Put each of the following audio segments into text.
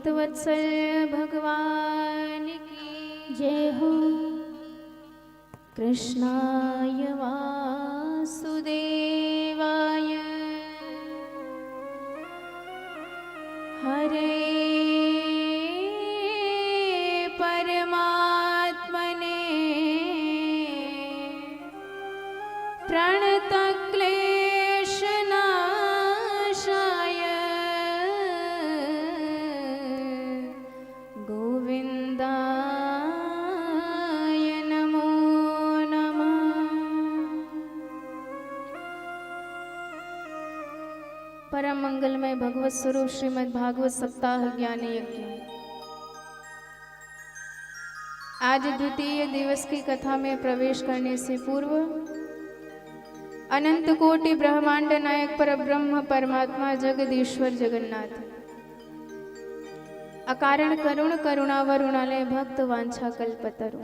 भक्त वत्सल भगवान की जय हो। कृष्णाय वासुदेवाय हरे परमात्मने प्रणतक्लेशनाशाय गोविन्दाय नमो नमः। परम मंगलमय भगवत स्वरूप श्रीमद् भागवत सप्ताह ज्ञान यज्ञ आज द्वितीय दिवस की कथा में प्रवेश करने से पूर्व अनंत कोटि ब्रह्मांड नायक परब्रह्म परमात्मा जगदीश्वर जगन्नाथ अकारण करुण करुणावरुणालय भक्त वांछा कल्पतरु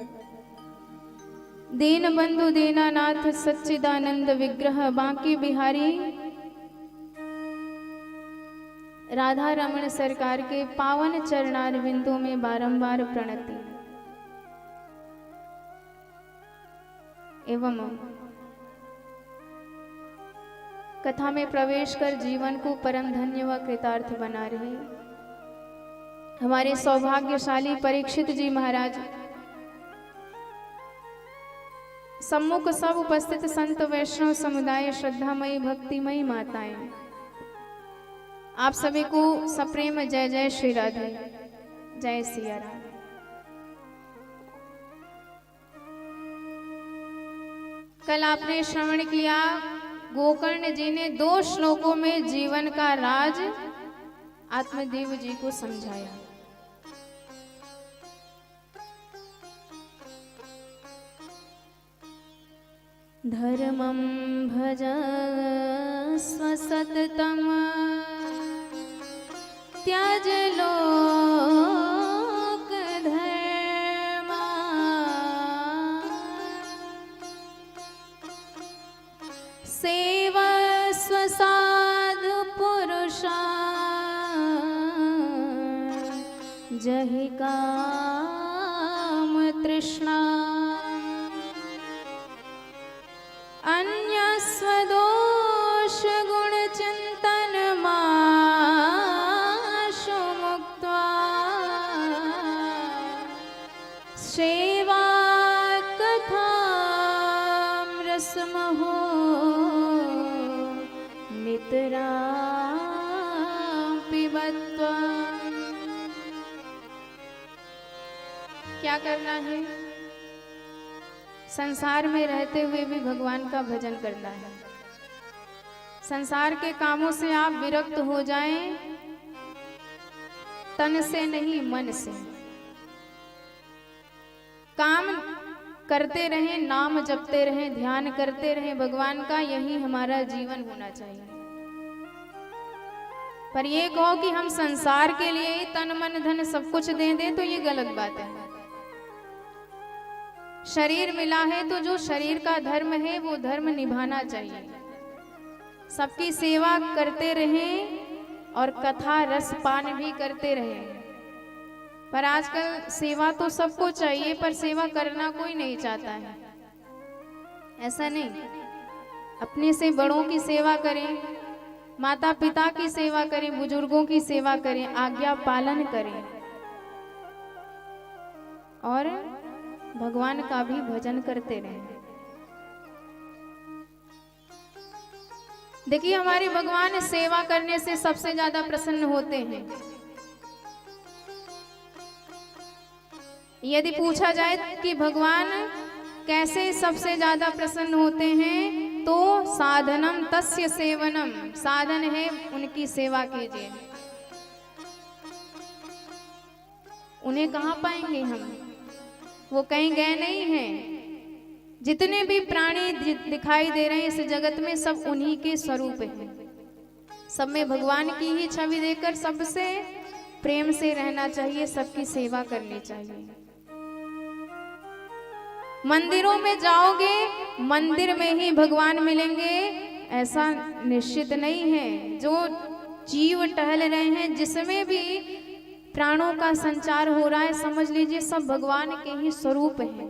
दीन बंधु दीनानाथ सच्चिदानंद विग्रह बांकी बिहारी राधा रमण सरकार के पावन चरणार बिंदु में बारंबार प्रणति एवं कथा में प्रवेश कर जीवन को परम धन्य व कृतार्थ बना रहे हमारे सौभाग्यशाली परीक्षित जी महाराज, सम्मुख सब उपस्थित संत वैष्णव समुदाय, श्रद्धामयी भक्तिमयी माताएं, आप सभी को सप्रेम जय जय श्री राधे, जय सिया राम। कल आपने श्रवण किया गोकर्ण जी ने 2 श्लोकों में जीवन का राज आत्मदेव जी को समझाया। धर्मं भजस्व सततम त्याज लोक धर्मा सेवस्व साधु पुरुषा जहि काम तृष्णा अन्यस्व दोष गुण चिंतन माशु मुक्त्वा सेवा कथाम रसमहो नितरा पिबत्वा। क्या करना है? संसार में रहते हुए भी भगवान का भजन करना है। संसार के कामों से आप विरक्त हो जाएं, तन से नहीं मन से। काम करते रहें, नाम जपते रहें, ध्यान करते रहें भगवान का, यही हमारा जीवन होना चाहिए। पर ये कहो कि हम संसार के लिए ही तन मन धन सब कुछ दे दें तो ये गलत बात है। शरीर मिला है तो जो शरीर का धर्म है वो धर्म निभाना चाहिए। सबकी सेवा करते रहें और कथा रसपान भी करते रहें। पर आजकल सेवा तो सबको चाहिए पर सेवा करना कोई नहीं चाहता है। ऐसा नहीं, अपने से बड़ों की सेवा करें, माता पिता की सेवा करें, बुजुर्गों की सेवा करें, आज्ञा पालन करें और भगवान का भी भजन करते रहें। देखिए हमारे भगवान सेवा करने से सबसे ज्यादा प्रसन्न होते हैं। यदि पूछा जाए कि भगवान कैसे सबसे ज्यादा प्रसन्न होते हैं तो साधनम तस्य सेवनम, साधन है उनकी सेवा कीजिए। उन्हें कहाँ पाएंगे हम? वो कहीं गए नहीं हैं। जितने भी प्राणी दिखाई दे रहे हैं इस जगत में सब उन्हीं के स्वरूप हैं। सब में भगवान की ही छवि देखकर सबसे प्रेम से रहना चाहिए, सबकी सेवा करनी चाहिए। मंदिरों में जाओगे, मंदिर में ही भगवान मिलेंगे ऐसा निश्चित नहीं है। जो जीव टहल रहे हैं जिसमें भी प्राणों का संचार हो रहा है, समझ लीजिए सब भगवान के ही स्वरूप हैं।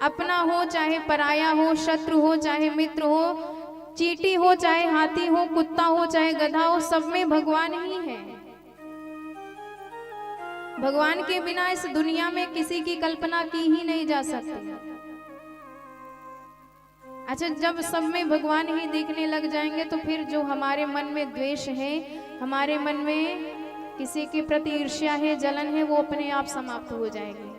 अपना हो चाहे पराया हो, शत्रु हो चाहे मित्र हो, चींटी हो चाहे हाथी हो, कुत्ता हो चाहे गधा हो, सब में भगवान ही है। भगवान के बिना इस दुनिया में किसी की कल्पना की ही नहीं जा सकती। अच्छा, जब सब में भगवान ही दिखने लग जाएंगे तो फिर जो हमारे मन में द्वेष है, हमारे मन में किसी के प्रति ईर्ष्या है, जलन है, वो अपने आप समाप्त हो जाएगी।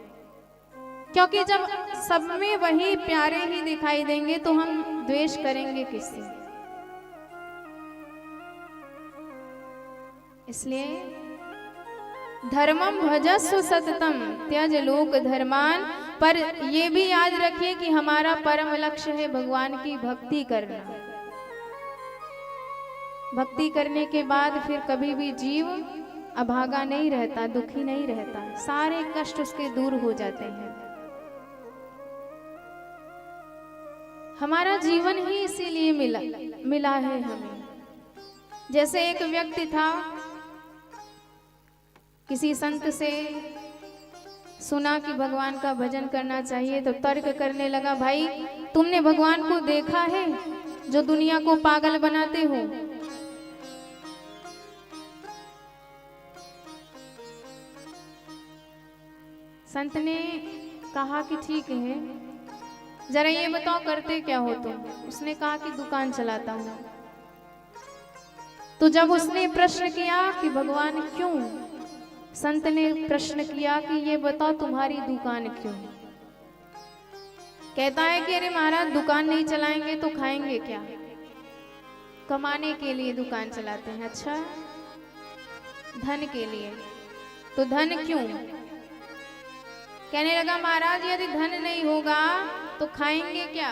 क्योंकि जब सब में वही प्यारे ही दिखाई देंगे तो हम द्वेष करेंगे किससे? इसलिए धर्मम भजस्व सततम त्यज लोक धर्मान। पर ये भी याद रखिए कि हमारा परम लक्ष्य है भगवान की भक्ति करना। भक्ति करने के बाद फिर कभी भी जीव अभागा नहीं रहता, दुखी नहीं रहता, सारे कष्ट उसके दूर हो जाते हैं। हमारा जीवन ही इसीलिए मिला है हमें। जैसे एक व्यक्ति था, किसी संत से सुना कि भगवान का भजन करना चाहिए, तो तर्क करने लगा, भाई तुमने भगवान को देखा है जो दुनिया को पागल बनाते हो? संत ने कहा कि ठीक है, जरा ये बताओ करते क्या हो तुम? उसने कहा कि दुकान चलाता हूं। तो जब उसने प्रश्न किया कि भगवान क्यों, संत ने प्रश्न किया कि ये बताओ तुम्हारी दुकान क्यों? कहता है कि अरे महाराज दुकान नहीं चलाएंगे तो खाएंगे क्या? कमाने के लिए दुकान चलाते हैं। अच्छा, धन के लिए। तो धन क्यों? कहने लगा महाराज यदि धन नहीं होगा तो खाएंगे क्या?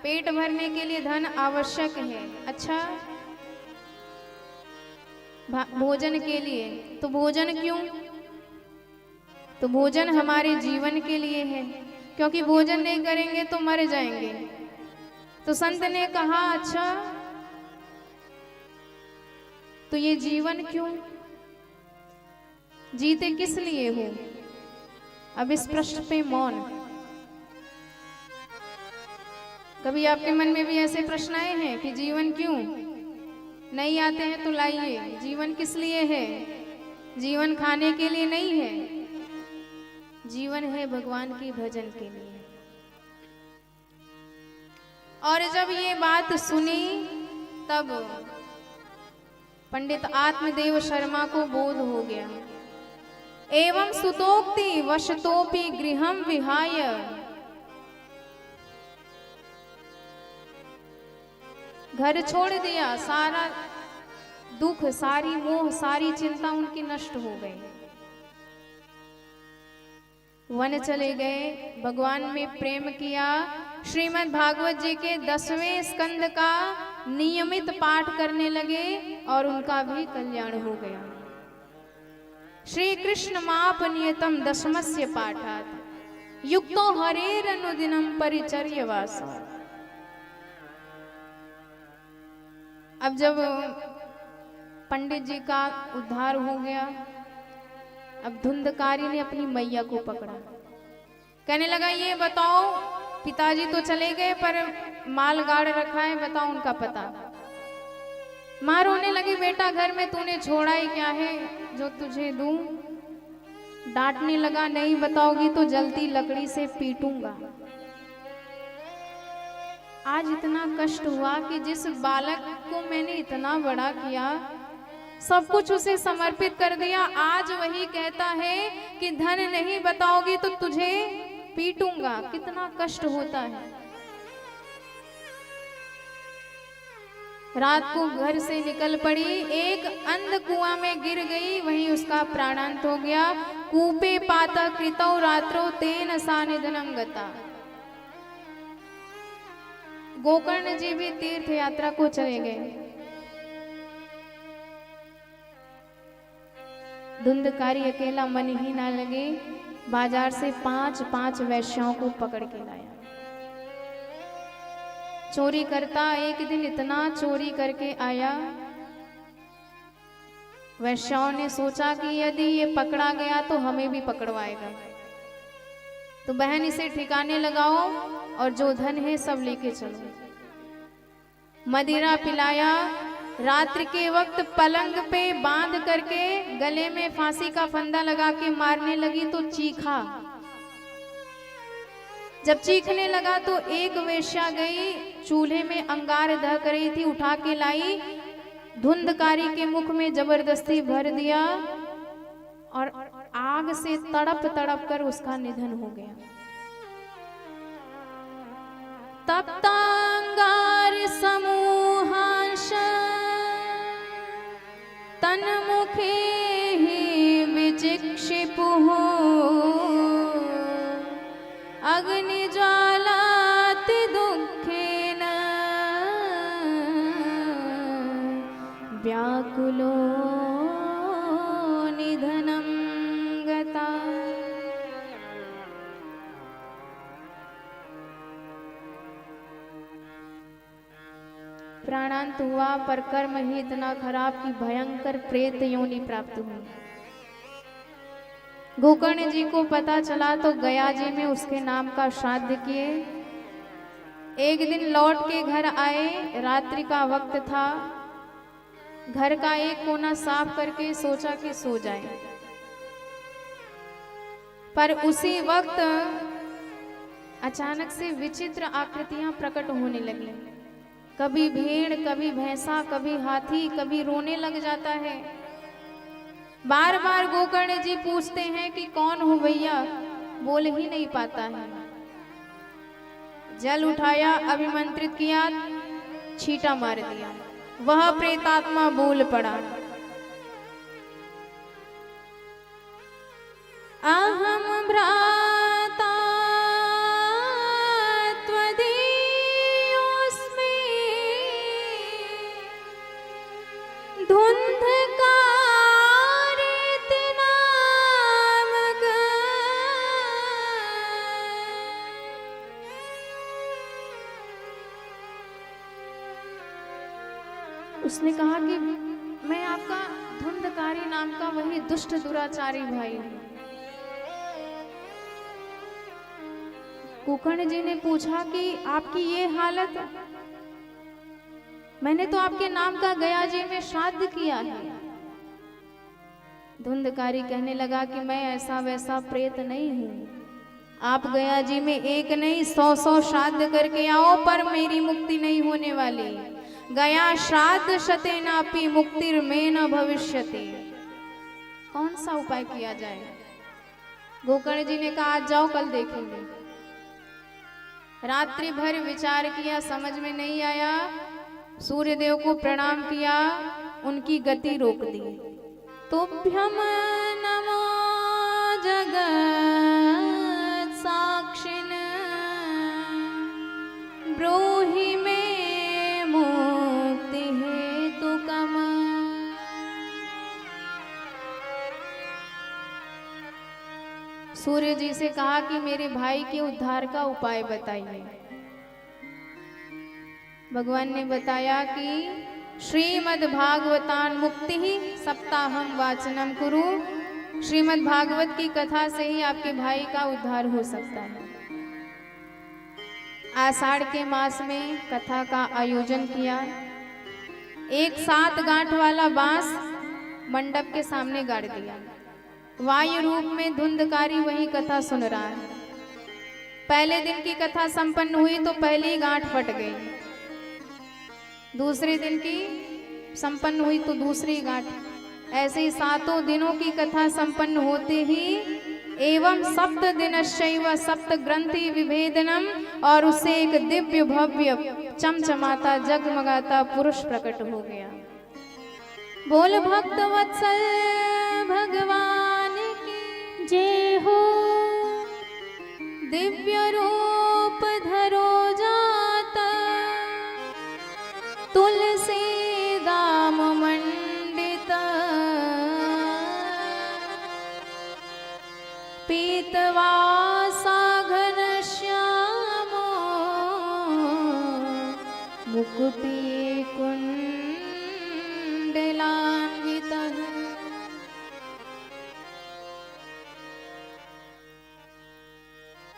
पेट भरने के लिए धन आवश्यक है। अच्छा, भोजन के लिए। तो भोजन क्यों? तो भोजन हमारे जीवन के लिए है, क्योंकि भोजन नहीं करेंगे तो मर जाएंगे। तो संत ने कहा अच्छा, तो ये जीवन क्यों? जीते किस लिए हो? अब इस प्रश्न पे मौन। कभी आपके मन में भी ऐसे प्रश्न आए हैं कि जीवन क्यों? नहीं आते हैं तो लाइए। जीवन किस लिए है? जीवन खाने के लिए नहीं है, जीवन है भगवान की भजन के लिए। और जब ये बात सुनी तब पंडित आत्मदेव शर्मा को बोध हो गया। एवं सुतोक्ति वशतोपि गृहम विहाय। घर छोड़ दिया, सारा दुख, सारी मोह, सारी चिंता उनकी नष्ट हो गई। वन चले गए, भगवान में प्रेम किया। श्रीमद् भागवत जी के 10वें स्कंद का नियमित पाठ करने लगे और उनका भी कल्याण हो गया। श्री कृष्ण मापनियतम दशमस्य पाठात् युक्तो हरेरनुदिनम परिचर्यवास। अब जब पंडित जी का उद्धार हो गया, अब धुंधकारी ने अपनी मैया को पकड़ा। कहने लगा ये बताओ, पिताजी तो चले गए पर माल गाड़ रखा है, बताओ उनका पता। माँ रोने लगी, बेटा घर में तूने छोड़ा ही क्या है जो तुझे दूं? डांटने लगा, नहीं बताओगी तो जलती लकड़ी से पीटूंगा। आज इतना कष्ट हुआ कि जिस बालक को मैंने इतना बड़ा किया, सब कुछ उसे समर्पित कर दिया, आज वही कहता है कि धन नहीं बताओगी तो तुझे पीटूंगा। कितना कष्ट होता है। रात को घर से निकल पड़ी, एक अंध कुआं में गिर गई, वहीं उसका प्राणांत हो गया। कूपे पाता कृतौ रात्रो तेन सा निधनम गता। गोकर्ण जी भी तीर्थ यात्रा को चले गए। धुंधकारी अकेला मन ही ना लगे, बाजार से 5-5 वैश्याओं को पकड़ के लाया। चोरी करता एक दिन इतना चोरी करके आया वैश्याओं ने सोचा कि यदि ये पकड़ा गया तो हमें भी पकड़वाएगा, तो बहन इसे ठिकाने लगाओ और जो धन है सब लेके चलो। मदिरा पिलाया, रात्रि के वक्त पलंग पे बांध करके गले में फांसी का फंदा लगा के मारने लगी तो चीखा। जब चीखने लगा तो एक वेश्या गई, चूल्हे में अंगार दहक रही थी, उठा के लाई, धुंधकारी के मुख में जबरदस्ती भर दिया और आग से तड़प तड़प कर उसका निधन हो गया। तप्तांगार समूहांश तन्मुखे ही विचिक्षिपुः अग्निज्वालाति दुःखेन व्याकुलो निधनं गता। प्राणांत हुआ पर कर्म ही इतना खराब कि भयंकर प्रेत योनि प्राप्त हुई। गोकर्ण जी को पता चला तो गया जी में उसके नाम का श्राद्ध किए। एक दिन लौट के घर आए, रात्रि का वक्त था, घर का एक कोना साफ करके सोचा कि सो जाए, पर उसी वक्त अचानक से विचित्र आकृतियां प्रकट होने लगी। कभी भेड़, कभी भैंसा, कभी हाथी, कभी रोने लग जाता है। बार बार गोकर्ण जी पूछते हैं कि कौन हो भैया, बोल ही नहीं पाता है। जल उठाया, अभिमंत्रित किया, छींटा मार दिया, वह प्रेतात्मा बोल पड़ा, अहम भ्राता उसने कहा कि मैं आपका धुंधकारी नाम का वही दुष्ट दुराचारी भाई हूं। गोकर्ण जी ने पूछा कि आपकी ये हालत, मैंने तो आपके नाम का गया जी में श्राद्ध किया है। धुंधकारी कहने लगा कि मैं ऐसा वैसा प्रेत नहीं हूं, आप गया जी में एक नहीं 100 श्राद्ध करके आओ पर मेरी मुक्ति नहीं होने वाली। गया श्राद्ध शतेनापि मुक्तिर में न भविष्यति। कौन सा उपाय किया जाए? गोकर्ण जी ने कहा आज जाओ, कल देखेंगे। रात्रि भर विचार किया, समझ में नहीं आया, सूर्य देव को प्रणाम किया, उनकी गति रोक दी। तुभ्यम नमो जगत साक्षिण ब्रूहि मे मुक्ति हेतुकम्। सूर्य जी से कहा कि मेरे भाई के उद्धार का उपाय बताइए। भगवान ने बताया कि श्रीमद् भागवतान मुक्ति ही सप्ताहम वाचनम कुरु। श्रीमद् भागवत की कथा से ही आपके भाई का उद्धार हो सकता है। आषाढ़ के मास में कथा का आयोजन किया। एक 7 गांठ वाला बांस मंडप के सामने गाड़ दिया। वायु रूप में धुंधकारी वही कथा सुन रहा है। पहले दिन की कथा संपन्न हुई तो पहली गांठ फट गई। दूसरे दिन की संपन्न हुई तो दूसरी गांठ। ऐसे ही 7 दिनों की कथा संपन्न होते ही एवं 7 दिनश्चैव 7 ग्रंथि विभेदनम, और उससे एक दिव्य भव्य चमचमाता जगमगाता पुरुष प्रकट हो गया। बोल भक्त वत्सल भगवान की जय हो। दिव्य रूप धरो जाता तुलसी दाम मंडित, पीतवासा घनश्यामो मुकुटि कुंडलान्वितः।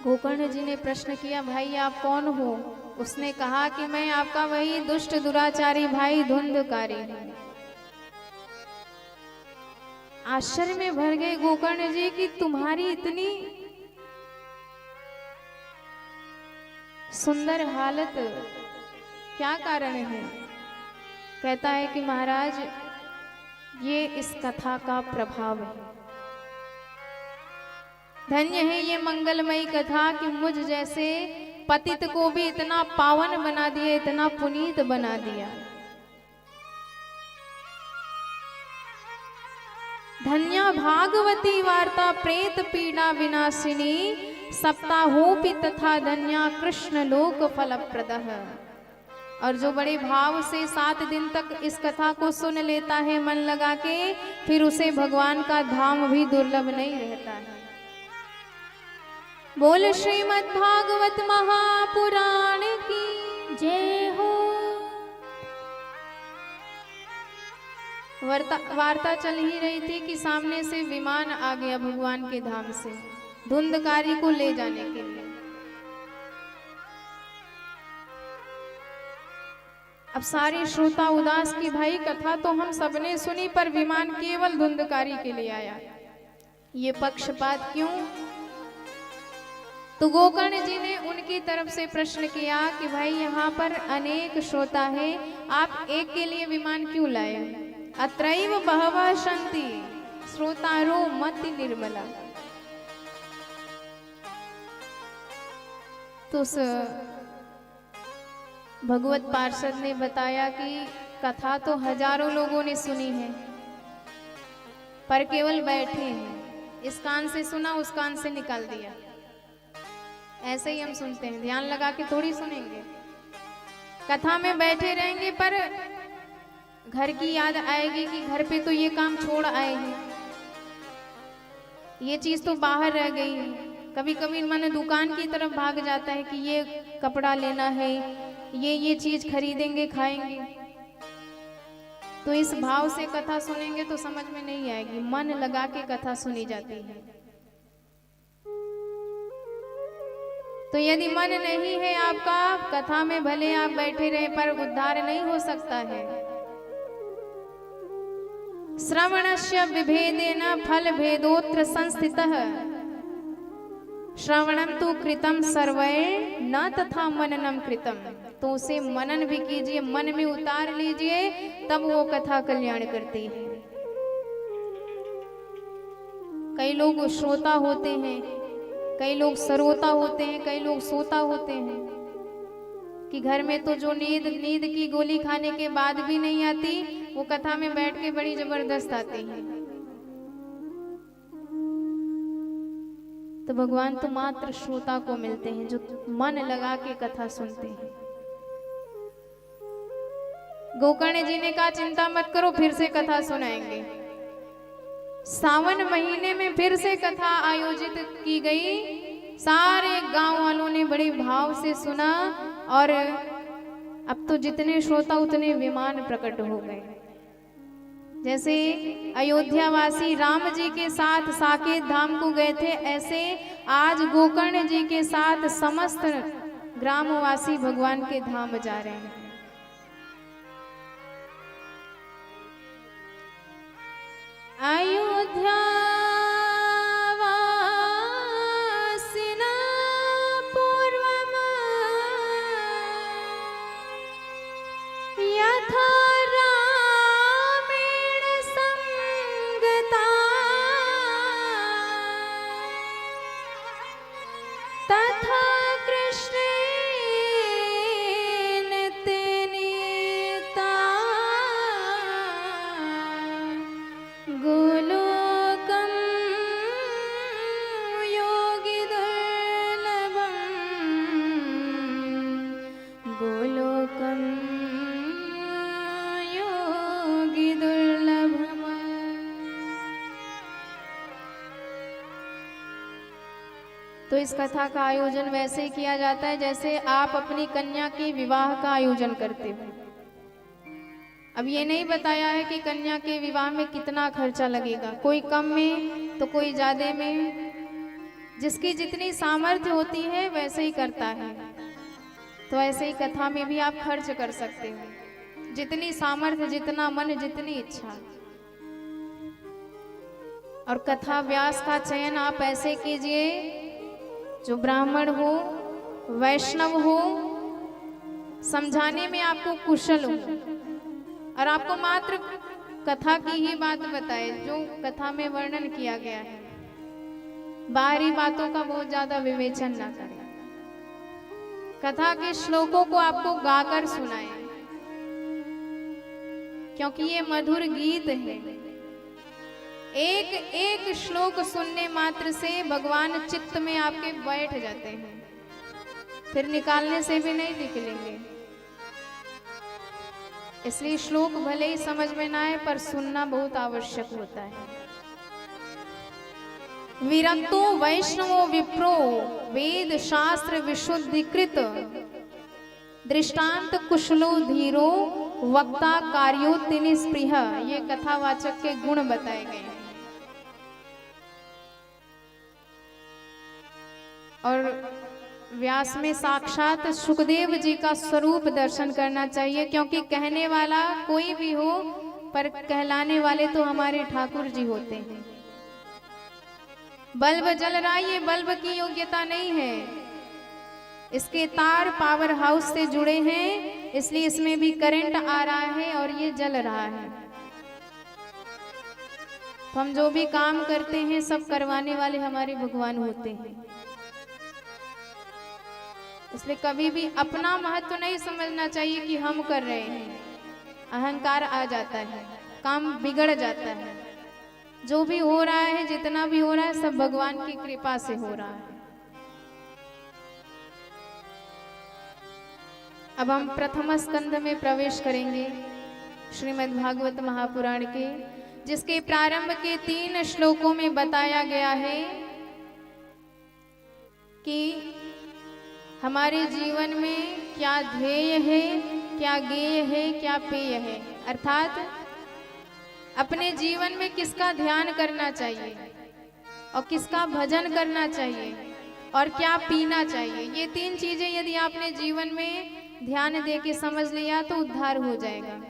गोकर्ण जी ने प्रश्न किया, भाई आप कौन हो? उसने कहा कि मैं आपका वही दुष्ट दुराचारी भाई धुंधकारी हूं। आश्चर्य में भर गए गोकर्ण जी कि तुम्हारी इतनी सुंदर हालत, क्या कारण है? कहता है कि महाराज, ये इस कथा का प्रभाव है। धन्य है ये मंगलमयी कथा कि मुझ जैसे पतित को भी इतना पावन बना दिया, इतना पुनीत बना दिया। धन्या भागवती वार्ता प्रेत पीड़ा विनाशिनी, सप्ताहोपि तथा धन्या कृष्ण लोक फलप्रदः। और जो बड़े भाव से 7 दिन तक इस कथा को सुन लेता है मन लगा के, फिर उसे भगवान का धाम भी दुर्लभ नहीं रहता है। बोल श्रीमद् भागवत महापुराण की जय हो। वार्ता चल ही रही थी कि सामने से विमान आ गया भगवान के धाम से, धुंधकारी को ले जाने के लिए। अब सारे श्रोता उदास की भाई कथा तो हम सबने सुनी, पर विमान केवल धुंधकारी के लिए आया, ये पक्षपात क्यों? तो गोकर्ण जी ने उनकी तरफ से प्रश्न किया कि भाई यहाँ पर अनेक श्रोता है, आप एक के लिए विमान क्यों लाए? अत्रैव बहवः सन्ति श्रोतारो मति निर्मला। तो भगवत पार्षद ने बताया कि कथा तो हजारों लोगों ने सुनी है, पर केवल बैठे हैं, इस कान से सुना उस कान से निकाल दिया। ऐसे ही हम सुनते हैं, ध्यान लगा के थोड़ी सुनेंगे। कथा में बैठे रहेंगे पर घर की याद आएगी कि घर पे तो ये काम छोड़ आए हैं, ये चीज तो बाहर रह गई है। कभी कभी मन दुकान की तरफ भाग जाता है कि ये कपड़ा लेना है, ये चीज खरीदेंगे, खाएंगे। तो इस भाव से कथा सुनेंगे तो समझ में नहीं आएगी, मन लगा के कथा सुनी जाती है। तो यदि मन नहीं है आपका, कथा में भले आप बैठे रहे पर उद्धार नहीं हो सकता है। श्रवणस्य विभेदेन फल भेदोत्र संस्थितः, श्रवणम तो कृतम सर्वैर न तथा मननम कृतम। तो उसे मनन भी कीजिए, मन में उतार लीजिए, तब वो कथा कल्याण करती है। कई लोग श्रोता होते हैं, कई लोग सरोता होते हैं, कई लोग सोता होते हैं कि घर में तो जो नींद की गोली खाने के बाद भी नहीं आती, वो कथा में बैठ के बड़ी जबरदस्त आती है। तो भगवान तो मात्र श्रोता को मिलते हैं जो मन लगा के कथा सुनते हैं। गोकर्ण जी ने कहा, चिंता मत करो, फिर से कथा सुनाएंगे। सावन महीने में फिर से कथा आयोजित की गई। सारे गांव वालों ने बड़े भाव से सुना और अब तो जितने श्रोता उतने विमान प्रकट हो गए। जैसे अयोध्यावासी राम जी के साथ साकेत धाम को गए थे, ऐसे आज गोकर्ण जी के साथ समस्त ग्रामवासी भगवान के धाम जा रहे हैं। अयोध्या तो इस कथा का आयोजन वैसे ही किया जाता है जैसे आप अपनी कन्या के विवाह का आयोजन करते हो। अब ये नहीं बताया है कि कन्या के विवाह में कितना खर्चा लगेगा, कोई कम में तो कोई ज्यादा में। जिसकी जितनी सामर्थ्य होती है वैसे ही करता है। तो ऐसे ही कथा में भी आप खर्च कर सकते हो, जितनी सामर्थ्य, जितना मन, जितनी इच्छा। और कथा व्यास का चयन आप ऐसे कीजिए जो ब्राह्मण हो, वैष्णव हो, समझाने में आपको कुशल हो, और आपको मात्र कथा की ही बात बताए जो कथा में वर्णन किया गया है। बाहरी बातों का बहुत ज्यादा विवेचन ना करें। कथा के श्लोकों को आपको गाकर सुनाए, क्योंकि ये मधुर गीत है। एक एक श्लोक सुनने मात्र से भगवान चित्त में आपके बैठ जाते हैं, फिर निकालने से भी नहीं निकलेंगे। इसलिए श्लोक भले ही समझ में ना आए, पर सुनना बहुत आवश्यक होता है। विरक्तो वैष्णवो विप्रो वेद शास्त्र विशुद्धिकृत दृष्टांत कुशलो धीरो वक्ता कार्योत्तिनि स्पृह। ये कथावाचक के गुण बताए गए हैं। और व्यास में साक्षात सुखदेव जी का स्वरूप दर्शन करना चाहिए, क्योंकि कहने वाला कोई भी हो पर कहलाने वाले तो हमारे ठाकुर जी होते हैं। बल्ब जल रहा, ये बल्ब की योग्यता नहीं है, इसके तार पावर हाउस से जुड़े हैं, इसलिए इसमें भी करंट आ रहा है और ये जल रहा है। तो हम जो भी काम करते हैं सब करवाने वाले हमारे भगवान होते हैं। इसलिए कभी भी अपना महत्व नहीं समझना चाहिए कि हम कर रहे हैं। अहंकार आ जाता है, काम बिगड़ जाता है। जो भी हो रहा है, जितना भी हो रहा है, सब भगवान की कृपा से हो रहा है। अब हम प्रथम स्कंद में प्रवेश करेंगे श्रीमद् भागवत महापुराण के, जिसके प्रारंभ के 3 श्लोकों में बताया गया है कि हमारे जीवन में क्या ध्येय है, क्या गेय है, क्या पेय है। अर्थात अपने जीवन में किसका ध्यान करना चाहिए और किसका भजन करना चाहिए और क्या पीना चाहिए। ये 3 चीजें यदि आपने जीवन में ध्यान दे के समझ लिया तो उद्धार हो जाएगा।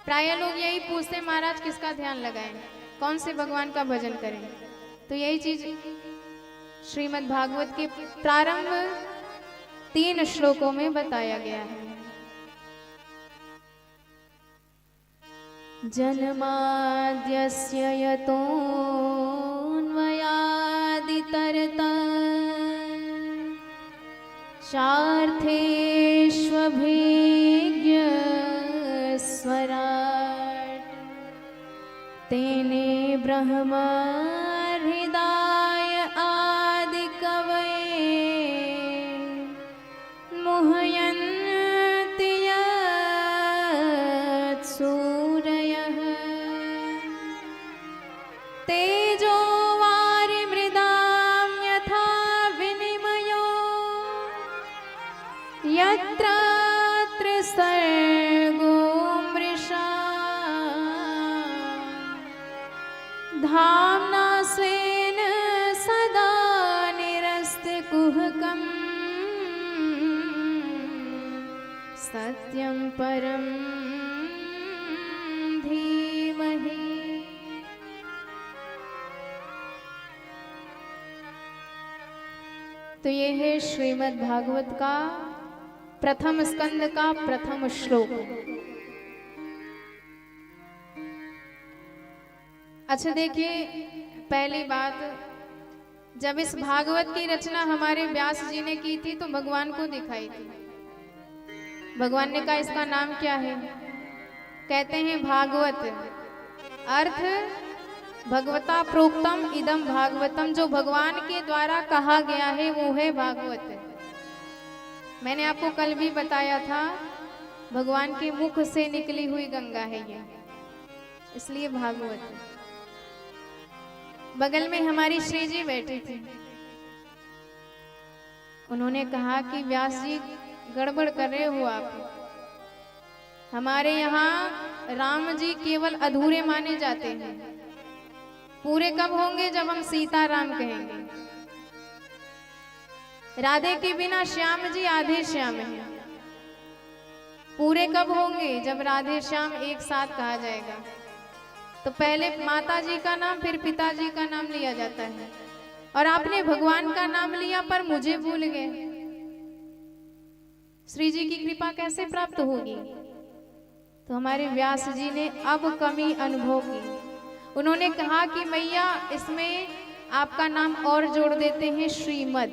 प्राय लोग यही पूछते, महाराज किसका ध्यान लगाएं, कौन से भगवान का भजन करें। तो यही चीज श्रीमद् भागवत के प्रारंभ 3 श्लोकों में बताया गया है। जन्माद्यस्य यतोऽन्वयादितरतः चार्थेष्वभिज्ञस्वराट् तेने ब्रह्म हृदय आदिकवये मुह्यन्ति यत्सूरयः तेजो वारिमृदां यथा विनिमयो यत्र त्रिसर्गो मृषा धाम्ना स्वेन सदा निरस्तकुहकम् सत्यं परं धीमहि। तो ये है श्रीमद् भागवत का प्रथम स्कंद का प्रथम श्लोक। अच्छा देखिए, पहली बात, जब इस भागवत की रचना हमारे व्यास जी ने की थी तो भगवान को दिखाई थी। भगवान ने कहा इसका नाम क्या है, कहते हैं भागवत, अर्थ भगवता प्रोक्तम इदम भागवतम, जो भगवान के द्वारा कहा गया है वो है भागवत। मैंने आपको कल भी बताया था, भगवान के मुख से निकली हुई गंगा है ये, इसलिए भागवत। बगल में हमारी श्री जी बैठी थी, उन्होंने कहा कि व्यास जी गड़बड़ कर रहे हो आप, हमारे यहाँ राम जी केवल अधूरे माने जाते हैं, पूरे कब होंगे? जब हम सीताराम कहेंगे। राधे के बिना श्याम जी आधे श्याम हैं। पूरे कब होंगे? जब राधे श्याम एक साथ कहा जाएगा। तो पहले माता जी का नाम फिर पिताजी का नाम लिया जाता है। और आपने भगवान का नाम लिया पर मुझे भूल गए। श्री जी की कृपा कैसे प्राप्त होगी? तो हमारे व्यास जी ने अब कमी अनुभव की। उन्होंने कहा कि मैया इसमें आपका नाम और जोड़ देते हैं श्रीमद।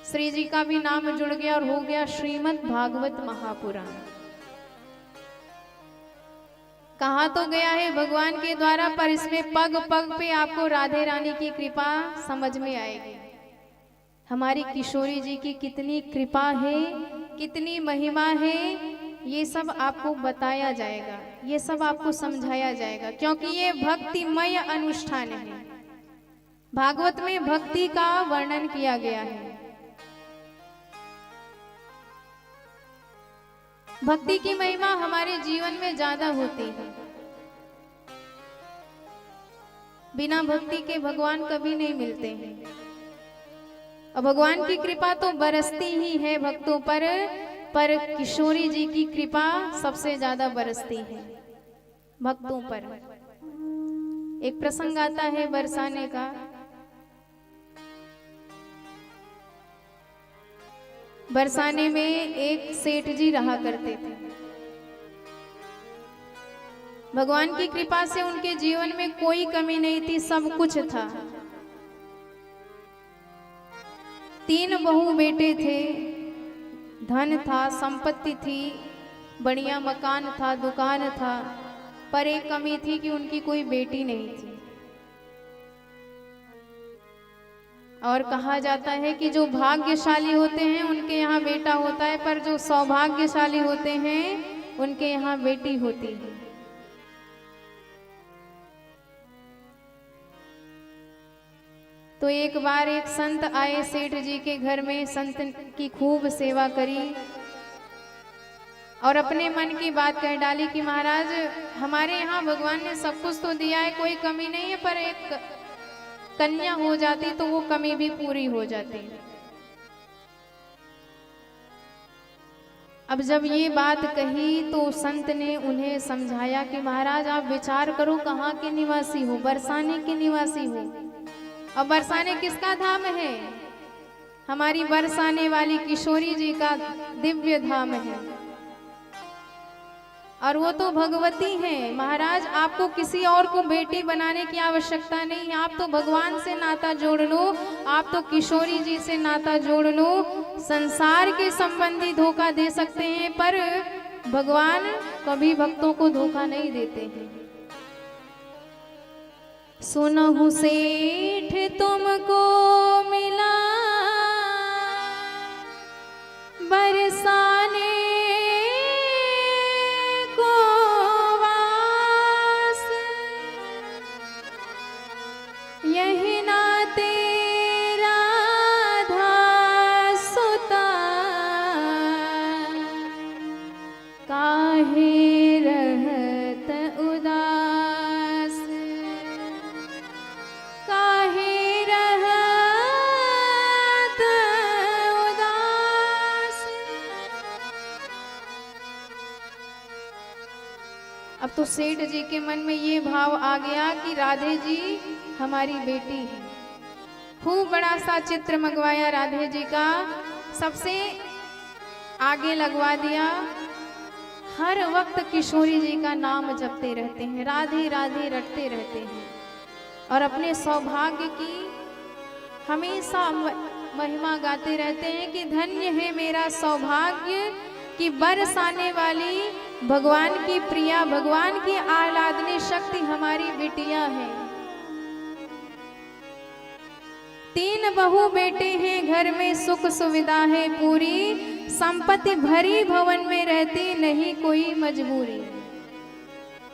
श्री जी का भी नाम जुड़ गया और हो गया श्रीमद् भागवत महापुराण। कहा तो गया है भगवान के द्वारा, पर इसमें पग पग पे आपको राधे रानी की कृपा समझ में आएगी। हमारी किशोरी जी की कितनी कृपा है, कितनी महिमा है, ये सब आपको बताया जाएगा, ये सब आपको समझाया जाएगा, क्योंकि ये भक्तिमय अनुष्ठान है। भागवत में भक्ति का वर्णन किया गया है। भक्ति की महिमा हमारे जीवन में ज्यादा होती है। बिना भक्ति के भगवान कभी नहीं मिलते हैं। और भगवान की कृपा तो बरसती ही है भक्तों पर किशोरी जी की कृपा सबसे ज्यादा बरसती है भक्तों पर। एक प्रसंग आता है बरसाने का। बरसाने में एक सेठ जी रहा करते थे। भगवान की कृपा से उनके जीवन में कोई कमी नहीं थी, सब कुछ था। 3 बहू बेटे थे, धन था, संपत्ति थी, बढ़िया मकान था, दुकान था, पर एक कमी थी कि उनकी कोई बेटी नहीं थी। और कहा जाता है कि जो भाग्यशाली होते हैं उनके यहाँ बेटा होता है, पर जो सौभाग्यशाली होते हैं उनके यहाँ बेटी होती है। तो एक बार एक संत आए सेठ जी के घर में, संत की खूब सेवा करी और अपने मन की बात कह डाली कि महाराज हमारे यहाँ भगवान ने सब कुछ तो दिया है, कोई कमी नहीं है, पर एक कन्या हो जाती तो वो कमी भी पूरी हो जाती। अब जब ये बात कही तो संत ने उन्हें समझाया कि महाराज आप विचार करो, कहाँ के निवासी हो? बरसाने के निवासी हो। और बरसाने किसका धाम है? हमारी बरसाने वाली किशोरी जी का दिव्य धाम है, और वो तो भगवती हैं। महाराज आपको किसी और को बेटी बनाने की आवश्यकता नहीं है, आप तो भगवान से नाता जोड़ लो, आप तो किशोरी जी से नाता जोड़ लो। संसार के संबंधी धोखा दे सकते हैं, पर भगवान कभी भक्तों को धोखा नहीं देते हैं। सुनहु सेठ तुमको मिला बरसाने को वास, यही ना तेरा सुता काहे रहत उदास, काहे रहत उदास। अब तो सेठ जी के मन में ये भाव आ गया कि राधे जी हमारी बेटी है। खूब बड़ा सा चित्र मंगवाया राधे जी का, सबसे आगे लगवा दिया। हर वक्त किशोरी जी का नाम जपते रहते हैं, राधे राधे रटते रहते हैं, और अपने सौभाग्य की हमेशा महिमा गाते रहते हैं कि धन्य है मेरा सौभाग्य कि बरसाने वाली भगवान की प्रिया, भगवान की आह्लादनी शक्ति हमारी बिटिया है। 3 बहू बेटे हैं, घर में सुख सुविधा है पूरी, संपत्ति भरी भवन में रहती नहीं कोई मजबूरी।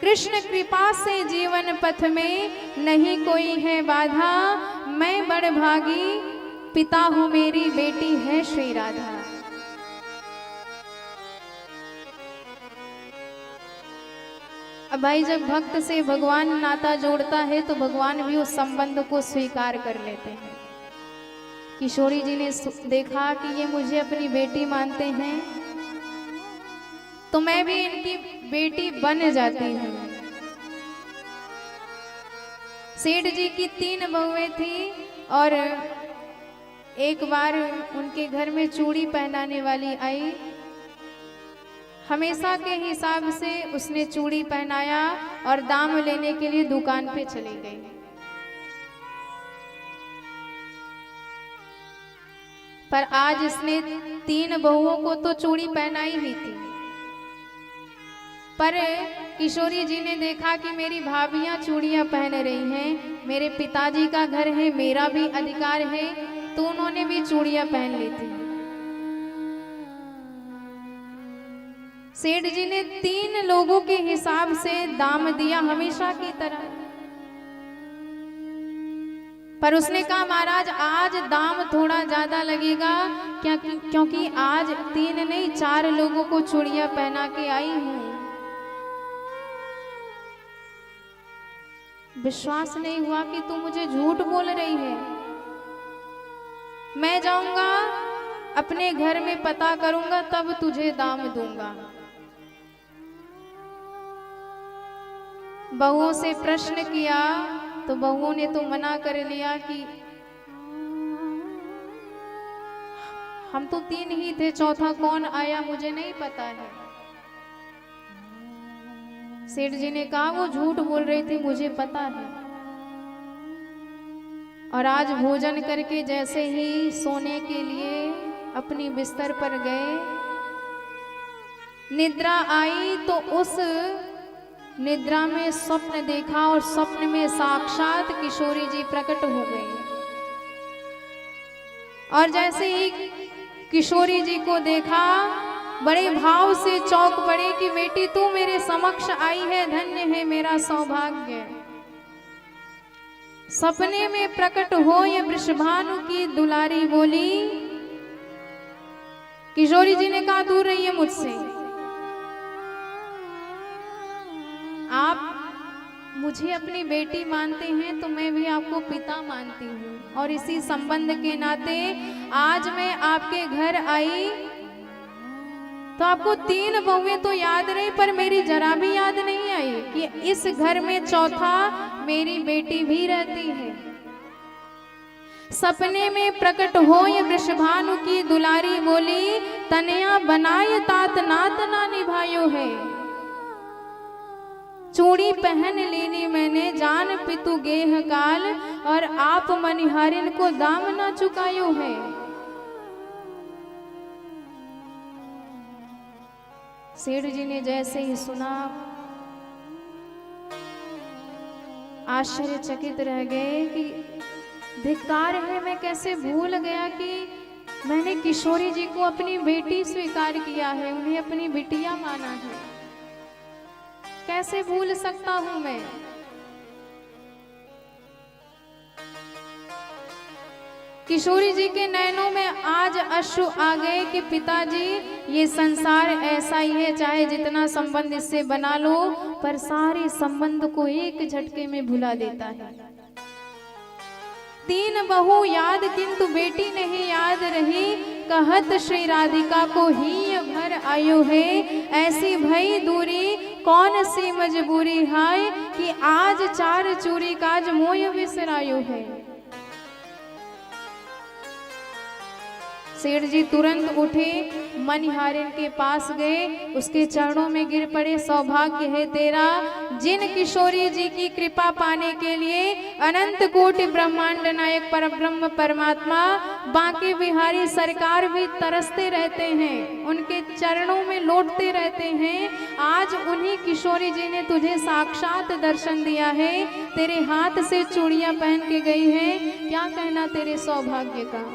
कृष्ण कृपा से जीवन पथ में नहीं कोई है बाधा, मैं बड़ भागी पिता हूँ मेरी बेटी है श्री राधा। अब भाई जब भक्त से भगवान नाता जोड़ता है तो भगवान भी उस संबंध को स्वीकार कर लेते हैं। किशोरी जी ने देखा कि ये मुझे अपनी बेटी मानते हैं तो मैं भी इनकी बेटी बन जाती हूँ। सेठ जी की 3 बहुएं थी और एक बार उनके घर में चूड़ी पहनाने वाली आई। हमेशा के हिसाब से उसने चूड़ी पहनाया और दाम लेने के लिए दुकान पे चली गई। पर आज इसने 3 बहुओं को तो चूड़ी पहनाई ही थी, पर किशोरी जी ने देखा कि मेरी भाभियां चूड़ियां पहन रही हैं, मेरे पिताजी का घर है, मेरा भी अधिकार है, तो उन्होंने भी चूड़ियां पहन ली थी। सेठ जी ने 3 लोगों के हिसाब से दाम दिया हमेशा की तरह, पर उसने कहा महाराज आज दाम थोड़ा ज्यादा लगेगा क्योंकि आज 3 नहीं 4 लोगों को चूड़ियां पहना के आई हूं। विश्वास नहीं हुआ कि तू मुझे झूठ बोल रही है। मैं जाऊंगा अपने घर में पता करूंगा तब तुझे दाम दूंगा। बहुओं से प्रश्न किया तो बहुओं ने तो मना कर लिया कि हम तो 3 ही थे, चौथा कौन आया मुझे नहीं पता है। सेठ जी ने कहा वो झूठ बोल रही थी, मुझे पता है। और आज भोजन करके जैसे ही सोने के लिए अपनी बिस्तर पर गए, निद्रा आई तो उस निद्रा में स्वप्न देखा और स्वप्न में साक्षात किशोरी जी प्रकट हो गई। और जैसे ही किशोरी जी को देखा बड़े भाव से चौंक पड़े कि बेटी तू मेरे समक्ष आई है, धन्य है मेरा सौभाग्य। सपने में प्रकट हो ये वृषभानु की दुलारी बोली। किशोरी जी ने कहा दूर रहिए मुझसे, आप मुझे अपनी बेटी मानते हैं तो मैं भी आपको पिता मानती हूँ, और इसी संबंध के नाते आज मैं आपके घर आई तो आपको 3 बहुएं तो याद रही, पर मेरी जरा भी याद नहीं आई कि इस घर में चौथा मेरी बेटी भी रहती है। सपने में प्रकट हो ये वृषभानु की दुलारी बोली, तनया बनाए तात नात ना निभायो है। चूड़ी पहन लेनी मैंने जान पितु गेह काल, और आप मनिहारिन को दाम ना चुकायो है। सेठ जी ने जैसे ही सुना आश्चर्यचकित रह गए कि धिक्कार है, मैं कैसे भूल गया कि मैंने किशोरी जी को अपनी बेटी स्वीकार किया है, उन्हें अपनी बिटिया माना है। कैसे भूल सकता हूं मैं। किशोरी जी के नैनों में आज अश्रु आ गए कि पिताजी ये संसार ऐसा ही है, चाहे जितना संबंध इससे बना लो पर सारे संबंध को एक झटके में भुला देता है। 3 बहू याद किंतु बेटी नहीं याद रही, कहत श्री राधिका को ही भर आयो है। ऐसी भई दूरी कौन सी मजबूरी हाय, कि आज 4 चूरी काज मोय बिसरायो है। सेठ जी तुरंत उठे, मनिहारिन के पास गए, उसके चरणों में गिर पड़े। सौभाग्य है तेरा, जिन किशोरी जी की कृपा पाने के लिए अनंत कोटि ब्रह्मांड नायक परब्रह्म परमात्मा बांके बिहारी सरकार भी तरसते रहते हैं, उनके चरणों में लौटते रहते हैं। आज उन्हीं किशोरी जी ने तुझे साक्षात दर्शन दिया है, तेरे हाथ से चूड़ियां पहन के गई है। क्या कहना तेरे सौभाग्य का।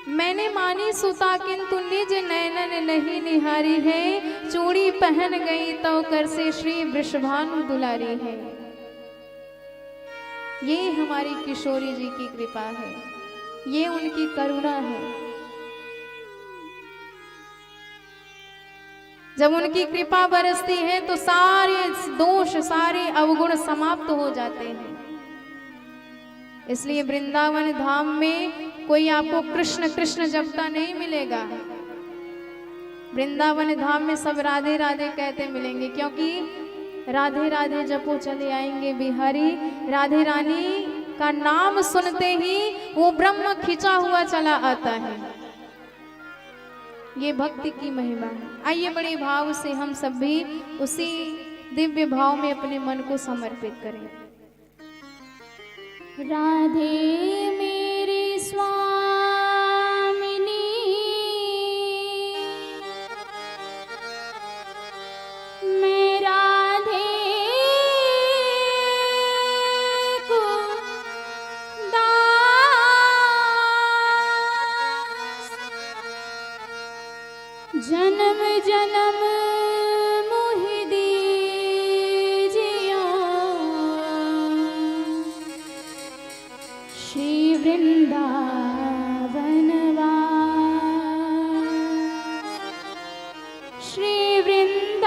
मैंने मानी सुता किंतु निज नैनन नहीं निहारी है, चूड़ी पहन गई तो कर से श्री वृषभानु दुलारी है। ये हमारी किशोरी जी की कृपा है, ये उनकी करुणा है। जब उनकी कृपा बरसती है तो सारे दोष, सारे अवगुण समाप्त हो जाते हैं। इसलिए वृंदावन धाम में कोई आपको कृष्ण कृष्ण जपता नहीं मिलेगा। वृंदावन धाम में सब राधे राधे कहते मिलेंगे, क्योंकि राधे राधे जपो चले आएंगे बिहारी। राधे रानी का नाम सुनते ही वो ब्रह्म खिंचा हुआ चला आता है। ये भक्ति की महिमा है। आइए बड़े भाव से हम सब भी उसी दिव्य भाव में अपने मन को समर्पित करें। राधे मेरी स्वामिनी, मैं राधे को दास, जन्म जन्म मोहि दीजियो श्री वृंदावन वास, श्री वृंदावन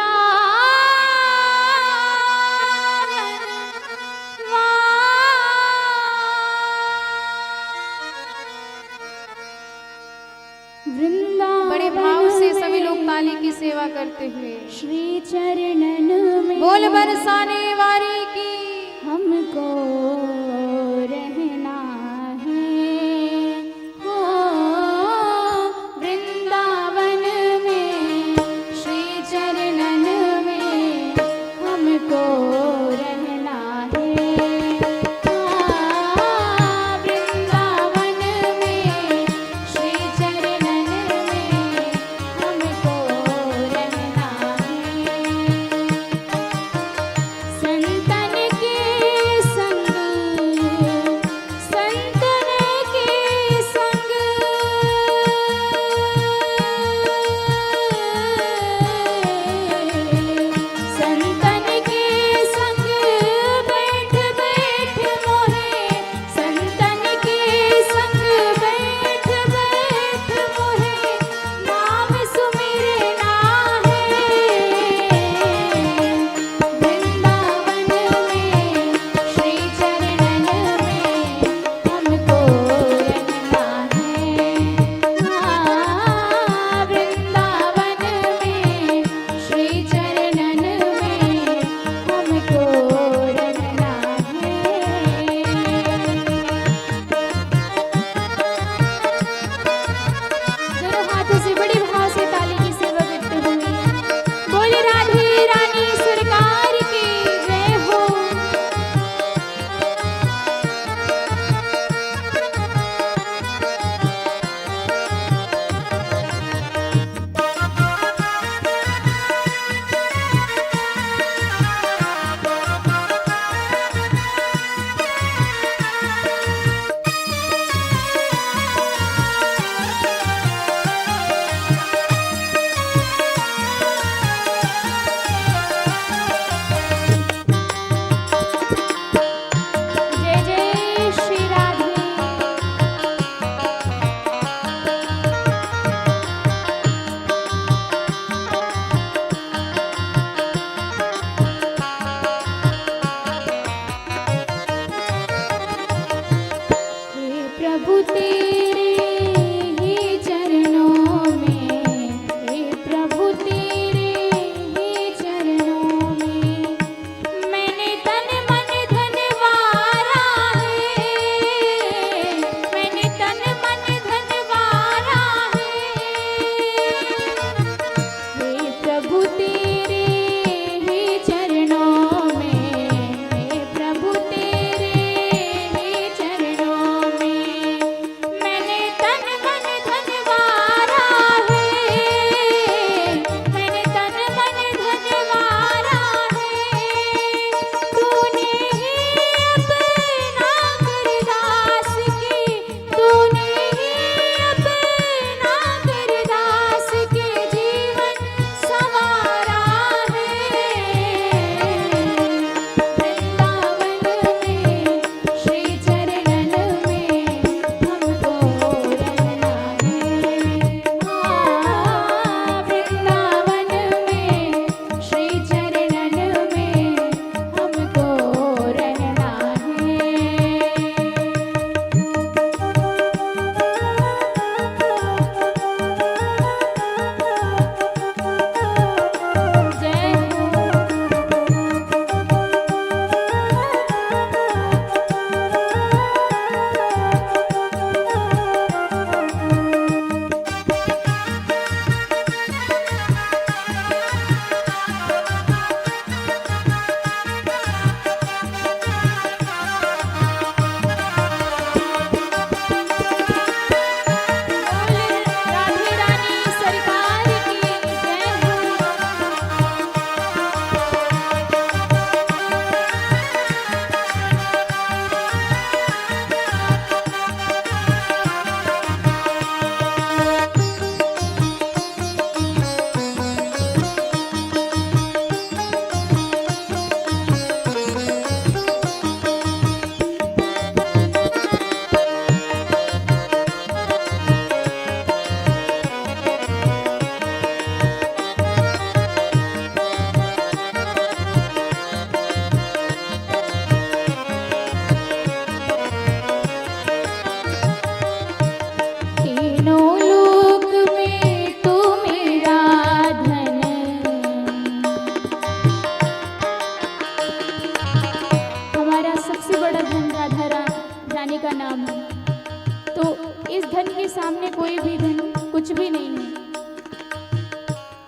वास। वृंदावन बड़े भाव से सभी लोग ताली की सेवा करते हुए श्री चरणन में बोल बरसाने वाली की हमको रहना है। हो वृंदावन में श्री चरणन में हमको रहना है। वृंदावन में श्री चरणन में हमको रहना है। संतन के संग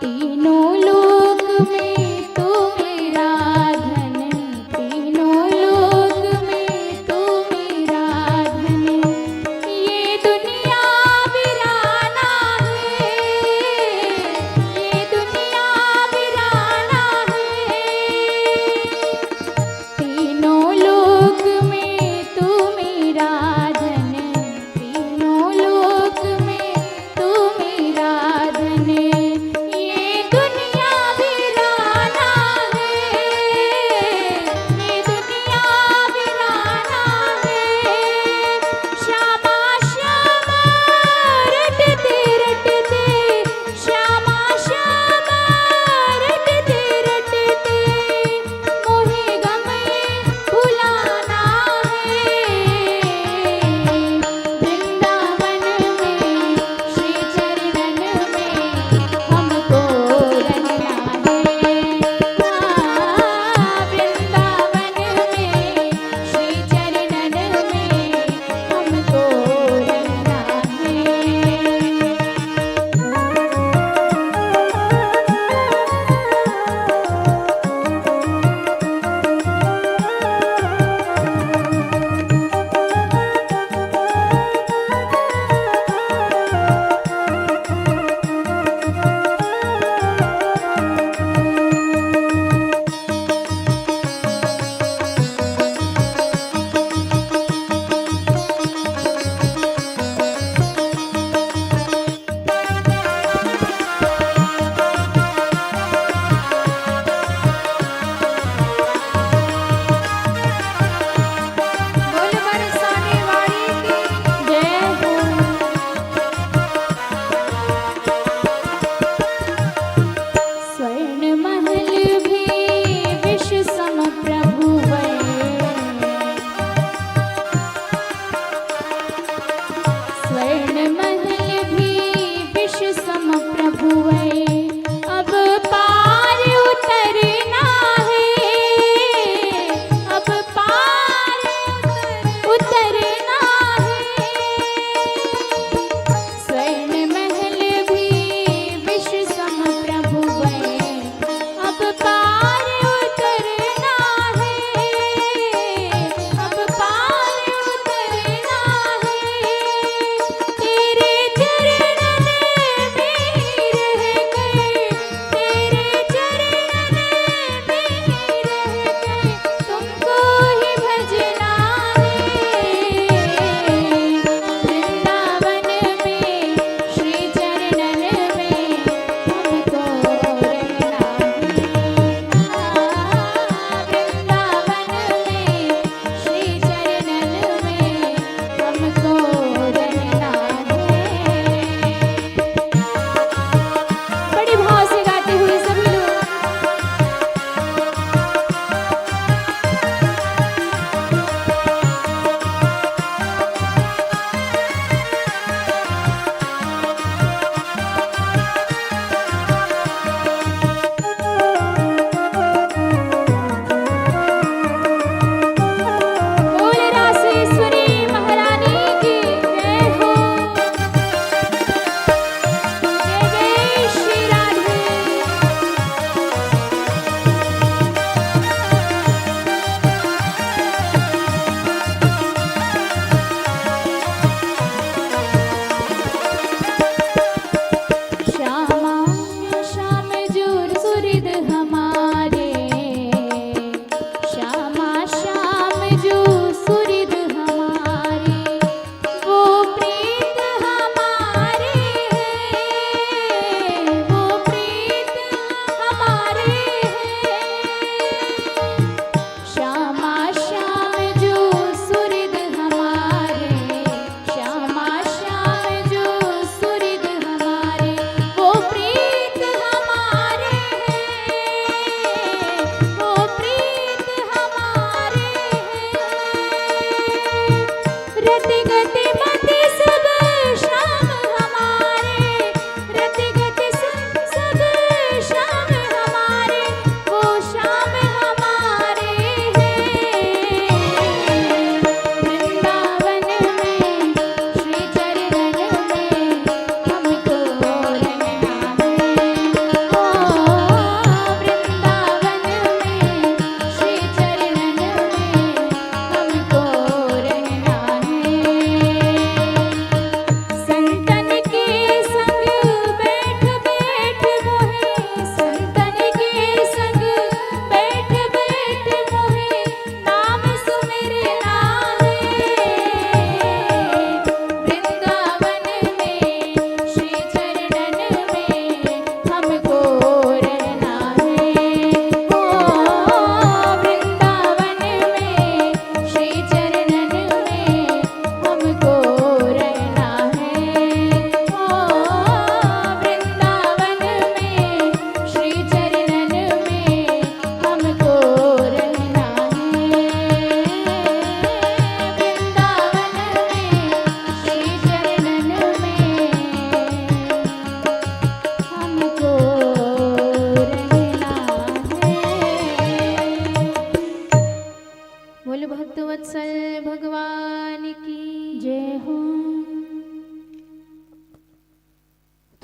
तीनों लोक में तू मेरा धन, तीनों लोक में तू मेरा धन। ये दुनिया वीराना है, ये दुनिया वीराना है। तीनों लोक में तू मेरा धन, तीनों लोक में तू मेरा धन। ये दुनिया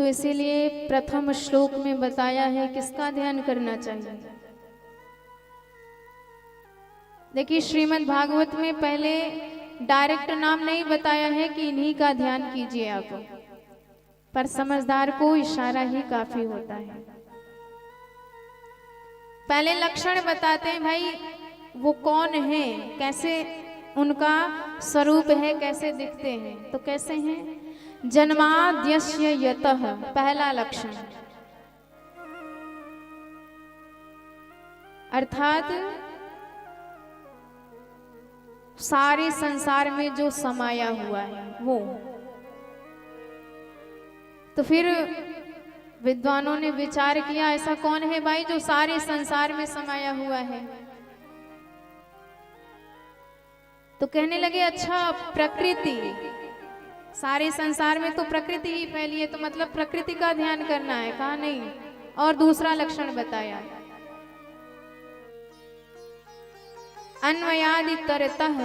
तो इसीलिए प्रथम श्लोक में बताया है किसका ध्यान करना चाहिए। देखिए श्रीमद् भागवत में पहले डायरेक्ट नाम नहीं बताया है कि इन्हीं का ध्यान कीजिए आप, पर समझदार को इशारा ही काफी होता है। पहले लक्षण बताते हैं भाई वो कौन है, कैसे उनका स्वरूप है, कैसे दिखते हैं। तो कैसे हैं? जन्माद्यस्य यतः, पहला लक्षण, अर्थात सारे संसार में जो समाया हुआ है वो। तो फिर विद्वानों ने विचार किया ऐसा कौन है भाई जो सारे संसार में समाया हुआ है। तो कहने लगे अच्छा प्रकृति, सारे संसार में तो प्रकृति ही फैली है, तो मतलब प्रकृति का ध्यान करना है। कहा नहीं। और दूसरा लक्षण बताया, अन्वयादितरतः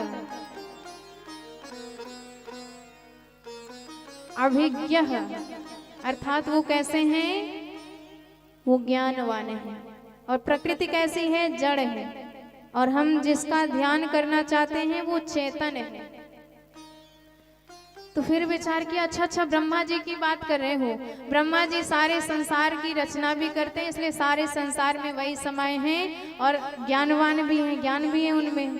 अभिज्ञः, अर्थात वो कैसे हैं? वो ज्ञानवान है। और प्रकृति कैसी है? जड़ है। और हम जिसका ध्यान करना चाहते हैं वो चेतन है। तो फिर विचार किया अच्छा ब्रह्मा जी की बात कर रहे हो, ब्रह्मा जी सारे संसार की रचना भी करते हैं, इसलिए सारे संसार में वही समाये हैं और ज्ञानवान भी हैं, ज्ञान भी है उनमें।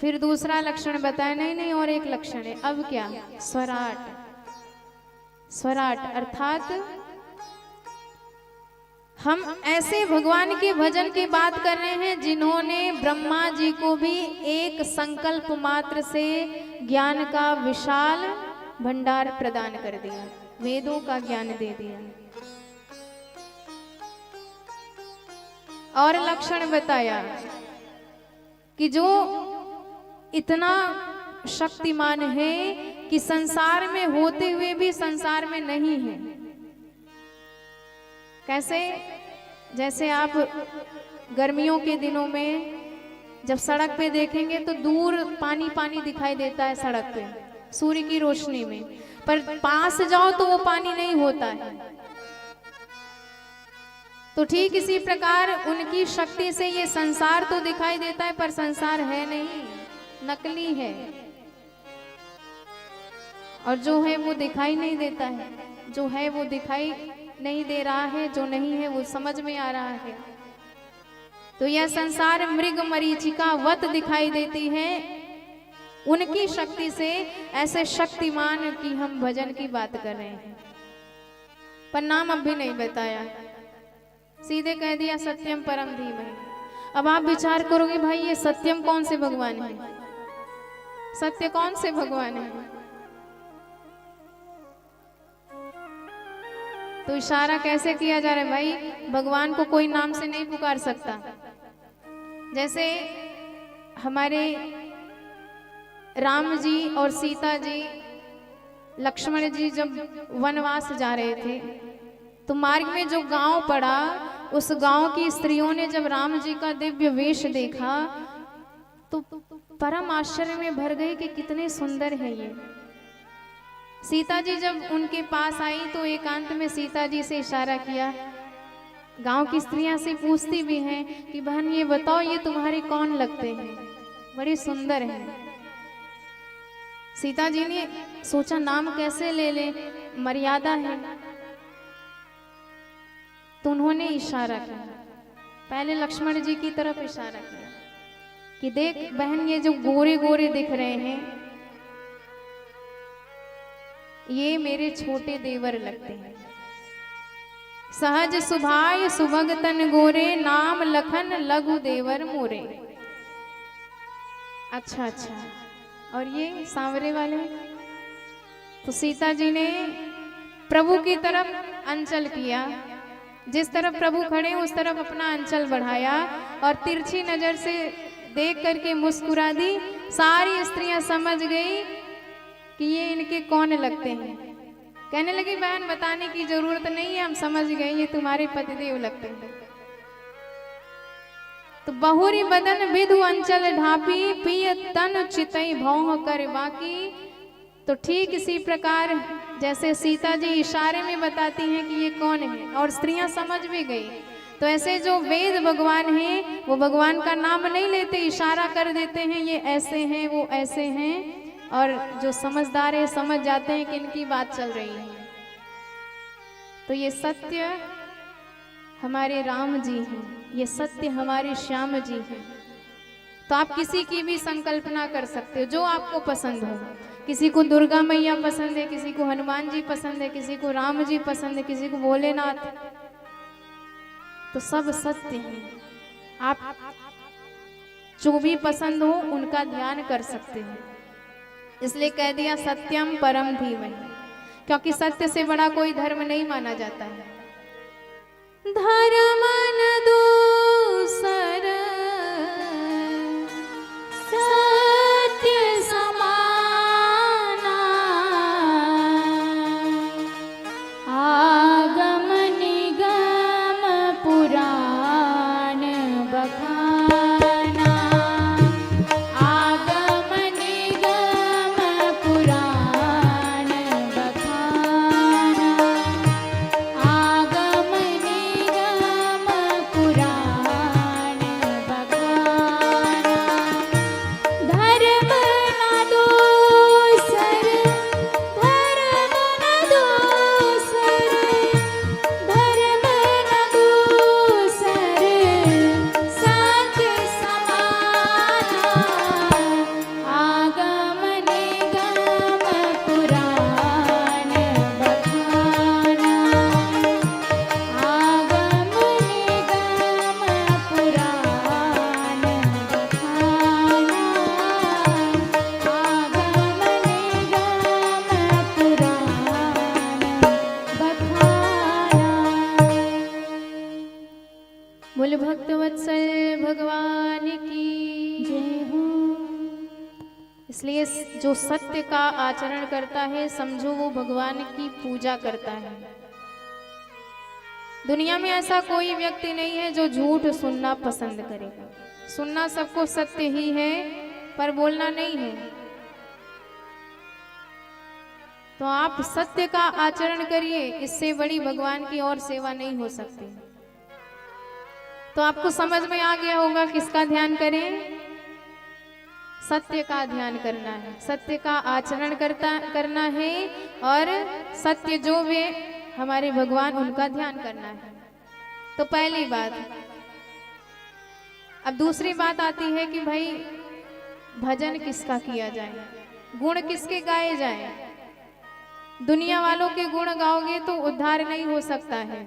फिर दूसरा लक्षण बताया, नहीं और एक लक्षण है। अब क्या? स्वराट, स्वराट अर्थात हम ऐसे भगवान के भजन की बात कर रहे हैं जिन्होंने ब्रह्मा जी को भी एक संकल्प मात्र से ज्ञान का विशाल भंडार प्रदान कर दिया, वेदों का ज्ञान दे दिया। और लक्षण बताया कि जो इतना शक्तिमान है कि संसार में होते हुए भी संसार में नहीं है। कैसे? जैसे आप गर्मियों के दिनों में जब सड़क पे देखेंगे तो दूर पानी पानी दिखाई देता है सड़क पे सूर्य की रोशनी में, पर पास जाओ तो वो पानी नहीं होता है। तो ठीक इसी प्रकार उनकी शक्ति से ये संसार तो दिखाई देता है पर संसार है नहीं, नकली है। और जो है वो दिखाई नहीं देता है, जो है वो दिखाई नहीं दे रहा है, जो नहीं है वो समझ में आ रहा है। तो यह संसार मृग मरीचिका वत दिखाई देती है उनकी शक्ति से। ऐसे शक्तिमान की हम भजन की बात कर रहे हैं, पर नाम अब भी नहीं बताया, सीधे कह दिया सत्यम परम धीमहि। अब आप विचार करोगे भाई ये सत्यम कौन से भगवान है, सत्य कौन से भगवान है? तो इशारा कैसे किया जा रहा है भाई? भगवान को कोई नाम से नहीं पुकार सकता। जैसे हमारे राम जी और सीता जी, लक्ष्मण जी जब वनवास जा रहे थे तो मार्ग में जो गांव पड़ा, उस गांव की स्त्रियों ने जब राम जी का दिव्य वेश देखा तो परम आश्चर्य में भर गए कि कितने सुंदर है ये। सीता जी जब उनके पास आई तो एकांत में सीता जी से इशारा किया, गांव की स्त्रियां से पूछती भी हैं कि बहन ये बताओ ये तुम्हारे कौन लगते हैं, बड़ी सुंदर है। सीता जी ने सोचा नाम कैसे ले ले, मर्यादा है, तो उन्होंने इशारा किया, पहले लक्ष्मण जी की तरफ इशारा किया कि देख बहन ये जो गोरे गोरे दिख रहे हैं ये मेरे छोटे देवर लगते हैं। सहज सुभाय सुभग तन गोरे, नाम लखन लघु देवर मोरे। अच्छा, और ये सांवरे वाले? तो सीता जी ने प्रभु की तरफ अंचल किया, जिस तरफ प्रभु खड़े उस तरफ अपना अंचल बढ़ाया और तिरछी नजर से देख करके मुस्कुरा दी। सारी स्त्रियां समझ गई कि ये इनके कौन लगते हैं। कहने लगी बहन बताने की जरूरत नहीं है, हम समझ गए ये तुम्हारे पतिदेव लगते हैं। तो बहुरी बदन विधु अंचल ढापी, पिय तन चितई भौह कर बाकी। तो ठीक इसी प्रकार जैसे सीता जी इशारे में बताती हैं कि ये कौन है, और स्त्रियां समझ भी गई। तो ऐसे जो वेद भगवान हैं वो भगवान का नाम नहीं लेते, इशारा कर देते हैं ये ऐसे हैं वो ऐसे हैं, और जो समझदार है समझ जाते हैं कि इनकी बात चल रही है। तो ये सत्य हमारे राम जी हैं, ये सत्य हमारे श्याम जी हैं। तो आप किसी की भी संकल्पना कर सकते हो जो आपको पसंद हो। किसी को दुर्गा मैया पसंद है, किसी को हनुमान जी पसंद है, किसी को राम जी पसंद है, किसी को भोलेनाथ, तो सब सत्य हैं। आप जो भी पसंद हो उनका ध्यान कर सकते हो। इसलिए कह दिया सत्यम परम धीमहि, क्योंकि सत्य से बड़ा कोई धर्म नहीं माना जाता है। धर्म न दूसर सत्य समाना, आगम निगम पुराण बखाना, आगम निगम पुराण बखाना, आगम निगम पुराण बखाना। धर्म न दूसर, धर्म न दूसर, धर्म न दूसर, सत्य समाना, आगम निगम पुराण बखाना, आगम निगम पुराण बखाना, आगम निगम पुराण बखाना। बोल भक्त वत्सल भगवान की जय हो। इसलिए जो सत्य का आचरण करता है समझो वो भगवान की पूजा करता है। दुनिया में ऐसा कोई व्यक्ति नहीं है जो झूठ सुनना पसंद करेगा। सुनना सबको सत्य ही है, पर बोलना नहीं है। तो आप सत्य का आचरण करिए, इससे बड़ी भगवान की और सेवा नहीं हो सकती। तो आपको समझ में आ गया होगा किसका ध्यान करें? सत्य का ध्यान करना है, सत्य का आचरण करना है, और सत्य जो वे हमारे भगवान उनका ध्यान करना है। तो पहली बात। अब दूसरी बात आती है कि भाई भजन किसका किया जाए, गुण किसके गाए जाए। दुनिया वालों के गुण गाओगे तो उद्धार नहीं हो सकता है।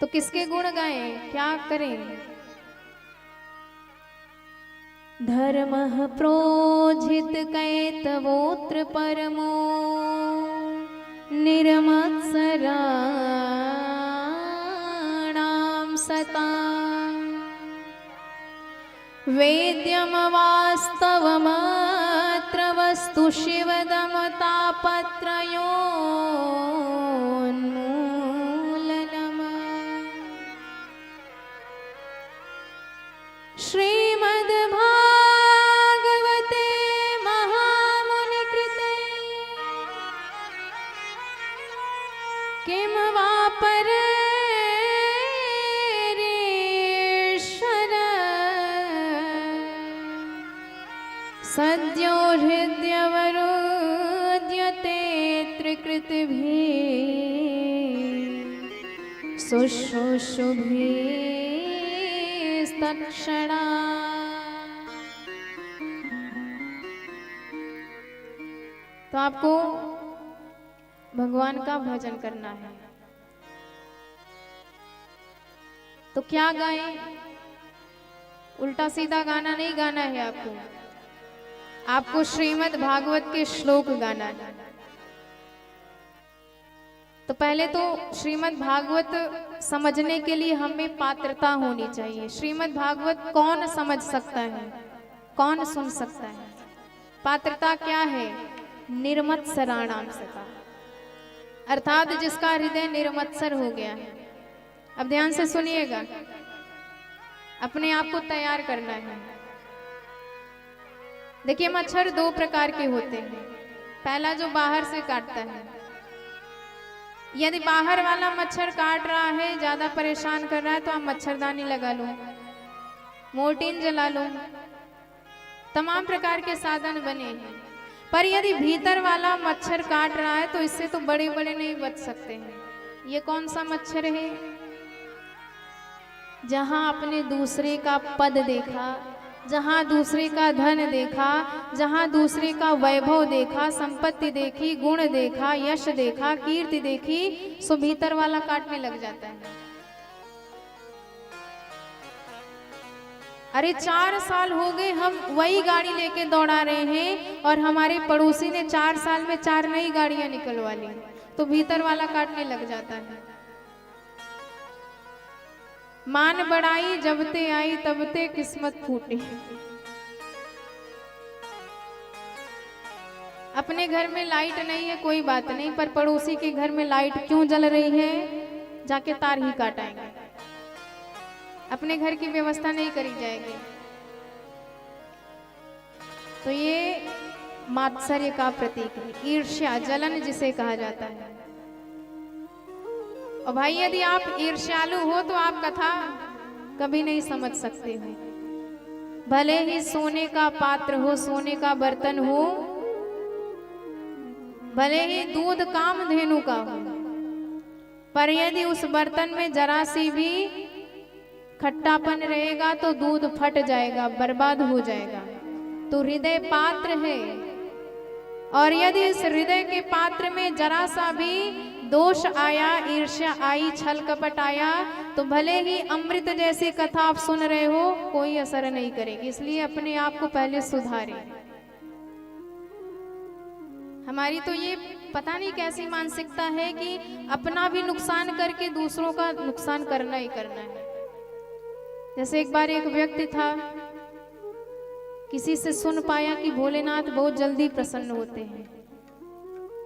तो किसके गुण गाएं, क्या करें? धर्मः प्रोजित कैतवोत्र परमो निर्मत्सराणां सताम् वेद्यम वास्तवमत्र वस्तु शिवदम तापत्रयोन्मूलनम्। श्रीमद्भागवते महामुनिकृते किं वा परेरीश्वर सद्यो हृदयवरुध्यते त्रिकृतिभिः शुश्रूषुभिस्तत्क्षणा। तो आपको भगवान का भजन करना है। तो क्या गाएं? उल्टा सीधा गाना नहीं गाना है आपको। आपको श्रीमद् भागवत के श्लोक गाना है। तो पहले तो श्रीमद् भागवत समझने के लिए हमें पात्रता होनी चाहिए। श्रीमद् भागवत कौन समझ सकता है, कौन सुन सकता है? पात्रता क्या है? निर्मत्सराणाम सता, अर्थात जिसका हृदय निर्मत्सर हो गया है। अब ध्यान से सुनिएगा, अपने आप को तैयार करना है। देखिए मच्छर दो प्रकार के होते हैं। पहला जो बाहर से काटता है, यदि बाहर वाला मच्छर काट रहा है, ज्यादा परेशान कर रहा है, तो आप मच्छरदानी लगा लो, मोर्टीन जला लो, तमाम प्रकार के साधन बने हैं। पर यदि भीतर वाला मच्छर काट रहा है तो इससे तो बड़े बड़े नहीं बच सकते हैं। ये कौन सा मच्छर है? जहां आपने दूसरे का पद देखा, जहां दूसरे का धन देखा, जहां दूसरे का वैभव देखा, संपत्ति देखी, गुण देखा, यश देखा, कीर्ति देखी, सो भीतर वाला काटने लग जाता है। अरे 4 साल हो गए हम वही गाड़ी लेके दौड़ा रहे हैं और हमारे पड़ोसी ने 4 साल में 4 नई गाड़ियां निकलवा ली, तो भीतर वाला काटने लग जाता है। मान बढ़ाई जबते आई तबते किस्मत फूटी। अपने घर में लाइट नहीं है कोई बात नहीं, पर पड़ोसी के घर में लाइट क्यों जल रही है, जाके तार ही काटाएंगे। अपने घर की व्यवस्था नहीं करी जाएगी। तो ये मात्सर्य का प्रतीक है, ईर्ष्या, जलन जिसे कहा जाता है। और भाई यदि आप ईर्ष्यालु हो तो आप कथा कभी नहीं समझ सकते हो। भले ही सोने का पात्र हो, सोने का बर्तन हो, भले ही दूध कामधेनु का हो, पर यदि उस बर्तन में जरा सी भी खट्टापन रहेगा तो दूध फट जाएगा, बर्बाद हो जाएगा। तो हृदय पात्र है, और यदि इस हृदय के पात्र में जरा सा भी दोष आया, ईर्ष्या आई, छल कपट आया, तो भले ही अमृत जैसी कथा आप सुन रहे हो, कोई असर नहीं करेगी। इसलिए अपने आप को पहले सुधारें। हमारी तो ये पता नहीं कैसी मानसिकता है कि अपना भी नुकसान करके दूसरों का नुकसान करना ही करना है। जैसे एक बार एक व्यक्ति था, किसी से सुन पाया कि भोलेनाथ बहुत जल्दी प्रसन्न होते हैं,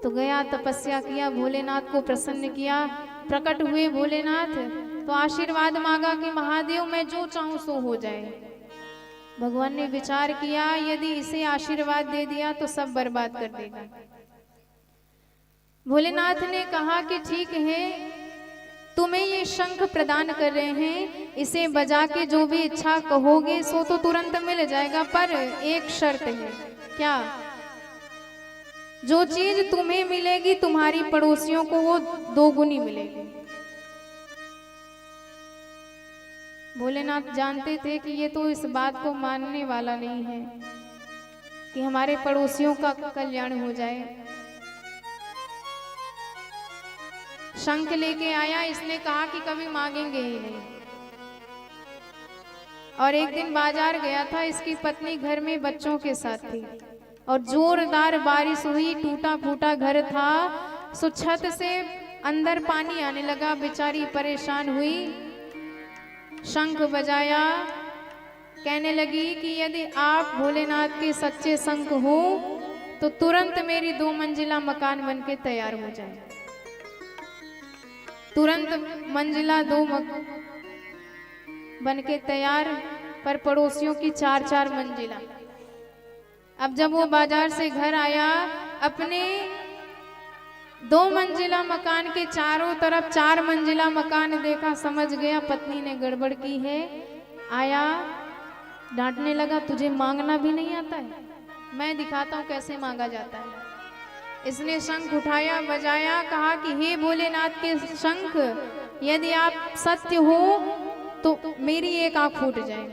तो गया, तपस्या किया, भोलेनाथ को प्रसन्न किया, प्रकट हुए भोलेनाथ, तो आशीर्वाद मांगा कि महादेव मैं जो चाहूं सो हो जाए। भगवान ने विचार किया, यदि इसे आशीर्वाद दे दिया तो सब बर्बाद कर देगा। भोलेनाथ ने कहा कि ठीक है, तुम्हें ये शंख प्रदान कर रहे हैं, इसे बजा के जो भी इच्छा कहोगे सो तो तुरंत मिल जाएगा, पर एक शर्त है। क्या? जो चीज तुम्हें मिलेगी तुम्हारी पड़ोसियों को वो 2 गुनी मिलेगी। भोलेनाथ जानते थे कि ये तो इस बात को मानने वाला नहीं है कि हमारे पड़ोसियों का कल्याण हो जाए। शंख लेके आया, इसने कहा कि कभी मांगेंगे ही नहीं। और एक दिन बाजार गया था, इसकी पत्नी घर में बच्चों के साथ थी और जोरदार बारिश हुई, टूटा फूटा घर था, सो छत से अंदर पानी आने लगा, बेचारी परेशान हुई, शंख बजाया, कहने लगी कि यदि आप भोलेनाथ के सच्चे शंख हो तो तुरंत मेरी 2 मंजिला मकान बनके तैयार हो जाए। तुरंत मंजिला 2 बनके तैयार, पर पड़ोसियों की 4-4 मंजिला। अब जब वो बाजार से घर आया, अपने 2 मंजिला मकान के चारों तरफ 4 मंजिला मकान देखा, समझ गया पत्नी ने गड़बड़ की है। आया, डांटने लगा, तुझे मांगना भी नहीं आता है, मैं दिखाता हूँ कैसे मांगा जाता है। इसने शंख उठाया, बजाया, कहा कि हे भोलेनाथ के शंख, यदि आप सत्य हो तो मेरी एक आंख फूट जाए।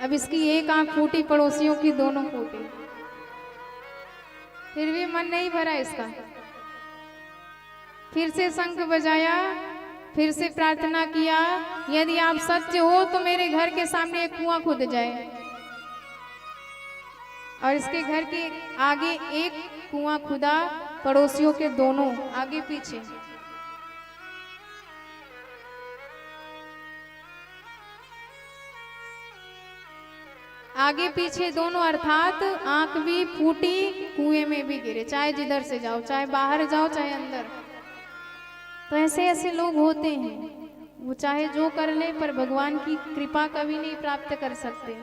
अब इसकी एक आंख फूटी, पड़ोसियों की दोनों फूटी, फिर भी मन नहीं भरा इसका। फिर से शंख बजाया, फिर से प्रार्थना किया, यदि आप सत्य हो तो मेरे घर के सामने एक कुआं खुद जाए। और इसके घर के आगे एक कुआं खुदा, पड़ोसियों के दोनों आगे पीछे। आगे पीछे दोनों, अर्थात आंख भी फूटी, कुएं में भी गिरे, चाहे जिधर से जाओ, चाहे बाहर जाओ चाहे अंदर। तो ऐसे ऐसे लोग होते हैं, वो चाहे जो कर ले पर भगवान की कृपा कभी नहीं प्राप्त कर सकते।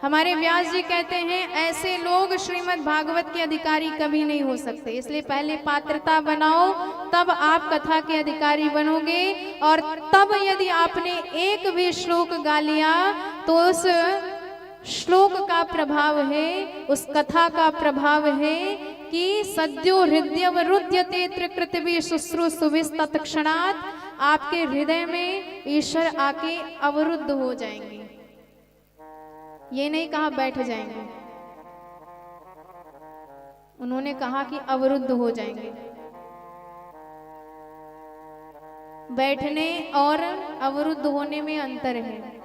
हमारे व्यास जी कहते हैं ऐसे लोग श्रीमद् भागवत के अधिकारी कभी नहीं हो सकते, इसलिए पहले पात्रता बनाओ, तब आप कथा के अधिकारी बनोगे। और तब यदि आपने एक भी श्लोक गा लिया तो उस श्लोक का प्रभाव है, उस कथा का प्रभाव है कि सद्यो हृदयवरुध्यते त्रिकृतिभिः शुश्रूषुभिः तत्क्षणात् आपके हृदय में ईश्वर आके अवरुद्ध हो जाएंगे। ये नहीं कहा बैठ जाएंगे, उन्होंने कहा कि अवरुद्ध हो जाएंगे। बैठने और अवरुद्ध होने में अंतर है।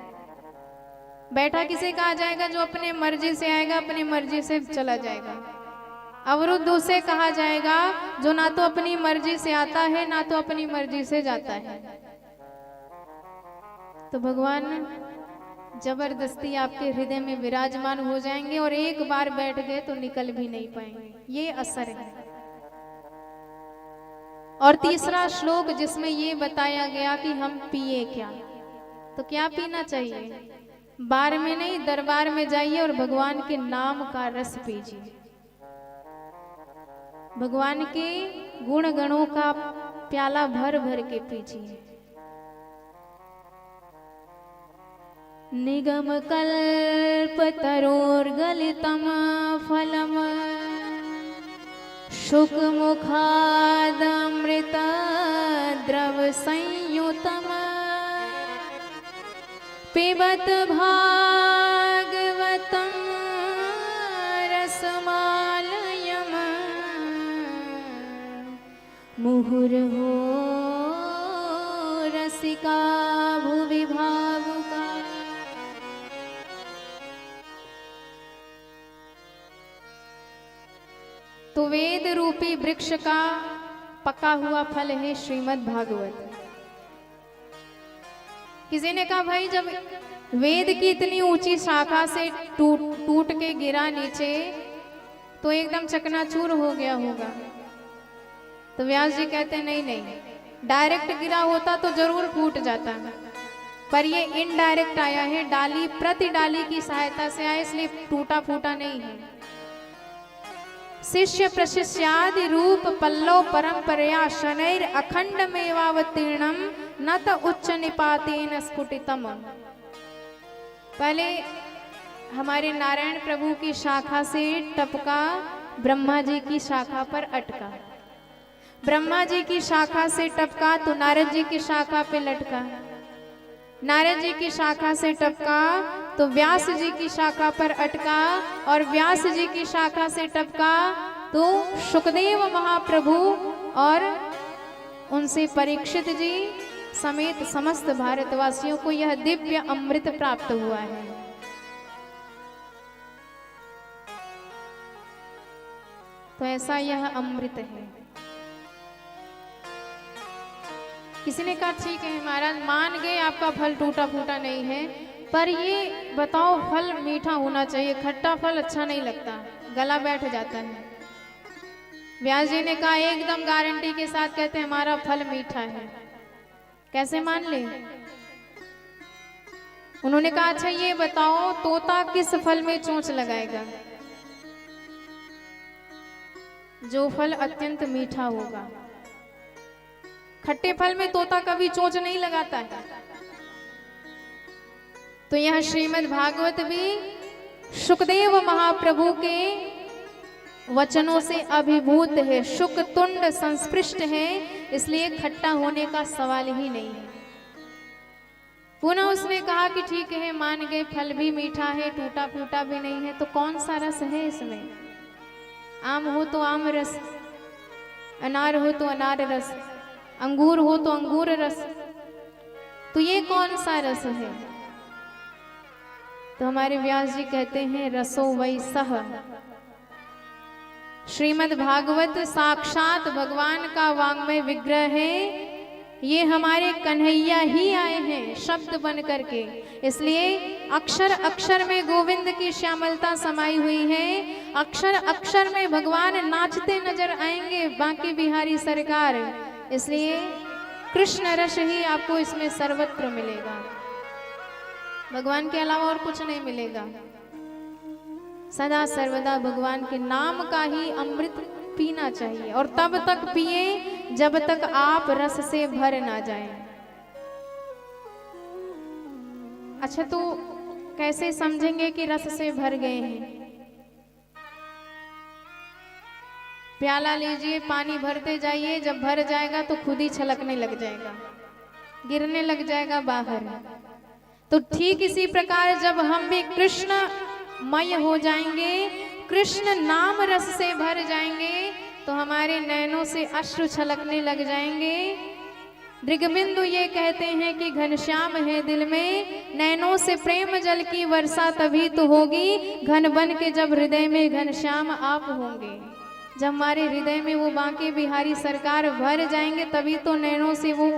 बैठा किसे कहा जाएगा? जो अपने मर्जी से आएगा, अपनी मर्जी से चला जाएगा। अवरुद्ध उसे कहा जाएगा जो ना तो अपनी मर्जी से आता है, ना तो अपनी मर्जी से जाता है। तो भगवान जबरदस्ती आपके हृदय में विराजमान हो जाएंगे और एक बार बैठ गए तो निकल भी नहीं पाएंगे। ये असर है। और तीसरा श्लोक जिसमें ये बताया गया कि हम पिए क्या, तो क्या पीना चाहिए? बार में नहीं, दरबार में जाइए और भगवान के नाम का रस पीजिए। भगवान के गुण गणों का प्याला भर भर के पीजिए। निगम कल्प तरोर्गलितम फलम शुक मुखादमृत द्रव संयुतम पिबत भागवतम रसमालयम मुहुर्हो रसिका भुवि भावुका। तो वेद रूपी वृक्ष का पका हुआ फल है श्रीमद् भागवत। किसी ने कहा भाई जब वेद की इतनी ऊंची शाखा से टूट के गिरा नीचे तो एकदम चकनाचूर हो गया होगा। तो व्यास जी कहते हैं नहीं नहीं, डायरेक्ट गिरा होता तो जरूर फूट जाता, पर ये इनडायरेक्ट आया है, डाली प्रति डाली की सहायता से आया, इसलिए टूटा फूटा नहीं है। शिष्य प्रशिष्यादि रूप पल्लव परंपरया शनैर अखंड मेवावतीर्णम न त उच्च निपातेन स्फुटितम। पहले हमारे नारायण प्रभु की शाखा से टपका, ब्रह्मा जी की शाखा पर अटका, ब्रह्मा जी की शाखा से टपका तो नारद जी की शाखा पे लटका, नारद जी की शाखा से टपका तो व्यास जी की शाखा पर अटका, और व्यास जी की शाखा से टपका तो शुकदेव महाप्रभु और उनसे परीक्षित जी समेत समस्त भारतवासियों को यह दिव्य अमृत प्राप्त हुआ है। तो ऐसा यह अमृत है। किसी ने कहा ठीक है महाराज मान गए आपका फल टूटा फूटा नहीं है, पर ये बताओ फल मीठा होना चाहिए, खट्टा फल अच्छा नहीं लगता, गला बैठ जाता है। व्यास जी ने कहा एकदम गारंटी के साथ कहते हैं हमारा फल मीठा है। कैसे मान ले? उन्होंने कहा अच्छा ये बताओ तोता किस फल में चोंच लगाएगा? जो फल अत्यंत मीठा होगा। खट्टे फल में तोता कभी चोंच नहीं लगाता है। तो यह श्रीमद् भागवत भी शुकदेव महाप्रभु के वचनों से अभिभूत है, शुक तुंड संस्पृष्ट है, इसलिए खट्टा होने का सवाल ही नहीं है। पुनः उसने कहा कि ठीक है मान गए फल भी मीठा है, टूटा फूटा भी नहीं है, तो कौन सा रस है इसमें? आम हो तो आम रस, अनार हो तो अनार रस, अंगूर हो तो अंगूर रस, तो ये कौन सा रस है? तो हमारे व्यास जी कहते हैं रसो वै सह। श्रीमद् भागवत साक्षात भगवान का वांग्मय विग्रह है। ये हमारे कन्हैया ही आए हैं शब्द बन करके, इसलिए अक्षर अक्षर में गोविंद की श्यामलता समाई हुई है। अक्षर अक्षर में भगवान नाचते नजर आएंगे बांके बिहारी सरकार, इसलिए कृष्ण रस ही आपको इसमें सर्वत्र मिलेगा, भगवान के अलावा और कुछ नहीं मिलेगा। सदा सर्वदा भगवान के नाम का ही अमृत पीना चाहिए, और तब तक पिए जब तक आप रस से भर ना जाएं। अच्छा, तो कैसे समझेंगे कि रस से भर गए हैं? प्याला लीजिए, पानी भरते जाइए, जब भर जाएगा तो खुद ही छलकने लग जाएगा, गिरने लग जाएगा बाहर। तो ठीक इसी प्रकार जब हम भी कृष्णमय हो जाएंगे, कृष्ण नाम रस से भर जाएंगे, तो हमारे नैनों से अश्रु छलकने लग जाएंगे। दृगबिंदु ये कहते हैं कि घनश्याम है दिल में, नैनों से प्रेम जल की वर्षा तभी तो होगी, घन बन के जब हृदय में घनश्याम आप होंगे। जब हमारे हृदय में वो बांके बिहारी सरकार भर जाएंगे, तभी तो नैनों से वो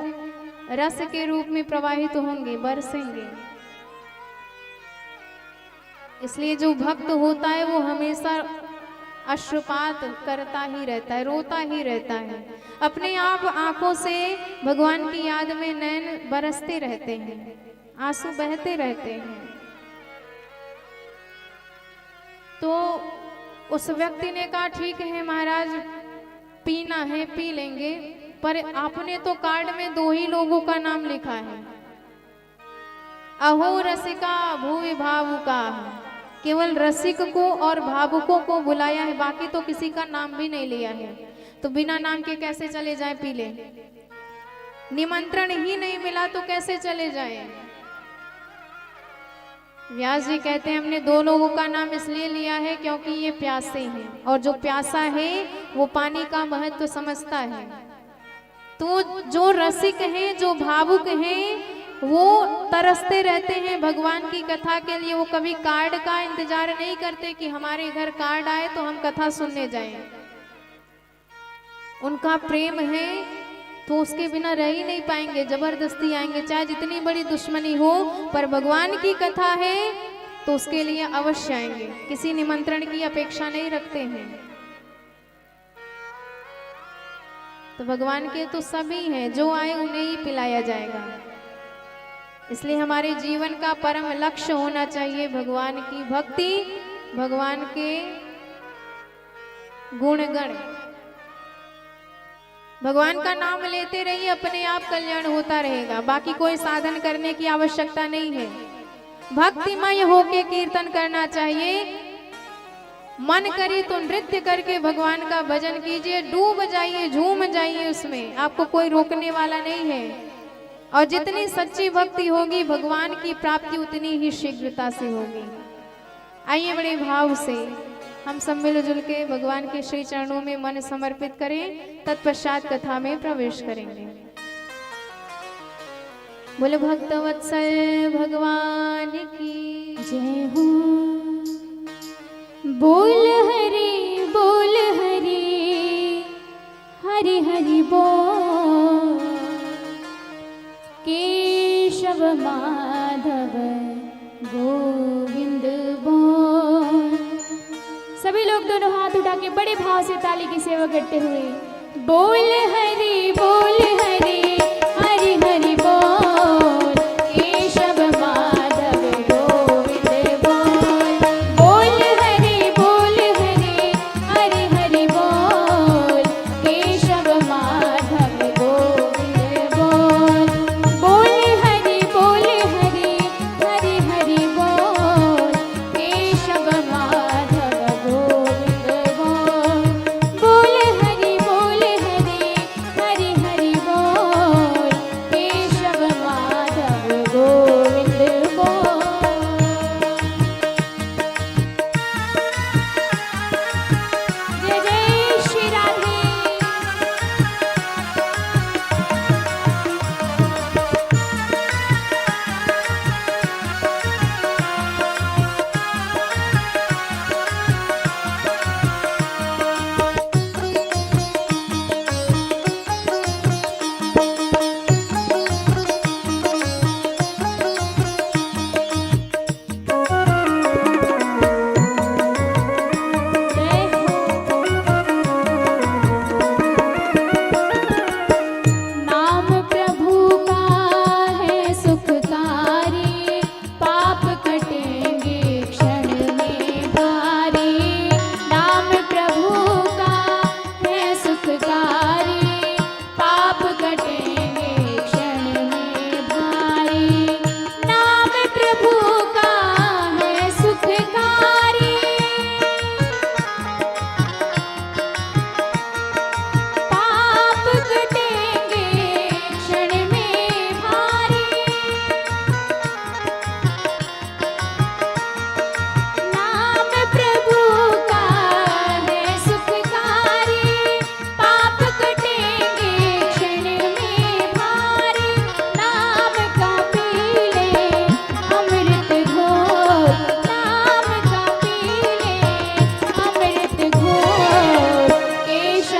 रस के रूप में प्रवाहित होंगे, बरसेंगे। इसलिए जो भक्त होता है वो हमेशा अश्रुपात करता ही रहता है, रोता ही रहता है। अपने आप आंखों से भगवान की याद में नैन बरसते रहते हैं, आंसू बहते रहते हैं। तो उस व्यक्ति ने कहा ठीक है महाराज, पीना है पी लेंगे, पर आपने तो कार्ड में 2 ही लोगों का नाम लिखा है, अहो रसिका भूवि भावुका, केवल रसिक को और भावुकों को बुलाया है, बाकी तो किसी का नाम भी नहीं लिया है। तो बिना नाम के कैसे चले जाए पी ले? निमंत्रण ही नहीं मिला तो कैसे चले जाए? व्यास जी कहते हैं हमने 2 लोगों का नाम इसलिए लिया है क्योंकि ये प्यासे हैं, और जो प्यासा है वो पानी का महत्व समझता है। तो जो रसिक हैं, जो भावुक हैं, वो तरसते रहते हैं भगवान की कथा के लिए। वो कभी कार्ड का इंतजार नहीं करते कि हमारे घर कार्ड आए तो हम कथा सुनने जाएं। उनका प्रेम है तो उसके बिना रह ही नहीं पाएंगे, जबरदस्ती आएंगे, चाहे जितनी बड़ी दुश्मनी हो, पर भगवान की कथा है तो उसके लिए अवश्य आएंगे, किसी निमंत्रण की अपेक्षा नहीं रखते हैं। तो भगवान के तो सभी हैं, जो आए उन्हें ही पिलाया जाएगा। इसलिए हमारे जीवन का परम लक्ष्य होना चाहिए भगवान की भक्ति, भगवान के गुणगण। भगवान का नाम लेते रहिए, अपने आप कल्याण होता रहेगा, बाकी कोई साधन करने की आवश्यकता नहीं है। भक्तिमय होके कीर्तन करना चाहिए, मन करे तो नृत्य करके भगवान का भजन कीजिए, डूब जाइए, झूम जाइए, उसमें आपको कोई रोकने वाला नहीं है। और जितनी सच्ची भक्ति होगी भगवान की प्राप्ति उतनी ही शीघ्रता से होगी। आइए बड़े भाव से हम सब मिलजुल के भगवान के श्री चरणों में मन समर्पित करें, तत्पश्चात कथा में प्रवेश करेंगे। बोले भक्तवत्सल भगवान की जय हो। बोल हरि हरि हरि बोल, केशव माधव गोविंद बोल। सभी लोग दोनों हाथ उठा के बड़े भाव से ताली की सेवा करते हुए बोल हरि हरि हरि बोल, केशव माधव गोविंद बोल। बोल हरि हरि बोल, केशव माधव गोविंद बोल। बोल हरि हरि बोल, केशव माधव गोविंद बोल। बोल हरि हरि बोल,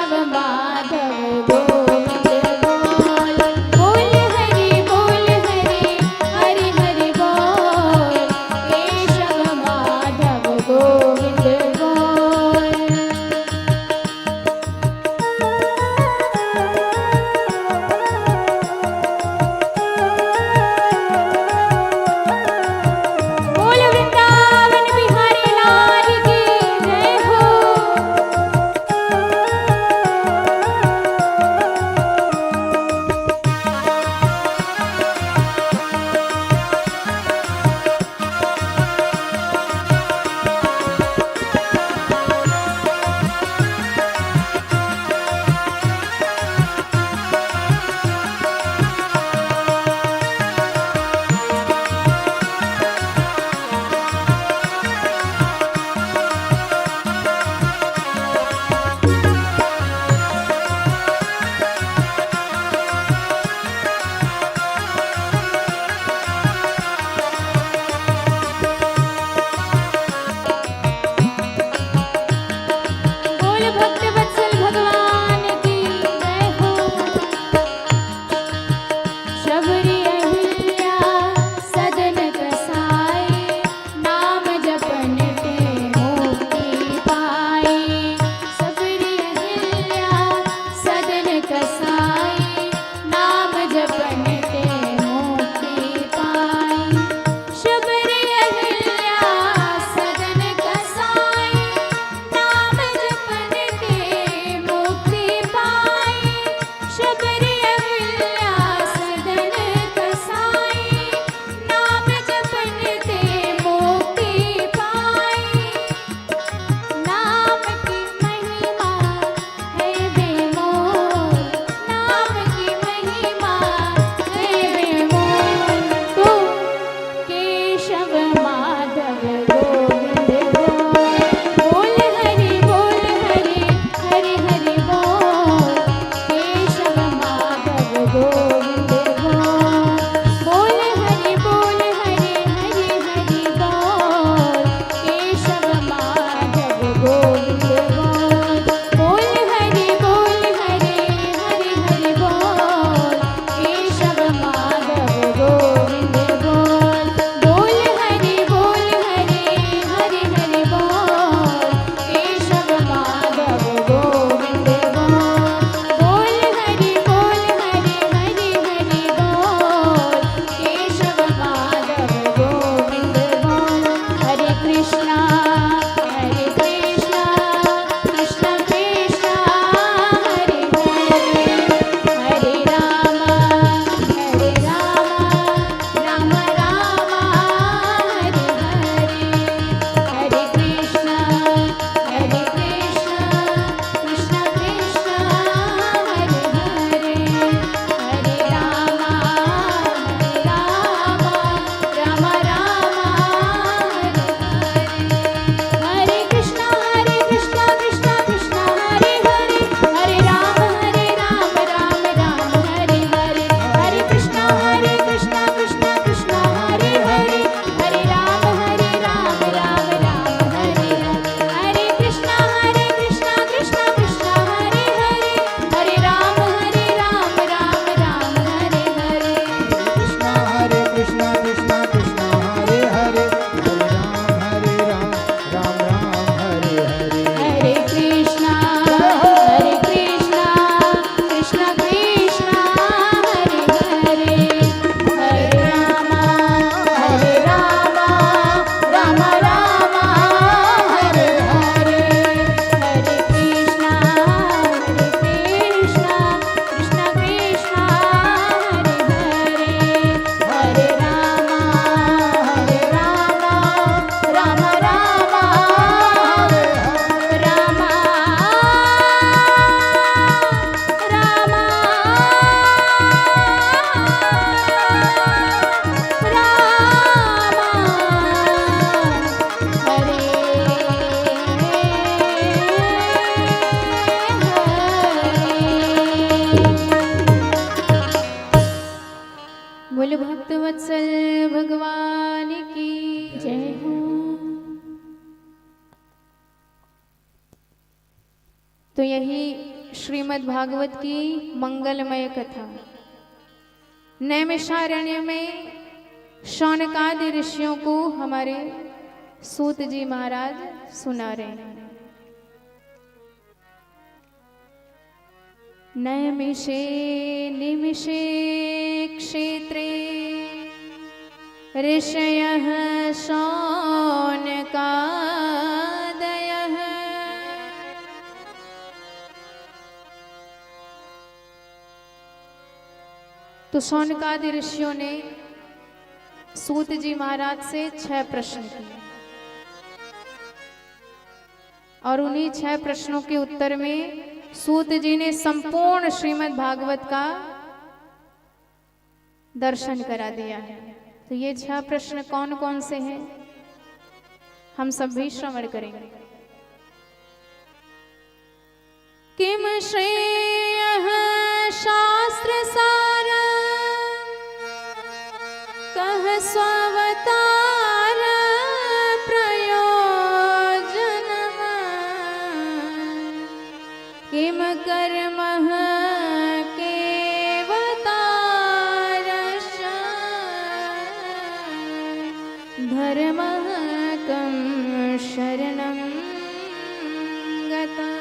केशव माधव गोविंद बोल। बोल हरि हरि हरि बोल। केशव माधव गोविंद बोल। बोल वृंदावन बिहारी लाल की जय हो। बोल भक्त वत्सल भगवान की जय हो। शबरी अहिल्या सदन कसाई। नाम जपन ते मुक्ति पाई। शबरी अहिल्या सदन कसाई। नाम जपन ते मुक्ति पाई। शबरी अहिल्या सदन कसाई। नाम जपन ते मुक्ति पाई। शबरी अहिल्या सदन कसाई। नाम जपन ते मुक्ति पाई। नाम की महिमा है बेमोल। नाम की महिमा है बेमोल। तू केशव माधव गोविंद बोल। बोल हरि हरि हरि बोल। केशव माधव गोविंद बोल। बोल हरि हरि हरि बोल। केशव माधव गोविंद बोल। बोल हरि हरि हरि बोल। केशव माधव गोविंद बोल। बोल हरि हरि हरि बोल। केशव माधव गोविंद बोल। बोल हरि हरि हरि बोल। केशव माधव गोविंद बोल। हरे कृष्णा कृष्ण कृष्ण हरे हरे। हरे राम राम राम हरे हरे। हरे कृष्ण कृष्ण कृष्ण हरे हरे। हरे राम राम राम हरे हरे। हरे कृष्ण कृष्ण कृष्ण हरे हरे। हरे राम राम राम हरे हरे। हरे कृष्ण कृष्ण कृष्ण हरे हरे। हरे राम राम राम हरे हरे। हरे कृष्ण कृष्ण कृष्ण हरे हरे। हरे राम राम राम हरे हरे। कृष्णा हरे कृष्णा कृष्णा कृष्णा हरे हरे। हरे राम राम राम हरे हरे। हरे कृष्णा कृष्ण कृष्ण हरे हरे। हरे राम राम राम हरे हरे। हरे कृष्णा कृष्ण कृष्ण हरे हरे। हरे राम राम राम हरे हरे। राम बोल भक्त वत्सल भगवान की जय हो। तो यही श्रीमद् भागवत की मंगलमय कथा नैमिषारण्य में शौनकादि ऋषियों को हमारे सूत जी महाराज सुना रहे हैं। नैमिषे निमिषे क्षेत्रे ऋषयः शौनकादयः तो शौनकादि ऋषियों ने सूत जी महाराज से 6 प्रश्न किए और उन्हीं 6 प्रश्नों के उत्तर में सूत जी ने संपूर्ण श्रीमद् भागवत का दर्शन करा दिया है। तो ये 6 प्रश्न कौन कौन से हैं हम सब भी श्रवण करेंगे। किम श्रेयः शास्त्र सार कह स्वावतार प्रयोजनम् किम कर्मः केवतारश्च धर्मः कं शरणं गता।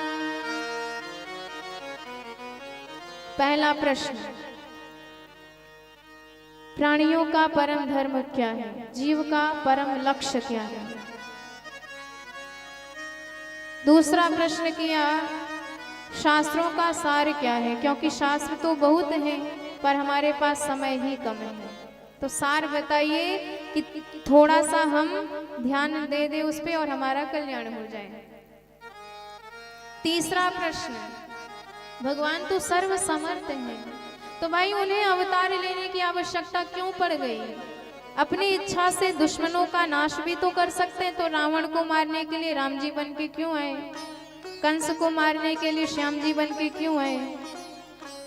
पहला प्रश्न, प्राणियों का परम धर्म क्या है? जीव का परम लक्ष्य क्या है? दूसरा प्रश्न किया, शास्त्रों का सार क्या है? क्योंकि शास्त्र तो बहुत हैं पर हमारे पास समय ही कम है, तो सार बताइए कि थोड़ा सा हम ध्यान दे दे उस पे और हमारा कल्याण हो जाए। तीसरा प्रश्न, भगवान तो सर्व समर्थ हैं, तो भाई उन्हें अवतार लेने की आवश्यकता क्यों पड़ गई? अपनी इच्छा से दुश्मनों का नाश भी तो कर सकते हैं, तो रावण को मारने के लिए राम जी बन के क्यों आए? कंस को मारने के लिए श्याम जी बन के क्यों आए?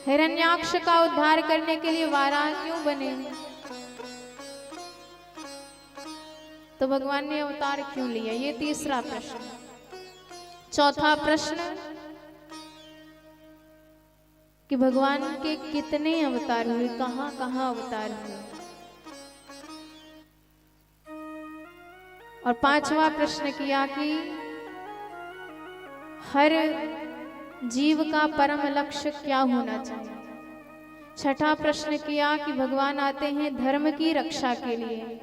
हिरण्याक्ष का उद्धार करने के लिए वाराह क्यों बने? तो भगवान ने अवतार क्यों लिया? ये तीसरा प्रश्न। चौथा प्रश्न कि भगवान के कितने अवतार हुए, कहां कहां अवतार हुए? और पांचवा प्रश्न किया कि हर जीव का परम लक्ष्य क्या होना चाहिए? छठा प्रश्न किया कि भगवान आते हैं धर्म की रक्षा के लिए,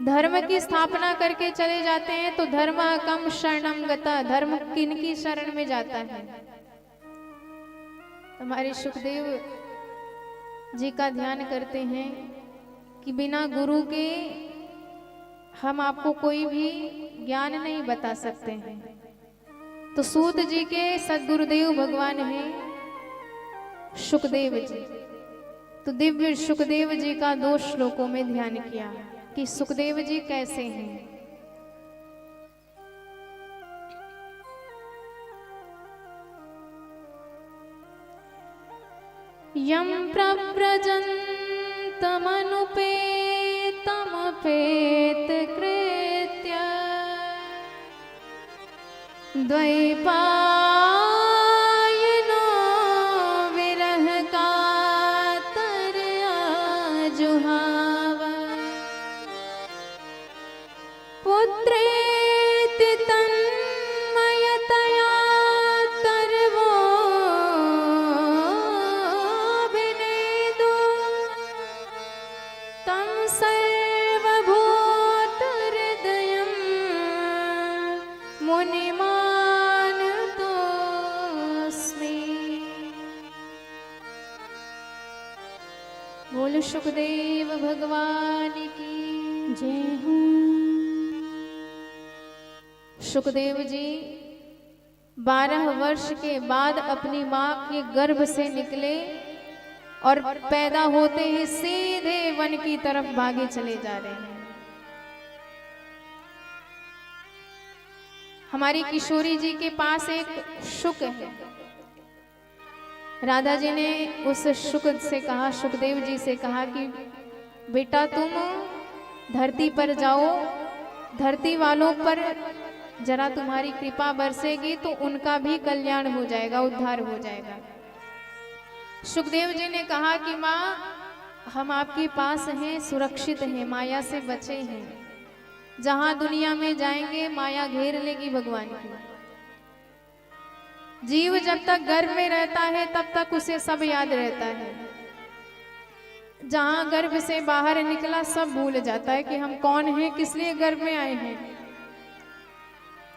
धर्म की स्थापना करके चले जाते हैं, तो धर्म कम शरणम गता, धर्म किनकी शरण में जाता है? हमारे सुखदेव जी का ध्यान करते हैं कि बिना गुरु के हम आपको कोई भी ज्ञान नहीं बता सकते हैं। तो सूत जी के सद्गुरुदेव भगवान हैं सुखदेव जी। तो दिव्य सुखदेव जी का 2 श्लोकों में ध्यान किया कि सुखदेव जी कैसे हैं। यं प्रव्रजन्तमनुपेतमपेतकृत्य द्वैपायनो विरहकातर आजुहाव पुत्रेति तन्मयतया तर्वो तं सर्वभूतहृदयं मुनिमानतोऽस्मि। बोल सुखदेव भगवान की जय हो। सुखदेव जी 12 वर्ष के बाद अपनी मां के गर्भ से निकले और पैदा होते ही सीधे वन की तरफ भागे चले जा रहे हैं। हमारी किशोरी जी के पास एक शुक है। राधा जी ने उस शुक से कहा, सुखदेव जी से कहा कि बेटा तुम धरती पर जाओ, धरती वालों पर जरा तुम्हारी कृपा बरसेगी तो उनका भी कल्याण हो जाएगा, उद्धार हो जाएगा। सुखदेव जी ने कहा कि माँ हम आपके पास हैं, सुरक्षित हैं, माया से बचे हैं। जहां दुनिया में जाएंगे माया घेर लेगी भगवान की। जीव जब तक गर्भ में रहता है तब तक उसे सब याद रहता है। जहां गर्भ से बाहर निकला सब भूल जाता है कि हम कौन हैं, किस लिए गर्भ में आए हैं।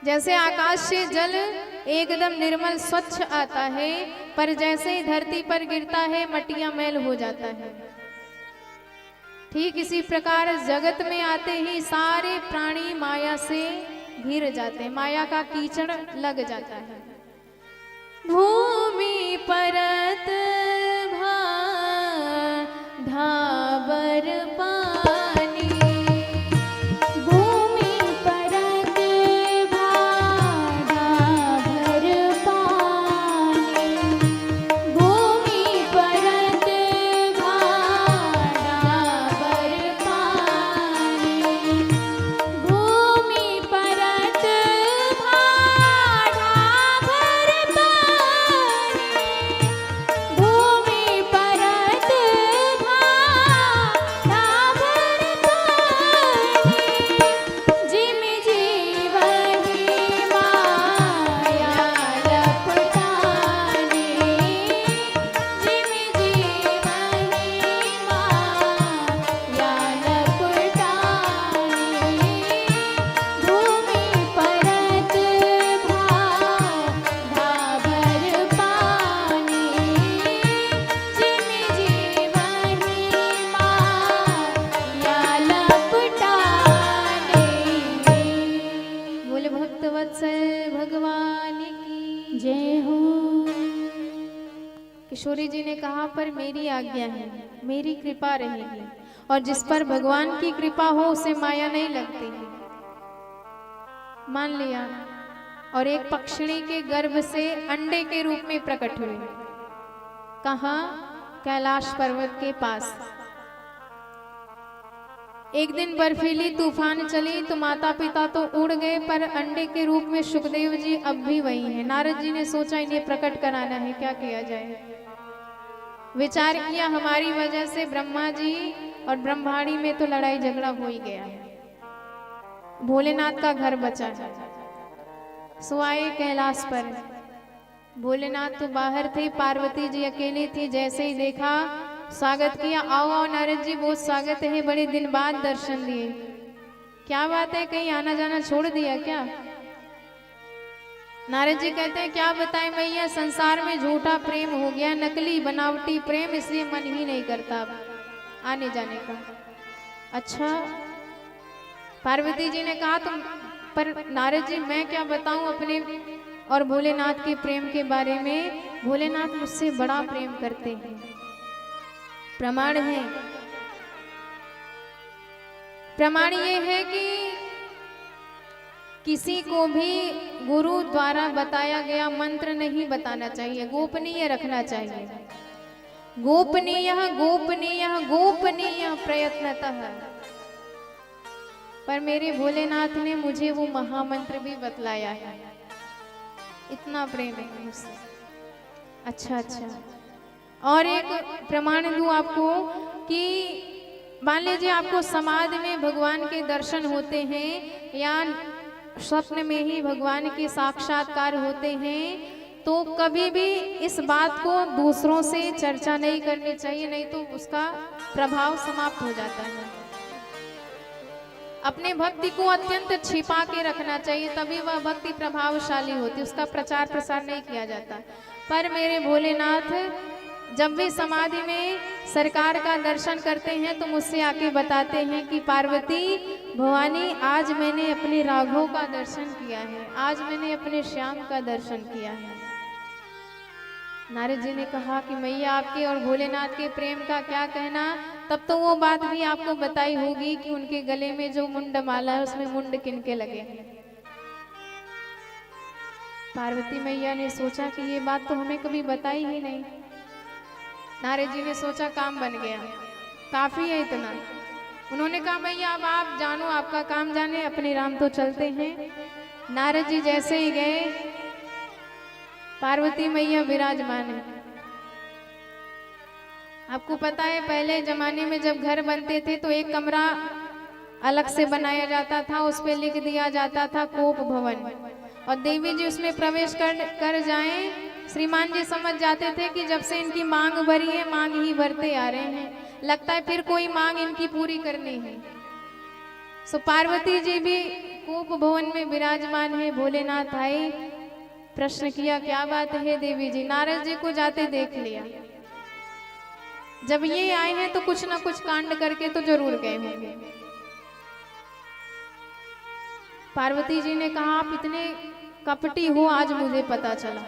जैसे आकाश से जल एकदम निर्मल स्वच्छ आता है, पर जैसे ही धरती पर गिरता है मटिया मैल हो जाता है। ठीक इसी प्रकार जगत में आते ही सारे प्राणी माया से घिर जाते हैं, माया का कीचड़ लग जाता है। भूमि परत ढाबर पानी, भूमि परत ढाबर पानी, भूमि परत ढाबर पानी, भूमि परत ढाबर पानी, भूमि परत जिम जीवही माया लपटानी, जिम जीवही माया लपटानी, भूमि परत ढाबर पानी, जिम जीवही माया लपटानी। बोले भक्त वत्सल भगवान की जय हो। किशोरी जी ने कहा पर मेरी आज्ञा है, मेरी कृपा रहेगी, और जिस पर भगवान की कृपा हो उसे माया नहीं लगती है। मान लिया। और एक पक्षिणी के गर्भ से अंडे के रूप में प्रकट हुए। कहाँ? कैलाश पर्वत के पास। एक दिन बर्फीली तूफान चली तो माता पिता तो उड़ गए, पर अंडे के रूप में सुखदेव जी अब भी वही हैं। नारद जी ने सोचा इन्हें प्रकट कराना है, क्या किया जाए। विचार किया हमारी वजह से ब्रह्मा जी और ब्रह्माणी में तो लड़ाई झगड़ा हो ही गया है, भोलेनाथ का घर बचा है। सो आए कैलाश पर। भोलेनाथ तो बाहर थे, पार्वती जी अकेली थी। जैसे ही देखा स्वागत किया, आओ आओ नारद जी, बहुत स्वागत है, बड़े दिन बाद दर्शन दिए। क्या बात है, कहीं आना जाना छोड़ दिया क्या? नारद जी कहते हैं क्या बताएं मैया, संसार में झूठा प्रेम हो गया, नकली बनावटी प्रेम, इसलिए मन ही नहीं करता अब आने जाने का। अच्छा, पार्वती जी ने कहा तुम, पर नारद जी मैं क्या बताऊं अपने और भोलेनाथ के प्रेम के बारे में। भोलेनाथ मुझसे बड़ा प्रेम करते हैं, प्रमाण है। प्रमाण ये है कि किसी को भी गुरु द्वारा बताया गया मंत्र नहीं बताना चाहिए, गोपनीय रखना चाहिए। गोपनीय गोपनीय गोपनीय प्रयत्नतः। पर मेरे भोलेनाथ ने मुझे वो महामंत्र भी बतलाया है, इतना प्रेम है मुझसे। अच्छा अच्छा, और एक प्रमाण दूं आपको कि मान लीजिए आपको समाधि में भगवान के दर्शन होते हैं या स्वप्न में ही भगवान के साक्षात्कार होते हैं, तो कभी भी इस बात को दूसरों से चर्चा नहीं करनी चाहिए, नहीं तो उसका प्रभाव समाप्त हो जाता है। अपने भक्ति को अत्यंत छिपा के रखना चाहिए, तभी वह भक्ति प्रभावशाली होती, उसका प्रचार प्रसार नहीं किया जाता। पर मेरे भोलेनाथ जब भी समाधि में सरकार का दर्शन करते हैं तो मुझसे आके बताते हैं कि पार्वती भवानी, आज मैंने अपने राघव का दर्शन किया है, आज मैंने अपने श्याम का दर्शन किया है। नारद जी ने कहा कि मैया आपके और भोलेनाथ के प्रेम का क्या कहना। तब तो वो बात भी आपको बताई होगी कि उनके गले में जो मुंड माला है उसमें मुंड किनके लगे हैं। पार्वती मैया ने सोचा कि ये बात तो हमें कभी बताई ही नहीं। नारद जी ने सोचा काम बन गया, काफी है इतना। उन्होंने कहा मैया अब आप जानो, आपका काम जाने, अपने राम तो चलते हैं। नारद जी जैसे ही गए, पार्वती मैया विराजमान है। आपको पता है पहले जमाने में जब घर बनते थे तो एक कमरा अलग से बनाया जाता था, उस पे लिख दिया जाता था कोप भवन, और देवी जी उसमें प्रवेश कर जाएं, श्रीमान जी समझ जाते थे कि जब से इनकी मांग भरी है, मांग ही भरते आ रहे हैं, लगता है फिर कोई मांग इनकी पूरी करनी है। सो पार्वती जी भी कोप भवन में विराजमान है। भोलेनाथ आए, प्रश्न किया क्या बात है देवी जी। नारद जी को जाते देख लिया, जब ये आए हैं तो कुछ ना कुछ कांड करके तो जरूर गए होंगे। पार्वती जी ने कहा आप इतने कपटी हो, आज मुझे पता चला।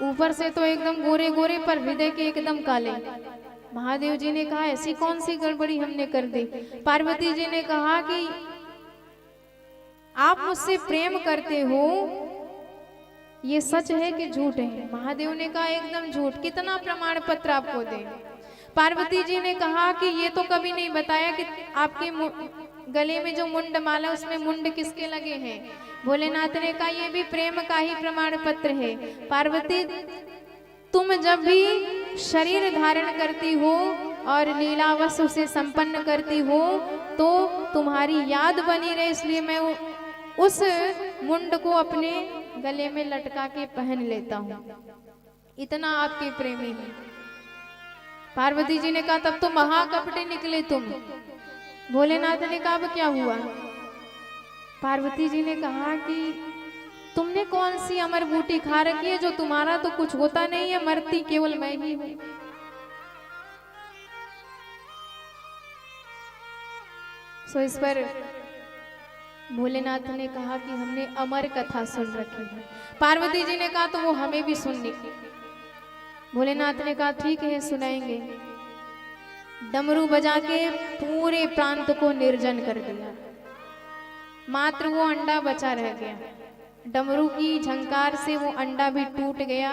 ऊपर से तो एकदम गोरे गोरे पर हृदय के एकदम काले। महादेव जी ने कहा ऐसी कौन सी गड़बड़ी हमने कर दी। पार्वती जी ने कहा कि आप मुझसे प्रेम करते हो, ये सच है कि झूठ है। महादेव ने कहा एकदम झूठ, कितना प्रमाण पत्र आपको दे। पार्वती जी ने कहा कि ये तो कभी नहीं बताया कि आपके गले में जो मुंड माला उसमें मुंड किसके लगे हैं। भोलेनाथ ने कहा ये भी प्रेम का ही प्रमाण पत्र है। पार्वती तुम जब भी शरीर धारण करती हो और लीलावश उसे संपन्न करती हो तो तुम्हारी याद बनी रहे, इसलिए मैं उस मुंड को अपने गले में लटका के पहन लेता हूँ। इतना आपके प्रेमी है। पार्वती जी ने कहा तब तो महाकपटे निकले तुम। भोलेनाथ ने कहा अब क्या हुआ। पार्वती जी ने कहा कि तुमने कौन सी अमर बूटी खा रखी है जो तुम्हारा तो कुछ होता नहीं है, मरती केवल मैं ही हूं। सो इस पर भोलेनाथ ने कहा कि हमने अमर कथा सुन रखी है। पार्वती जी ने कहा तो वो हमें भी सुननी। भोलेनाथ ने कहा ठीक है सुनाएंगे। डमरू बजा के पूरे प्रांत को निर्जन कर दिया, मात्र वो अंडा बचा रह गया। डमरू की झंकार से वो अंडा भी टूट गया।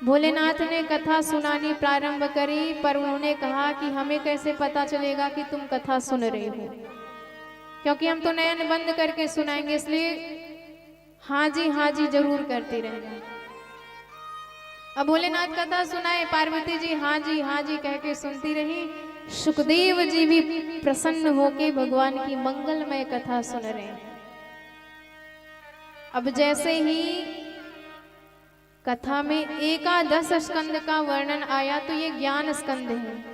भोलेनाथ ने कथा सुनानी प्रारंभ करी, पर उन्होंने कहा कि हमें कैसे पता चलेगा कि तुम कथा सुन रहे हो, क्योंकि हम तो नयन बंद करके सुनाएंगे, इसलिए हाँ जी जरूर करते रहना। अब भोलेनाथ कथा सुनाए, पार्वती जी हाँ जी कह के सुनती रही। सुखदेव जी भी प्रसन्न होके भगवान की मंगलमय कथा सुन रहे हैं। अब जैसे ही कथा में एकादश स्कंद का वर्णन आया तो ये ज्ञान स्कंद है।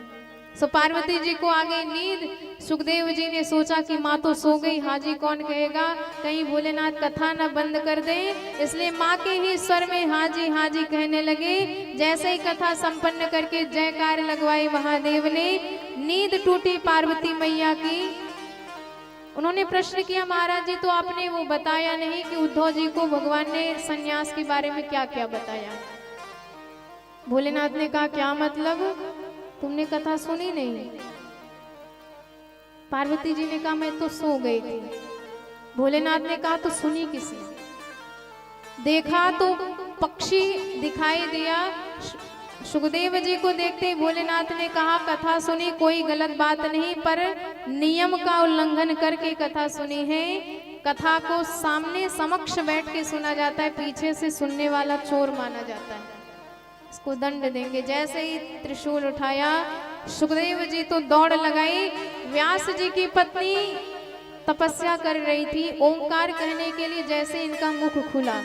सो पार्वती जी को आ गई नींद। सुखदेव जी ने सोचा कि माँ तो सो गई, हाजी कौन कहेगा, कहीं भोलेनाथ कथा न बंद कर दे, इसलिए माँ के ही स्वर में हाजी कहने लगे। जैसे ही कथा संपन्न करके जयकार लगवाई महादेव ने, नींद टूटी पार्वती मैया की। उन्होंने प्रश्न किया महाराज जी तो आपने वो बताया नहीं कि उद्धव जी को भगवान ने सन्यास के बारे में क्या क्या बताया। भोलेनाथ ने कहा क्या मतलब, तुमने कथा सुनी नहीं। पार्वती जी ने कहा मैं तो सो गई थी। भोलेनाथ ने कहा तो सुनी किसने। देखा तो पक्षी दिखाई दिया। सुखदेव जी को देखते ही भोलेनाथ ने कहा कथा सुनी, कोई गलत बात नहीं, पर नियम का उल्लंघन करके कथा सुनी है। कथा को सामने समक्ष बैठ के सुना जाता है, पीछे से सुनने वाला चोर माना जाता है, इसको दंड देंगे। जैसे ही त्रिशूल उठाया सुखदेव जी तो दौड़ लगाई। व्यास जी की पत्नी तपस्या कर रही थी, ओंकार कहने के लिए जैसे इनका मुख खुला,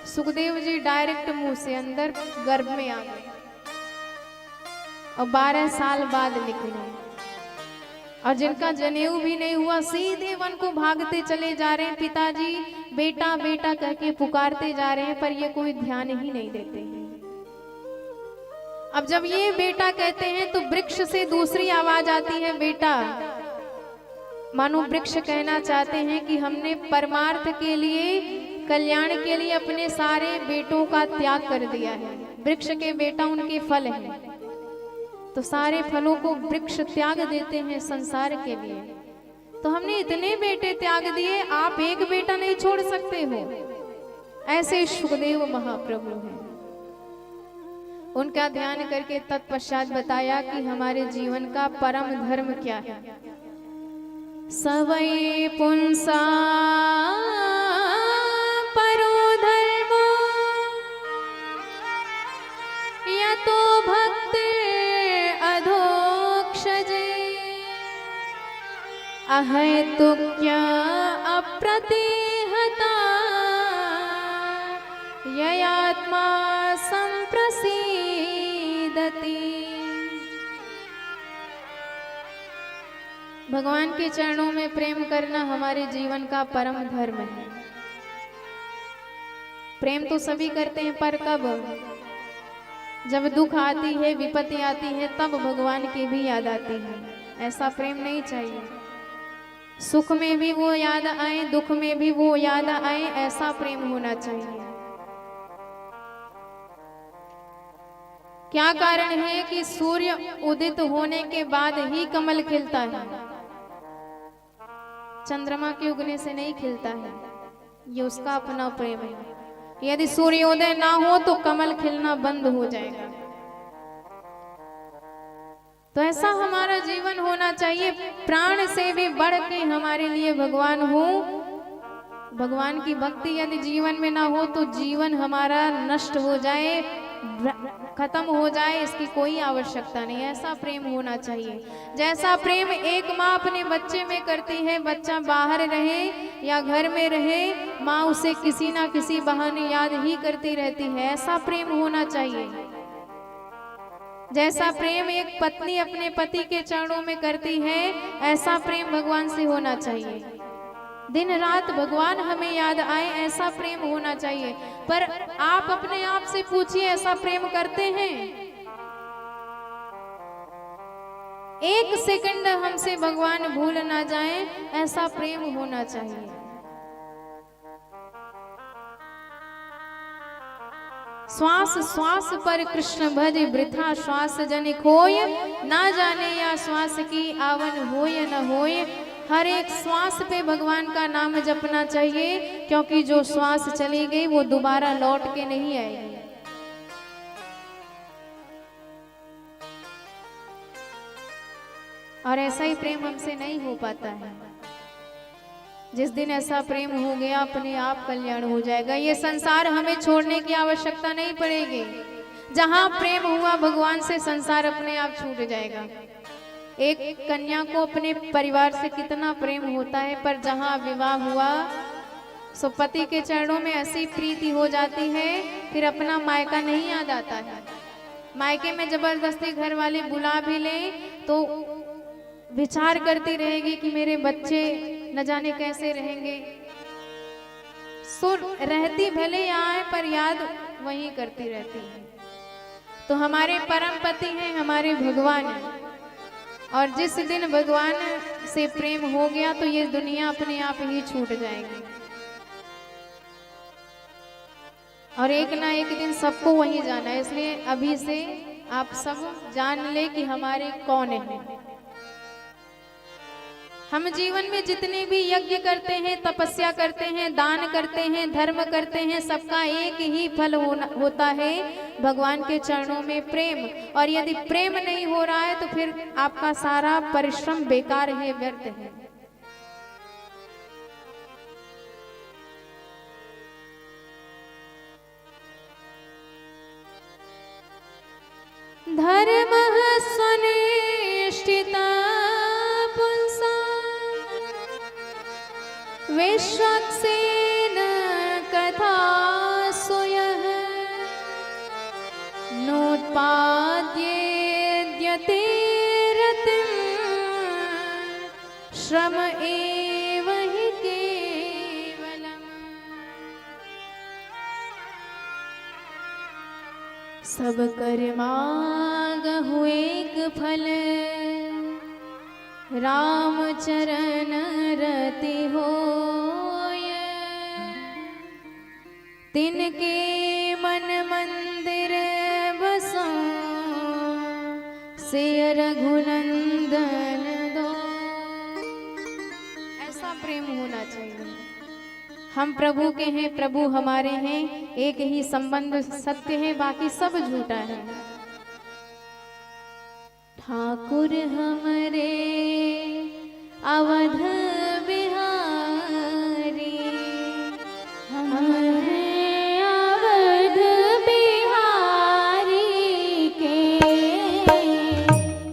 सुखदेव जी डायरेक्ट मुंह से अंदर गर्भ में आ गए और 12 साल बाद निकले। और जिनका जनेऊ भी नहीं हुआ सीधे वन को भागते चले जा रहे हैं। पिताजी बेटा बेटा कह के पुकारते जा रहे हैं, पर ये कोई ध्यान ही नहीं देते हैं। अब जब ये बेटा कहते हैं तो वृक्ष से दूसरी आवाज आती है बेटा। मानो वृक्ष कहना चाहते हैं कि हमने परमार्थ के लिए, कल्याण के लिए अपने सारे बेटों का त्याग कर दिया है। वृक्ष के बेटा उनके फल हैं, तो सारे फलों को वृक्ष त्याग देते हैं संसार के लिए। तो हमने इतने बेटे त्याग दिए, आप एक बेटा नहीं छोड़ सकते हो। ऐसे सुखदेव महाप्रभु हैं। उनका ध्यान करके तत्पश्चात बताया कि हमारे जीवन का परम धर्म क्या है। सवै पुंसा परो धर्मो यतो भक्ति अधोक्षजे अहेतुक्या अप्रतिहता ययात्मा संप्रसीदति। भगवान के चरणों में प्रेम करना हमारे जीवन का परम धर्म है। प्रेम तो सभी करते हैं, पर कब? जब दुख आती है, विपत्ति आती है, तब भगवान की भी याद आती है। ऐसा प्रेम नहीं चाहिए। सुख में भी वो याद आए, दुख में भी वो याद आए, ऐसा प्रेम होना चाहिए। क्या कारण है कि सूर्य उदित होने के बाद ही कमल खिलता है, चंद्रमा के उगने से नहीं खिलता है। ये उसका अपना प्रेम है। यदि सूर्योदय ना हो तो कमल खिलना बंद हो जाएगा। तो ऐसा हमारा जीवन होना चाहिए। प्राण से भी बढ़ के हमारे लिए भगवान हो। भगवान की भक्ति यदि जीवन में ना हो तो जीवन हमारा नष्ट हो जाए, खत्म हो जाए, इसकी कोई आवश्यकता नहीं। ऐसा प्रेम होना चाहिए। जैसा प्रेम एक माँ अपने बच्चे में करती है, बच्चा बाहर रहे या घर में रहे, माँ उसे किसी ना किसी बहाने याद ही करती रहती है। ऐसा प्रेम होना चाहिए। जैसा प्रेम एक पत्नी अपने पति के चरणों में करती है, ऐसा प्रेम भगवान से होना चाहिए। दिन रात भगवान हमें याद आए, ऐसा प्रेम होना चाहिए। पर आप अपने आप से पूछिए, ऐसा प्रेम करते हैं? एक सेकंड हमसे भगवान भूल ना जाए, ऐसा प्रेम होना चाहिए। श्वास श्वास पर कृष्ण भज, वृथा श्वास जन खोय, ना जाने या श्वास की आवन होय न होय। हर एक श्वास पे भगवान का नाम जपना चाहिए, क्योंकि जो श्वास चली गई वो दोबारा लौट के नहीं आएगी। और ऐसा ही प्रेम हमसे नहीं हो पाता है। जिस दिन ऐसा प्रेम हो गया, अपने आप कल्याण हो जाएगा। ये संसार हमें छोड़ने की आवश्यकता नहीं पड़ेगी। जहां प्रेम हुआ भगवान से, संसार अपने आप छूट जाएगा। एक कन्या को अपने परिवार से कितना प्रेम होता है, पर जहां विवाह हुआ सो पति के चरणों में ऐसी प्रीति हो जाती है, फिर अपना मायका नहीं याद आता है। मायके में जबरदस्ती घर वाले बुला भी ले तो विचार करती रहेगी कि मेरे बच्चे न जाने कैसे रहेंगे। सो रहती भले आए, पर याद वही करती रहती है। तो हमारे परम पति हैं, हमारे भगवान हैं। और जिस दिन भगवान से प्रेम हो गया तो ये दुनिया अपने आप ही छूट जाएगी। और एक ना एक दिन सबको वहीं जाना है। इसलिए अभी से आप सब जान ले कि हमारे कौन हैं। हम जीवन में जितने भी यज्ञ करते हैं, तपस्या करते हैं, दान करते हैं, धर्म करते हैं, सबका एक ही फल होता है, भगवान के चरणों में प्रेम। और यदि प्रेम नहीं हो रहा है तो फिर आपका सारा परिश्रम बेकार है, व्यर्थ है। धर्मः स्वनिष्ठिता पुंसा विश्वक्सेन कथासु यः नोत्पाद्येद्यते रतिं श्रम एव हि केवलम्। सब कर्मागहु एक फल, राम चरण रति होय। तिनके मन मंदिर बसो, सिय रघुनंदन दो। ऐसा प्रेम होना चाहिए। हम प्रभु के हैं, प्रभु हमारे हैं, एक ही संबंध सत्य है, बाकी सब झूठा है। ठाकुर हमरे अवध बिहारी। हम हैं अवध बिहारी के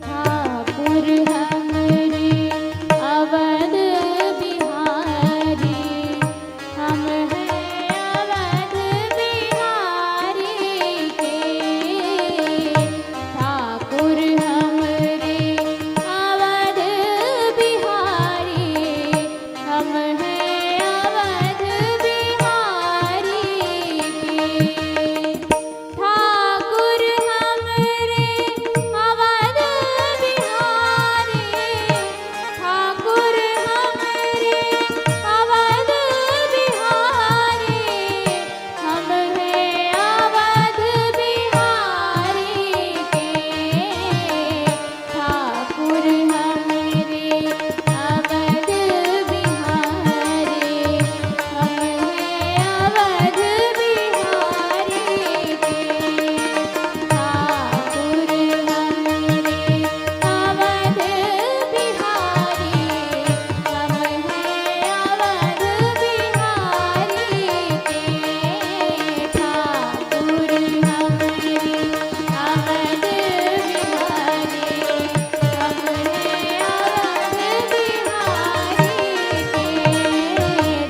ठाकुर हमरे अवध बिहारी। हम हैं अवध बिहारी के ठाकुर हमरे अवध बिहारी। हम हैं अवध बिहारी के ठाकुर हमरे अवध बिहारी। ठाकुर हमरे अवध बिहारी। हम हैं अवध बिहारी के ठाकुर हमरे अवध बिहारी। हम हैं अवध बिहारी के ठाकुर हमरे अवध बिहारी। हम हैं अवध बिहारी के ठाकुर हमरे अवध बिहारी। हम हैं अवध बिहारी के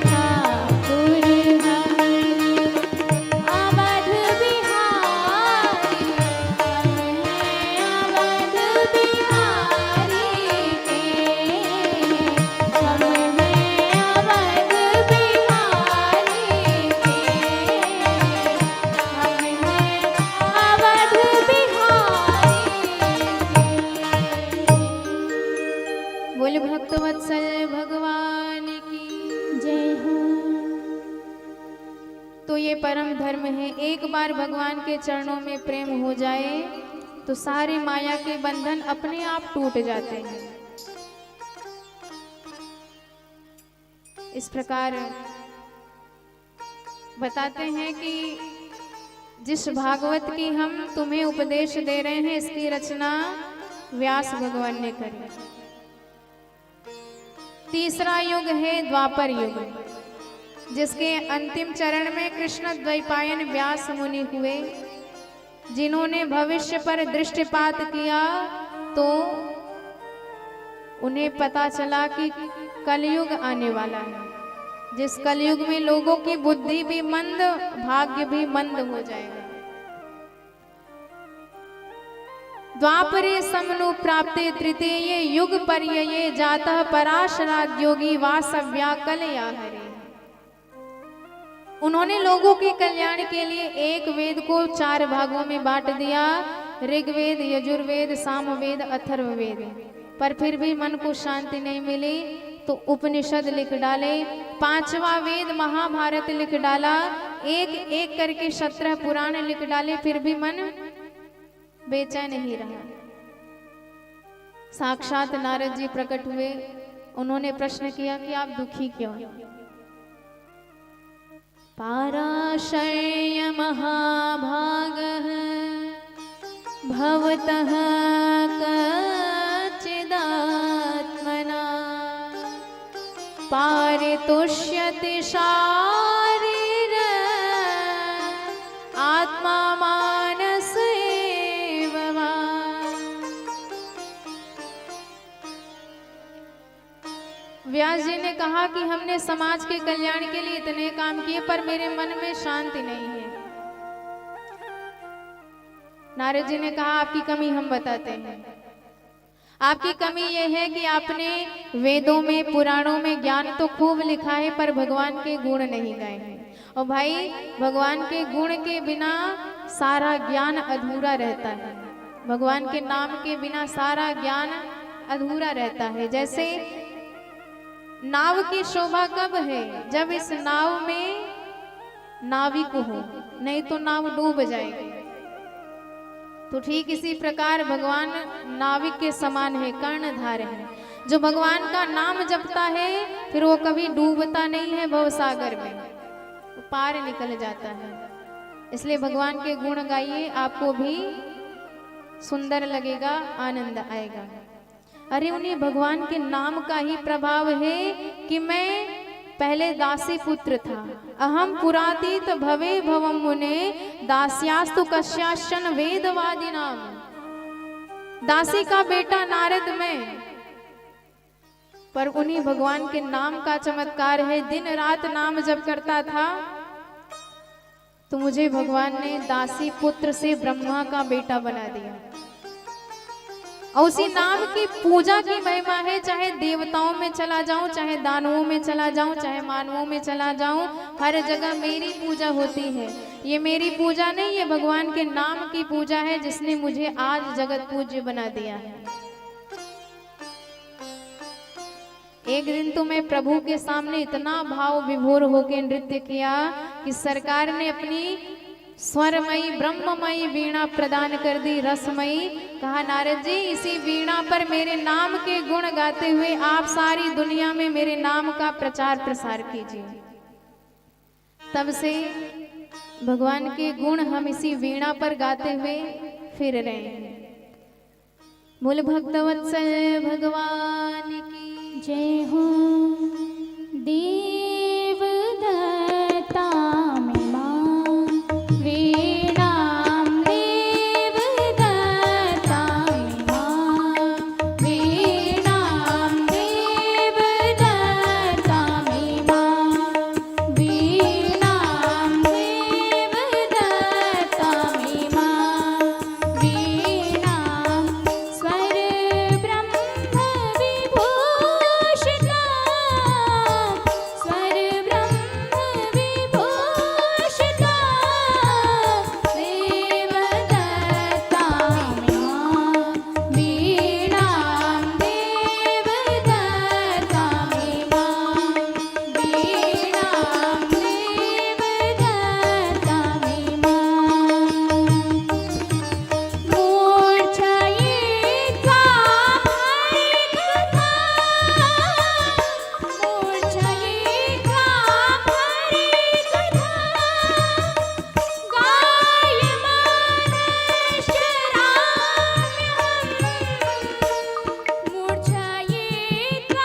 ठाकुर हमरे अवध बिहारी। हम हैं अवध बिहारी के हम हैं अवध बिहारी के हम हैं अवध बिहारी। बोले भक्तवत्सल भगवान की। जय हो। तो ये परम धर्म है, एक बार भगवान के चरणों में प्रेम हो जाए तो सारे माया के बंधन अपने आप टूट जाते हैं। इस प्रकार बताते हैं कि जिस भागवत की हम तुम्हें उपदेश दे रहे हैं, इसकी रचना व्यास भगवान ने करी। तीसरा युग है द्वापर युग, जिसके अंतिम चरण में कृष्ण द्वैपायन व्यास मुनि हुए, जिन्होंने भविष्य पर दृष्टिपात किया तो उन्हें पता चला कि कलयुग आने वाला है, जिस कलयुग में लोगों की बुद्धि भी मंद, भाग्य भी मंद हो जाएगा। द्वापरे समनु प्राप्ते तृतीये युग पर्यये जातः पराशराद योगी वासव्या कलया हरे। उन्होंने लोगों के कल्याण के लिए एक वेद को 4 भागों में बांट दिया, ऋग्वेद, यजुर्वेद, सामवेद, अथर्ववेद। पर फिर भी मन को शांति नहीं मिली तो उपनिषद लिख डाले, 5वां वेद महाभारत लिख डाला, एक एक करके 17 पुराण लिख डाले, फिर भी मन बेचैन नहीं रहा। साक्षात नारद जी प्रकट हुए, उन्होंने प्रश्न किया कि आप दुखी क्यों हैं? पाराशर्य महाभागः भवतः कच्चिदात्मना पारितुष्यति शारीर आत्मा मानस एव वा। व्यास जी ने कहा कि हमने समाज के कल्याण के लिए इतने काम किए पर मेरे मन में शांति नहीं है। नारद जी ने कहा आपकी कमी हम बताते हैं। आपकी कमी यह है कि आपने वेदों में, पुराणों में ज्ञान तो खूब लिखा है पर भगवान के गुण नहीं गाए हैं। और भाई, भगवान के गुण के बिना सारा ज्ञान अधूरा रहता है। भगवान के नाम के बिना सारा ज्ञान अधूरा रहता है। जैसे नाव की शोभा कब है? जब इस नाव में नाविक हो, नहीं तो नाव डूब जाएगी। तो ठीक इसी प्रकार भगवान नाविक के समान है, कर्णधार है। जो भगवान का नाम जपता है फिर वो कभी डूबता नहीं है भवसागर में, वो पार निकल जाता है। इसलिए भगवान के गुण गाइए, आपको भी सुंदर लगेगा, आनंद आएगा। अरे उन्हीं भगवान के नाम का ही प्रभाव है कि मैं पहले दासी पुत्र था। अहम पुरातीत भवे भवम मुने दास्यास्तु कस्याश्चन वेदवादी नाम। दासी का बेटा नारद में, पर उन्हीं भगवान के नाम का चमत्कार है। दिन रात नाम जप करता था तो मुझे भगवान ने दासी पुत्र से ब्रह्मा का बेटा बना दिया। और उसी नाम की पूजा की महिमा है। चाहे देवताओं में चला जाऊं, चाहे दानवों में चला जाऊं, चाहे मानवों में चला जाऊं, हर जगह मेरी पूजा होती है। ये मेरी पूजा नहीं, ये भगवान के नाम की पूजा है जिसने मुझे आज जगत पूज्य बना दिया है। एक दिन तो मैं प्रभु के सामने इतना भाव विभोर होकर नृत्य किया कि सरकार ने अपनी स्वरमयी ब्रह्ममयी वीणा प्रदान कर दी, रसमयी। कहा नारद जी इसी वीणा पर मेरे नाम के गुण गाते हुए आप सारी दुनिया में मेरे नाम का प्रचार प्रसार कीजिए। तब से भगवान के गुण हम इसी वीणा पर गाते हुए फिर रहे हैं। मूल भक्तवत्सल भगवान की जय हो। देव दत्ता में मां वीणां, देव दत्ता में मां वीणां, देव दत्ता में मां वीणां, देव दत्ता में मां वीणां। स्वर ब्रह्म विभूषिता, स्वर ब्रह्म विभूषिता, देव दत्ता में मां वीणां, देव दत्ता में मां वीणां, देव दत्ता में मां। मूर्छयित्वा हरिकथा, मूर्छयित्वा हरिकथा, गायमानश्चराम्यहम्। मूर्छयित्वा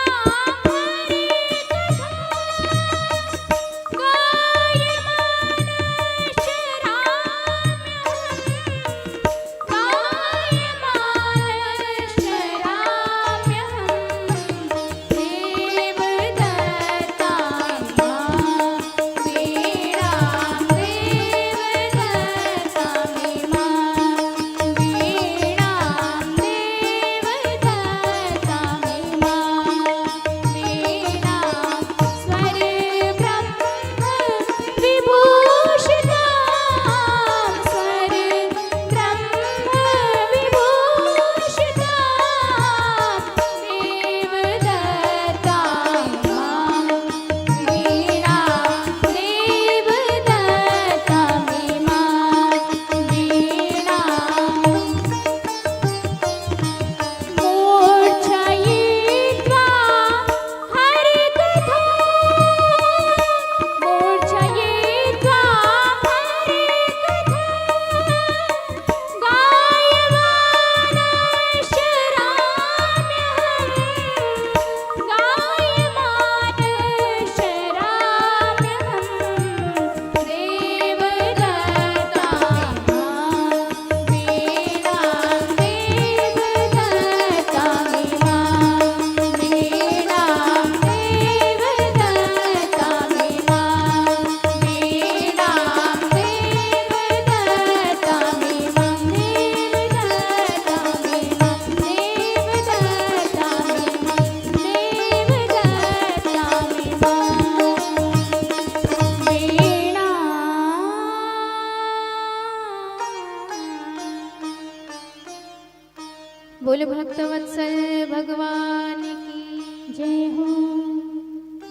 बोल भक्तवत्सल भगवान की जय हो।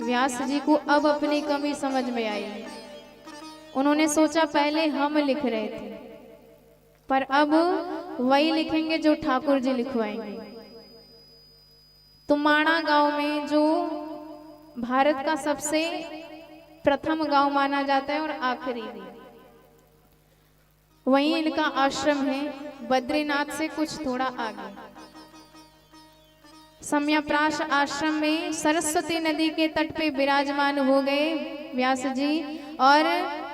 व्यास जी को अब अपनी कमी समझ में आई। उन्होंने सोचा पहले हम लिख रहे थे, पर अब वही लिखेंगे जो ठाकुर जी लिखवाएंगे। तुमाणा गांव में जो भारत का सबसे प्रथम गांव माना जाता है और आखिरी भी, वहीं इनका आश्रम है, बद्रीनाथ से कुछ थोड़ा आगे। सम्यप्राश आश्रम में सरस्वती नदी के तट पे विराजमान हो गए व्यास जी, और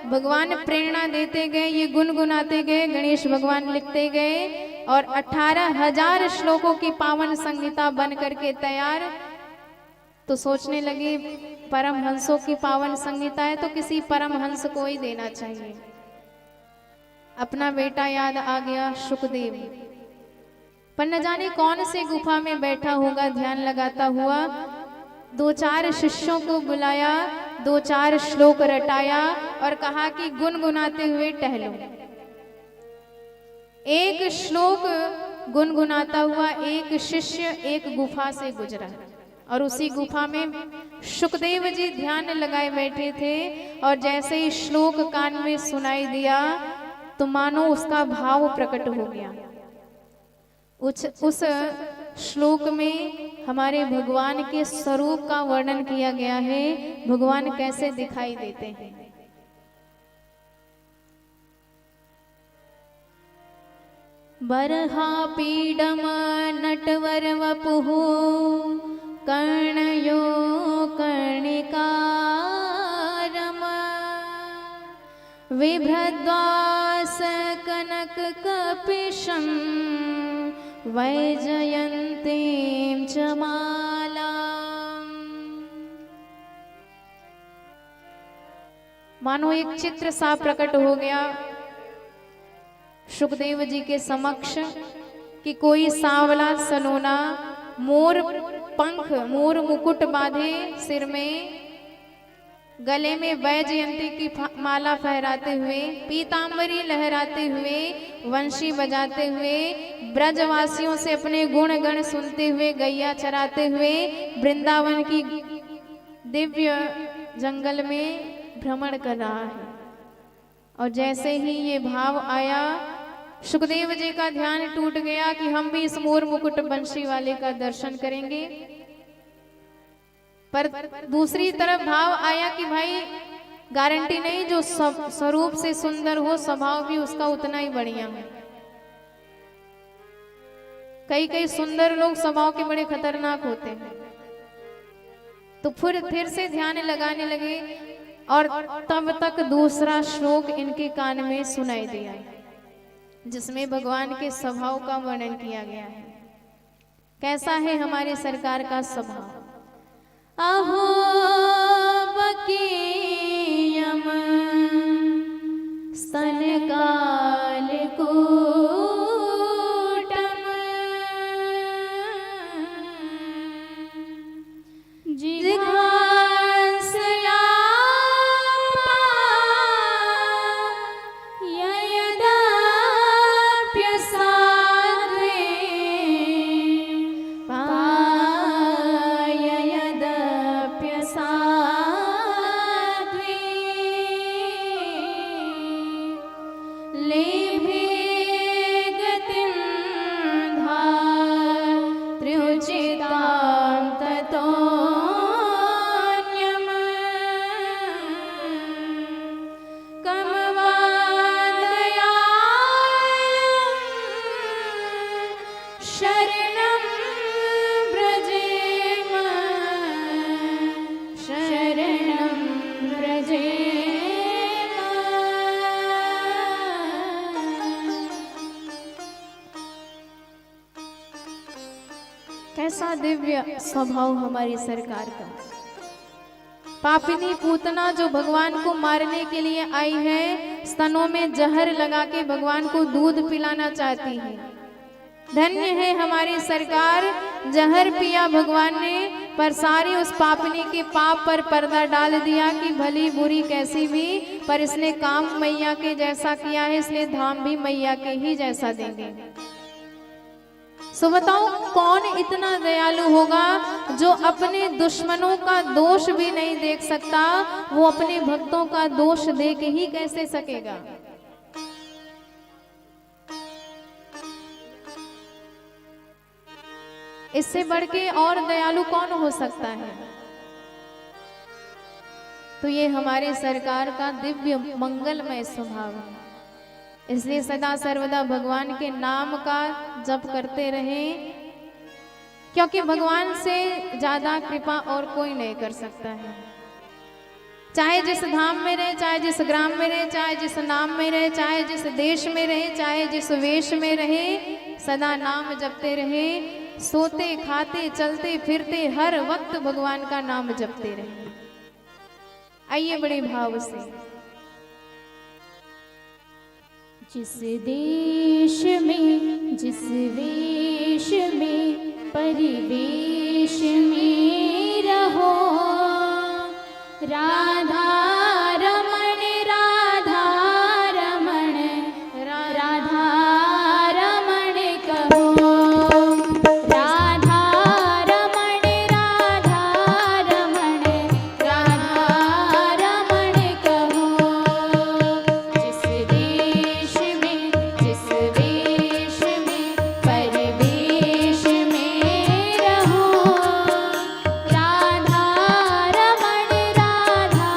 भगवान प्रेरणा देते गए, ये गुनगुनाते गए, गणेश भगवान लिखते गए, और 18,000 श्लोकों की पावन संहिता बन करके तैयार। तो सोचने लगे परमहंसों की पावन संहिता है तो किसी परमहंस को ही देना चाहिए। अपना बेटा याद आ गया शुकदेव, पर न जाने कौन से गुफा में बैठा होगा ध्यान लगाता हुआ। 2-4 शिष्यों को बुलाया, 2-4 श्लोक रटाया और कहा कि गुनगुनाते हुए टहलो। एक श्लोक गुनगुनाता हुआ एक शिष्य एक गुफा से गुजरा, और उसी गुफा में शुकदेव जी ध्यान लगाए बैठे थे, और जैसे ही श्लोक कान में सुनाई दिया तो मानो उसका भाव प्रकट हो गया। उस श्लोक में हमारे भगवान के स्वरूप का वर्णन किया गया है, भगवान कैसे दिखाई देते हैं। बरहा पीडम नटवर वपुः कर्णयो कर्णिकारम विभ्रद्वास कनक कपिशं वैजयन्तीं च मालाम्। मानो एक चित्र सा प्रकट हो गया शुकदेव जी के समक्ष कि कोई सांवला सलोना मोर पंख, मोर मुकुट बांधे सिर में, गले में वैजयंती की माला फहराते हुए, पीतांबरी लहराते हुए, वंशी बजाते हुए, ब्रजवासियों से अपने गुण गण सुनते हुए, गैया चराते हुए, वृंदावन की दिव्य जंगल में भ्रमण कर रहा है। और जैसे ही ये भाव आया, शुकदेव जी का ध्यान टूट गया कि हम भी इस मोर मुकुट बंशी वाले का दर्शन करेंगे। पर दूसरी तरफ भाव आया कि भाई गारंटी नहीं, जो स्वरूप से सुंदर हो स्वभाव भी उसका उतना ही बढ़िया है। कई कई सुंदर लोग स्वभाव के बड़े खतरनाक होते हैं। तो फिर से ध्यान लगाने लगे, और तब तक दूसरा श्लोक इनके कान में सुनाई दिया जिसमें भगवान के स्वभाव का वर्णन किया गया है। कैसा है हमारे सरकार का स्वभाव। अहो बकीयम स्तनकाल कूटम जिघांसया कैसा दिव्य स्वभाव हमारी सरकार का। पापिनी पूतना जो भगवान को मारने के लिए आई है, स्तनों में जहर लगा के भगवान को दूध पिलाना चाहती है। धन्य है हमारी सरकार, जहर पिया भगवान ने, पर सारी उस पापिनी के पाप पर पर्दा डाल दिया कि भली बुरी कैसी भी, पर इसने काम मैया के जैसा किया है, इसलिए धाम भी मैया के ही जैसा देंगे। सो बताओ कौन इतना दयालु होगा जो अपने दुश्मनों का दोष भी नहीं देख सकता, वो अपने भक्तों का दोष देख ही कैसे सकेगा। इससे बढ़ के और दयालु कौन हो सकता है। तो ये हमारे सरकार का दिव्य मंगलमय स्वभाव है। इसलिए सदा सर्वदा भगवान के नाम का जप करते रहें, क्योंकि भगवान से ज्यादा कृपा और कोई नहीं कर सकता है। चाहे जिस धाम में रहे, चाहे जिस ग्राम में रहे, चाहे जिस नाम में रहे, चाहे जिस देश में रहे, चाहे जिस वेश में रहे, सदा नाम जपते रहे, सोते खाते चलते फिरते हर वक्त भगवान का नाम जपते रहे। आइए बड़े भाव से। जिस देश में जिस वेश में परिवेश में रहो, राधा रमण राधा रमण राधा रमण कहो, राधा रमण राधा रमण राधा रमण कहो। जिस देश में जिस वेश में परिवेश में रहो, राधा रमण राधा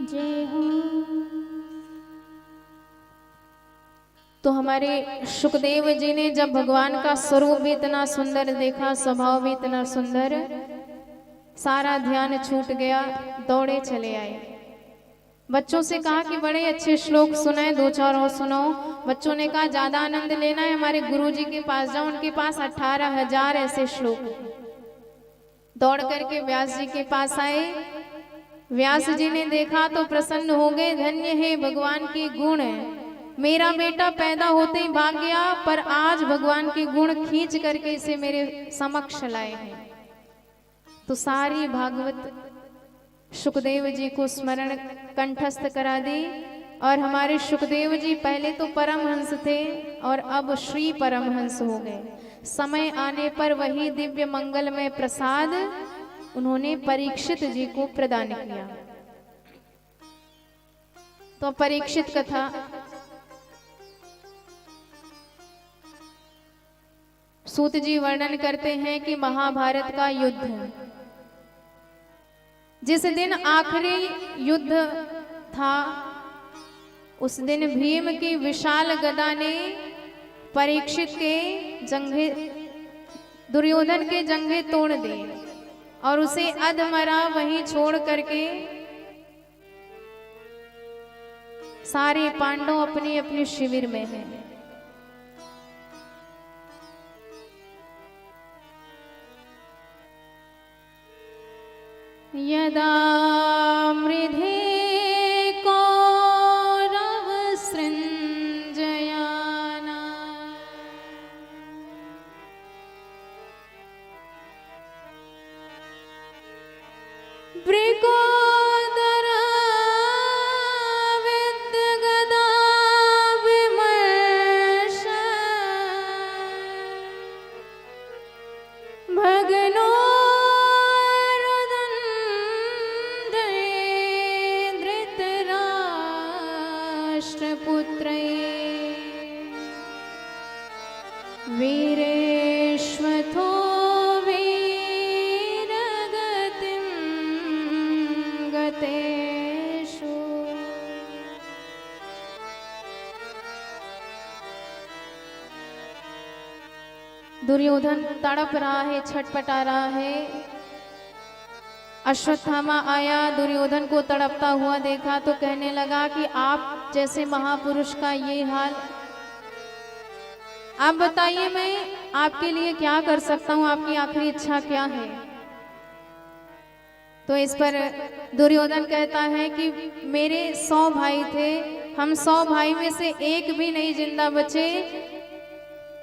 जय हो। तो हमारे सुखदेव जी ने जब भगवान का स्वरूप भी इतना सुंदर देखा, स्वभाव भी इतना सुंदर, सारा ध्यान छूट गया, दौड़े चले आए। बच्चों से कहा कि बड़े अच्छे श्लोक सुनाए, दो चार और सुनाओ। बच्चों ने कहा ज्यादा आनंद लेना है हमारे गुरुजी के पास जाओ, उनके पास 18,000 ऐसे श्लोक। दौड़ करके व्यास जी के पास आए। व्यास जी ने देखा तो प्रसन्न हो गए, धन्य है भगवान के गुण, मेरा बेटा पैदा होते ही भाग गया, पर आज भगवान के गुण खींच करके इसे मेरे समक्ष लाए हैं। तो सारी भागवत सुखदेव जी को स्मरण कंठस्थ करा दी। और हमारे सुखदेव जी पहले तो परमहंस थे और अब श्री परमहंस हो गए। समय आने पर वही दिव्य मंगलमय प्रसाद उन्होंने परीक्षित जी को प्रदान किया। तो परीक्षित कथा सूत जी वर्णन करते हैं कि महाभारत का युद्ध, जिस दिन आखिरी युद्ध था, उस दिन भीम की विशाल गदा ने परीक्षित के जंघे, दुर्योधन के जंघे तोड़ दिए और उसे अधमरा वहीं छोड़ करके सारे पांडव अपनी अपनी शिविर में हैं। यदा मृधे कौरव सृञ्जयाना वृकोदर विद्गदा विमर्श भगनो वीरेश्वथो वीरगतिं गतेषु। दुर्योधन तड़प रहा है, छटपटा रहा है। अश्वत्थामा आया, दुर्योधन को तड़पता हुआ देखा तो कहने लगा कि आप जैसे महापुरुष का ये हाल, आप बताइए मैं आपके लिए क्या कर सकता हूं, आपकी आखिरी इच्छा क्या है। तो इस पर दुर्योधन कहता है कि मेरे 100 भाई थे, हम 100 भाई में से एक भी नहीं जिंदा बचे।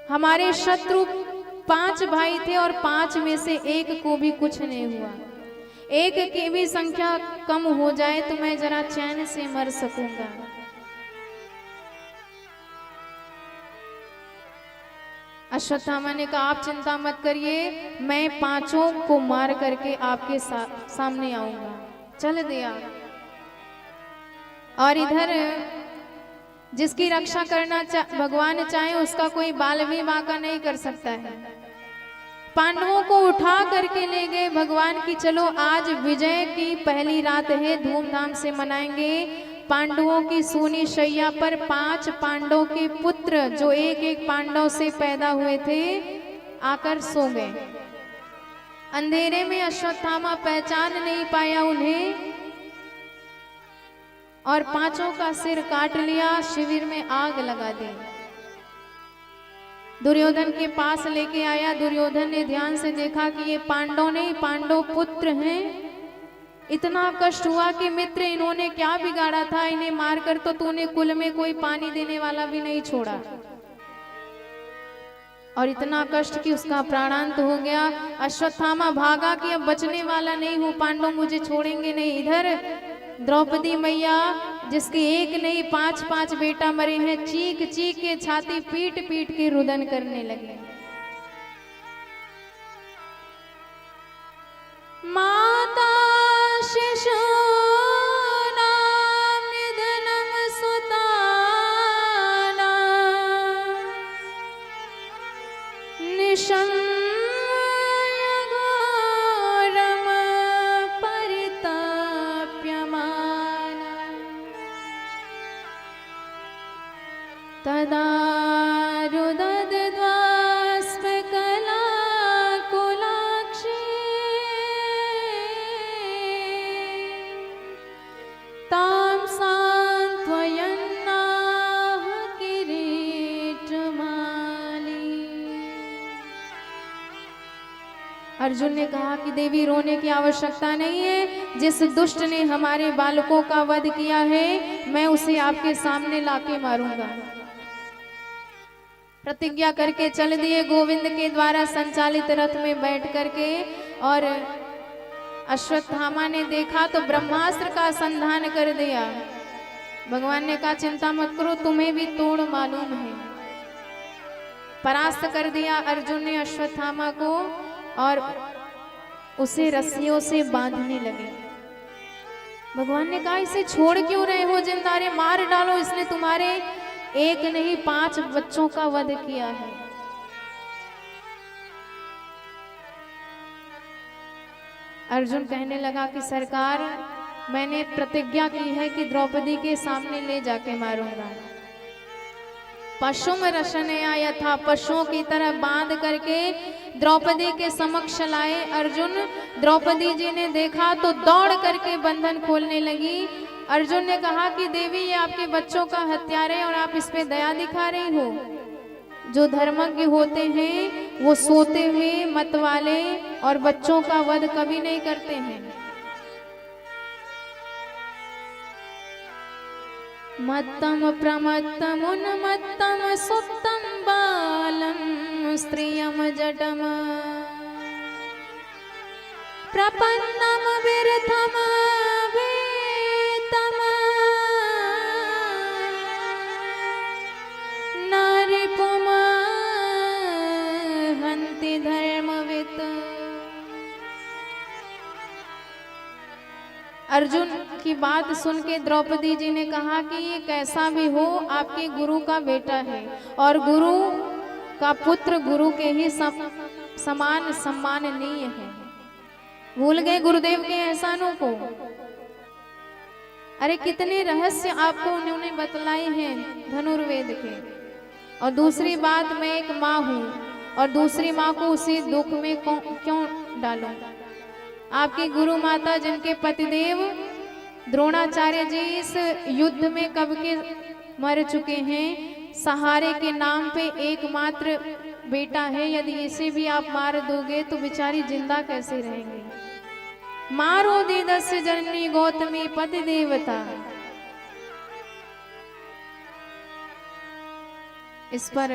हमारे शत्रु 5 भाई थे और 5 में से एक को भी कुछ नहीं हुआ। एक की भी संख्या कम हो जाए तो मैं जरा चैन से मर सकूंगा। अश्वत्थामा ने कहा आप चिंता मत करिए, मैं 5 को मार करके आपके सामने आऊंगा। चल दिया। और इधर जिसकी रक्षा करना भगवान चाहे उसका कोई बाल भी बांका नहीं कर सकता है। पांडवों को उठा करके ले गए भगवान की, चलो आज विजय की पहली रात है, धूमधाम से मनाएंगे। पांडवों की सोनी शैया पर 5 पांडवों के पुत्र जो एक एक पांडव से पैदा हुए थे आकर सो गए। अंधेरे में अश्वत्थामा पहचान नहीं पाया उन्हें और 5 का सिर काट लिया, शिविर में आग लगा दी। दुर्योधन के पास लेके आया। दुर्योधन ने ध्यान से देखा कि ये पांडव नहीं, पांडव पुत्र हैं। इतना कष्ट हुआ कि मित्र इन्होंने क्या बिगाड़ा था, इन्हें मारकर तो तूने कुल में कोई पानी देने वाला भी नहीं छोड़ा। और इतना कष्ट कि उसका प्राणांत हो गया। अश्वत्थामा भागा कि अब बचने वाला नहीं हूं, पांडव मुझे छोड़ेंगे नहीं। इधर द्रौपदी मैया जिसके एक नहीं 5 बेटा मरे हैं, चीख चीख के छाती पीट पीट के रुदन करने लगे। माता शिशूनां निधनं सुतानां निशम्य घोरं परिताप्यमाना तदा रुदद्वास्मकलाकुलाक्षी तां सान्त्वयन्नाह किरीटमाली। अर्जुन ने कहा कि देवी रोने की आवश्यकता नहीं है, जिस दुष्ट ने हमारे बालकों का वध किया है मैं उसे आपके सामने लाके मारूंगा। प्रतिज्ञा करके चल दिए गोविंद के द्वारा संचालित रथ में बैठ करके। और अश्वत्थामा ने देखा तो ब्रह्मास्त्र का संधान कर दिया। भगवान ने कहा चिंता मत करो, तुम्हें भी तोड़ मालूम है। परास्त कर दिया अर्जुन ने अश्वत्थामा को और उसे रस्सियों से बांधने लगे। भगवान ने कहा इसे छोड़ क्यों रहे हो जिंदा, रे मार डालो, इसने तुम्हारे एक नहीं 5 बच्चों का वध किया है। अर्जुन कहने लगा कि सरकार मैंने प्रतिज्ञा की है कि द्रौपदी के सामने ले जाके मारूंगा। पशुम रशनया यथा, पशुओं की तरह बांध करके द्रौपदी के समक्ष लाए अर्जुन। द्रौपदी जी ने देखा तो दौड़ करके बंधन खोलने लगी। अर्जुन ने कहा कि देवी ये आपके बच्चों का हत्यारे और आप इस पे दया दिखा रही हो। जो धर्मज्ञ होते हैं वो सोते हुए मतवाले और बच्चों का वध कभी नहीं करते हैं। मत्तम प्रमत्तम उन्मत्तम सुप्तम बालम स्त्रियम जडम प्रपन्नम विरथम वेतम नारिपुम हन्ति धर्मवित्। अर्जुन की बात सुन के द्रौपदी जी ने कहा कि ये कैसा भी हो आपके गुरु का बेटा है और गुरु का पुत्र गुरु के ही समान सम्माननीय है। भूल गए गुरुदेव के एहसानों को। अरे कितने रहस्य आपको उन्होंने बतलाए हैं धनुर्वेद के। और दूसरी बात, मैं एक माँ हूँ और दूसरी माँ को उसी दुख में क्यों डालूं। आपकी गुरु माता जिनके पतिदेव द्रोणाचार्य जी इस युद्ध में कब के मर चुके हैं, सहारे के नाम पे एकमात्र बेटा है, यदि इसे भी आप मार दोगे तो बेचारी जिंदा कैसे रहेंगे। मारो दीदस्य जननी गौतमी पति देवता। इस पर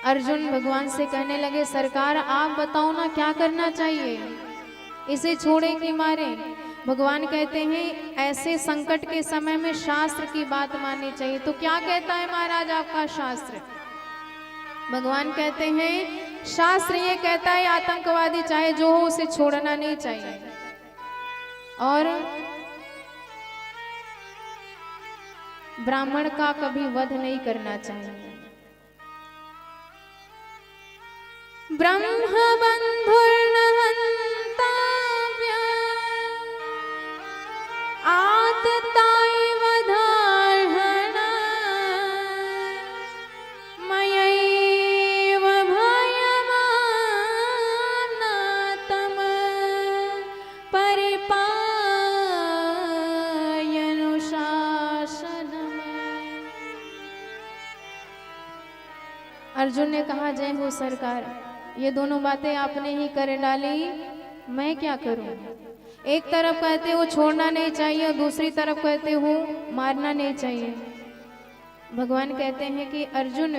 अर्जुन भगवान से कहने लगे सरकार आप बताओ ना क्या करना चाहिए, इसे छोड़े कि मारे। भगवान कहते हैं ऐसे संकट के समय में शास्त्र की बात माननी चाहिए। तो क्या कहता है महाराज आपका शास्त्र? भगवान कहते हैं शास्त्र ये कहता है आतंकवादी चाहे जो हो उसे छोड़ना नहीं चाहिए और ब्राह्मण का कभी वध नहीं करना चाहिए। ब्रह्मबंधुर्न हन्ताव्या आतताएव धार्हणा मयैव भयमानातम परिपायनुशासनम्। अर्जुन ने कहा जय हो सरकार, ये दोनों बातें आपने ही कर डाली, मैं क्या करूं। एक तरफ कहते हो छोड़ना नहीं चाहिए और दूसरी तरफ कहते हो मारना नहीं चाहिए। भगवान कहते हैं कि अर्जुन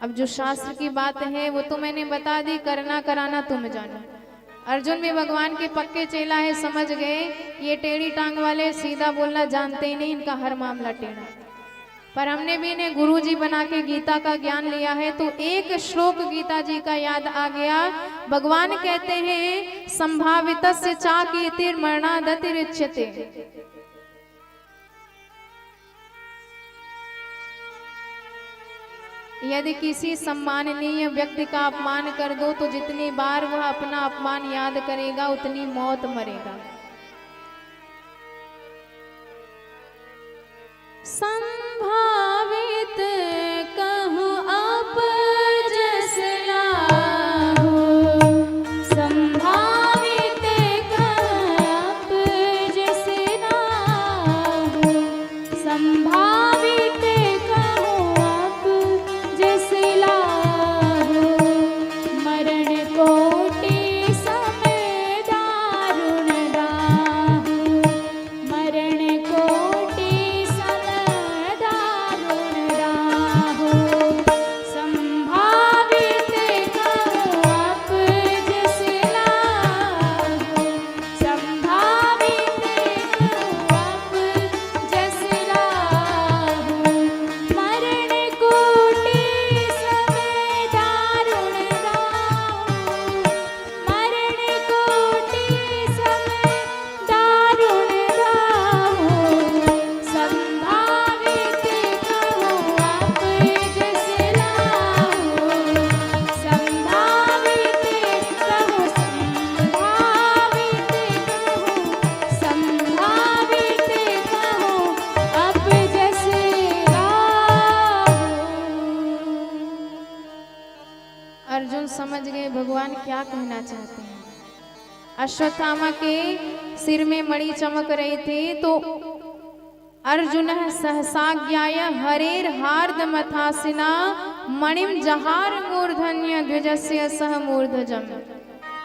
अब जो शास्त्र की बात है वो तो मैंने बता दी, करना कराना तुम जानो। अर्जुन भी भगवान के पक्के चेला है, समझ गए ये टेढ़ी टांग वाले सीधा बोलना जानते ही नहीं, इनका हर मामला टेढ़ा। पर हमने भी इन्हें गुरु जी बना के गीता का ज्ञान लिया है तो एक श्लोक गीता जी का याद आ गया। भगवान कहते हैं संभावितस्य चाकीर्तिर्मरणादतिरिच्यते। यदि किसी सम्माननीय व्यक्ति का अपमान कर दो तो जितनी बार वह अपना अपमान याद करेगा उतनी मौत मरेगा। संभावित कहूँ आप जस लाहू, संभावित कहूँ आप जस लाहू, संभावित कहूँ आप जस लाहू, मरण कोटि समय दारुण दाहू, मरण कोटि समय दारुण दाहू, संभावित कहूँ आप जस लाहू, संभावित कहूँ आप जस लाहू, मरण कोटि समय दारुण दाहू, मरण कोटि समय दारुण दाहू, संभावित कहूँ आप जस लाहू, संभावित कहूँ, संभावित कहूँ आप जस लाहू। अर्जुन समझ गए भगवान क्या कहना चाहते हैं। अश्वत्थामा के सिर में मणि चमक रही थी तो अर्जुन सहसाज्ञाय हरेर हार्द मथासिना मणिम जहार मूर्धन्य ध्वजस्य सह मूर्धजम।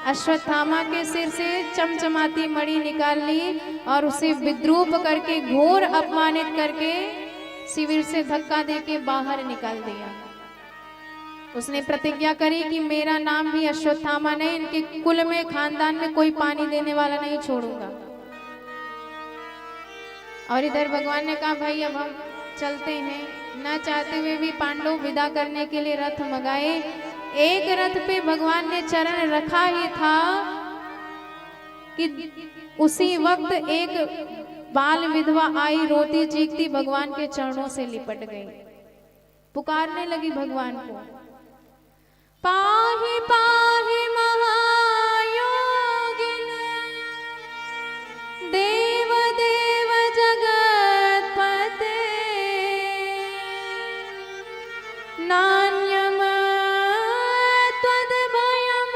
अश्वत्थामा के सिर से चमचमाती मणि निकाल ली और उसे विद्रूप करके घोर अपमानित करके शिविर से धक्का देके बाहर निकाल दिया। उसने प्रतिज्ञा करी कि मेरा नाम भी अश्वत्थामा नहीं, इनके कुल में खानदान में कोई पानी देने वाला नहीं छोड़ूंगा। और इधर भगवान ने कहा भाई अब हम चलते हैं। न चाहते हुए भी पांडव विदा करने के लिए रथ मंगाए। एक रथ पे भगवान ने चरण रखा ही था कि उसी वक्त एक बाल विधवा आई, रोती चीखती भगवान के चरणों से लिपट गई, पुकारने लगी भगवान को, पाहि पाहि महायोगिन देव देव जगत्पते नान्यम त्वद्भयम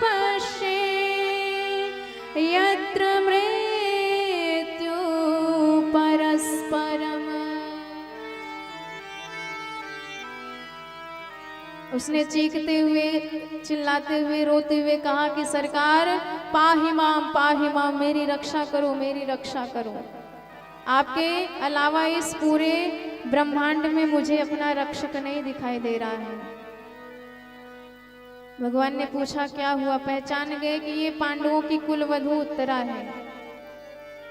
पश्ये यत्र मृत्यु परस्परम। उसने चीखते हुए चिल्लाते हुए रोते हुए कहा कि सरकार पाहि माम मेरी रक्षा करो, मेरी रक्षा करो। आपके अलावा इस पूरे ब्रह्मांड में मुझे अपना रक्षक नहीं दिखाई दे रहा है। भगवान ने पूछा क्या हुआ। पहचान गए कि ये पांडवों की कुलवधू उत्तरा है।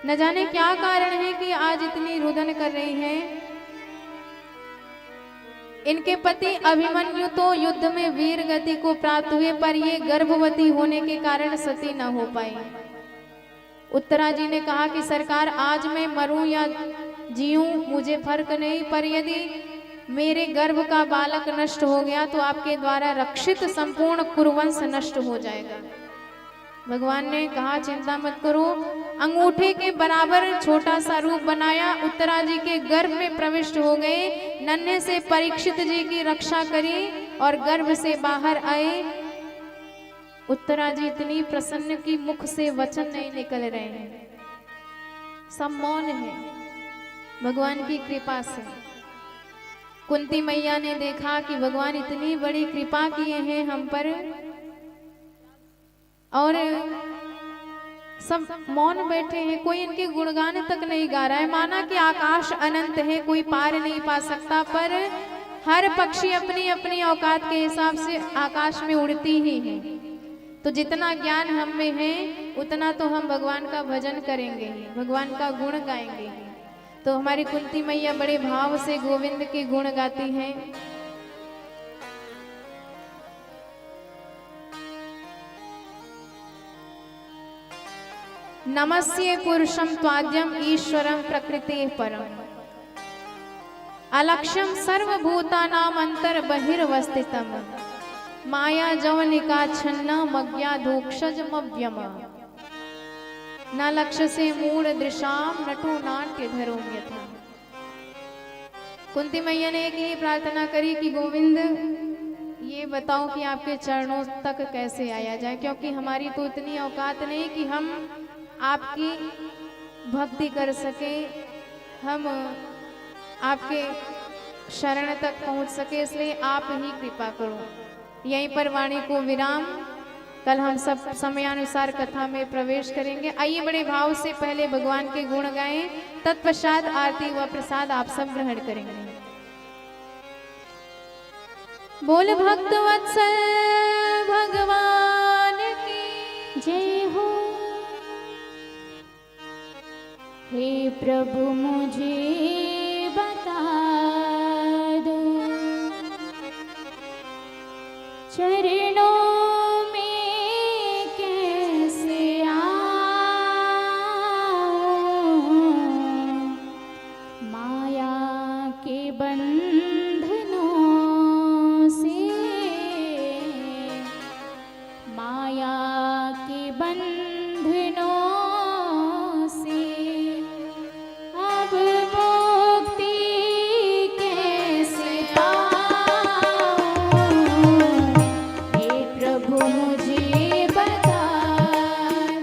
न जाने क्या कारण है कि आज इतनी रुदन कर रही है। इनके पति अभिमन्यु तो युद्ध में वीर गति को प्राप्त हुए, पर ये गर्भवती होने के कारण सती न हो पाई। उत्तरा जी ने कहा कि सरकार आज मैं मरूं या जीऊं मुझे फर्क नहीं, पर यदि मेरे गर्भ का बालक नष्ट हो गया तो आपके द्वारा रक्षित संपूर्ण कुरुवंश नष्ट हो जाएगा। भगवान ने कहा चिंता मत करो। अंगूठे के बराबर छोटा सा रूप बनाया, उत्तरा जी के गर्भ में प्रविष्ट हो गए। नन्हे से परीक्षित जी की रक्षा करी और गर्भ से बाहर आए। उत्तरा जी इतनी प्रसन्न कि मुख से वचन नहीं निकल रहे हैं, सब मौन है भगवान की कृपा से। कुंती मैया ने देखा कि भगवान इतनी बड़ी कृपा किए हैं हम पर, और सब मौन बैठे हैं। कोई इनके गुणगान तक नहीं गा रहा है। माना कि आकाश अनंत है, कोई पार नहीं पा सकता, पर हर पक्षी अपनी अपनी औकात के हिसाब से आकाश में उड़ती ही है। तो जितना ज्ञान हम में है उतना तो हम भगवान का भजन करेंगे, भगवान का गुण गाएंगे। तो हमारी कुंती मैया बड़े भाव से गोविंद के गुण गाती हैं। नमस्ये पुरुषम त्वाद्यम ईश्वरम प्रकृते परम अलक्ष्यम सर्वभूतानाम अंतर बहिर्वस्थितम माया जवनिका छन्न मज्ञा धोक्षज मव्यम। न लक्ष्य से मूढ़ दृशाम नटो नाट्य धरो यथा। कुंती मैया ने एक ही प्रार्थना करी कि गोविंद ये बताओ कि आपके चरणों तक कैसे आया जाए, क्योंकि हमारी तो इतनी औकात नहीं कि हम आपकी भक्ति कर सके, हम आपके शरण तक पहुंच सके, इसलिए आप ही कृपा करो। यहीं पर वाणी को विराम। कल हम सब समयानुसार कथा में प्रवेश करेंगे। आइए बड़े भाव से पहले भगवान के गुण गाएं, तत्पश्चात आरती व प्रसाद आप सब ग्रहण करेंगे। बोल भक्त वत्सल भगवान की जय हो। हे प्रभु मुझे बता दो, चरणों में कैसे आऊं, माया के बंधनों से, माया के बंधनों से अब मुक्ति कैसे पाऊं। हे प्रभु मुझे बता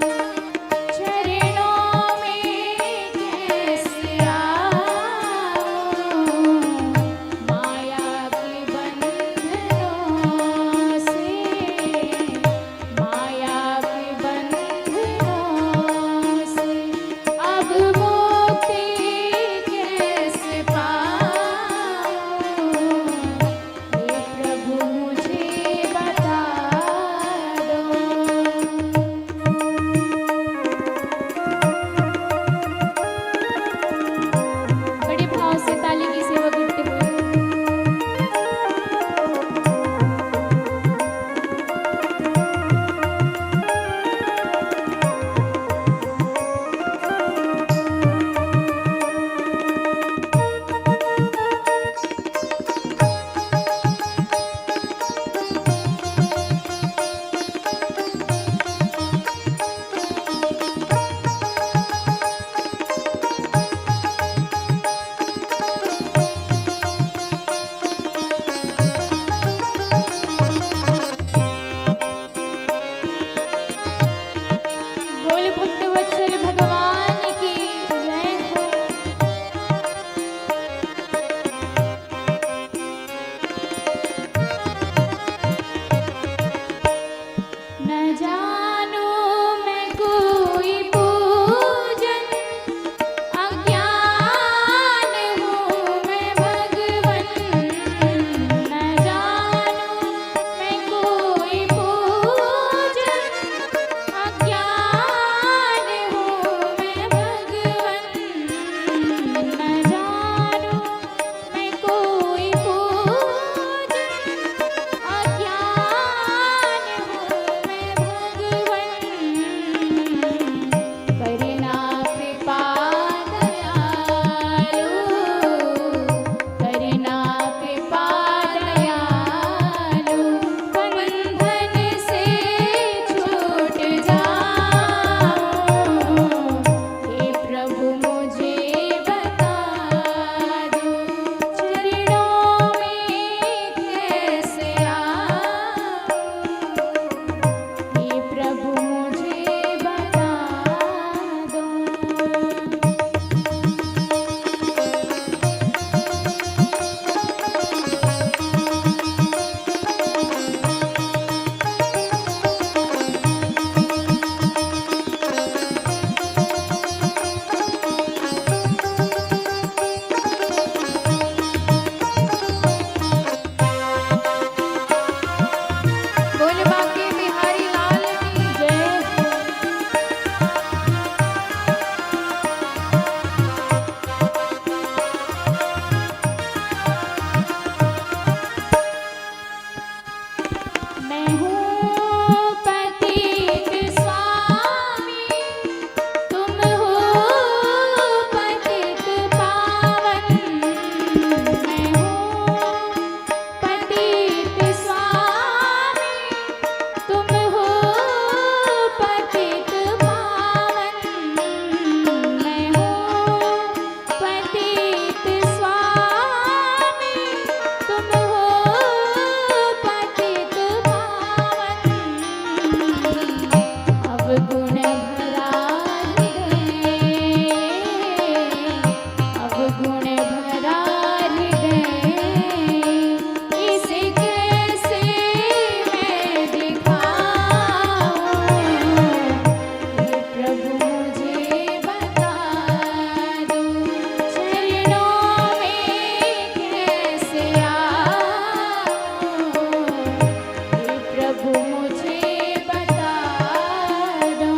दो, चरणों में कैसे आऊं, माया के बंधनों से, माया के बंधनों से अब मुक्ति कैसे पाऊं। हे प्रभु मुझे बता दो। बड़े भाव से ताली की सेवा करते हुए बोल भक्त वत्सल भगवान की जय हो। न जानू मैं कोई पूजन, अज्ञान हूँ मैं भगवन। न जानू मैं कोई पूजन, अज्ञान अवगुण भरा हृदय, अवगुण भरा हृदय, इसे कैसे मैं दिखाऊं, हे प्रभु मुझे बता दो, चरणों में कैसे आऊं, हे प्रभु मुझे बता दो।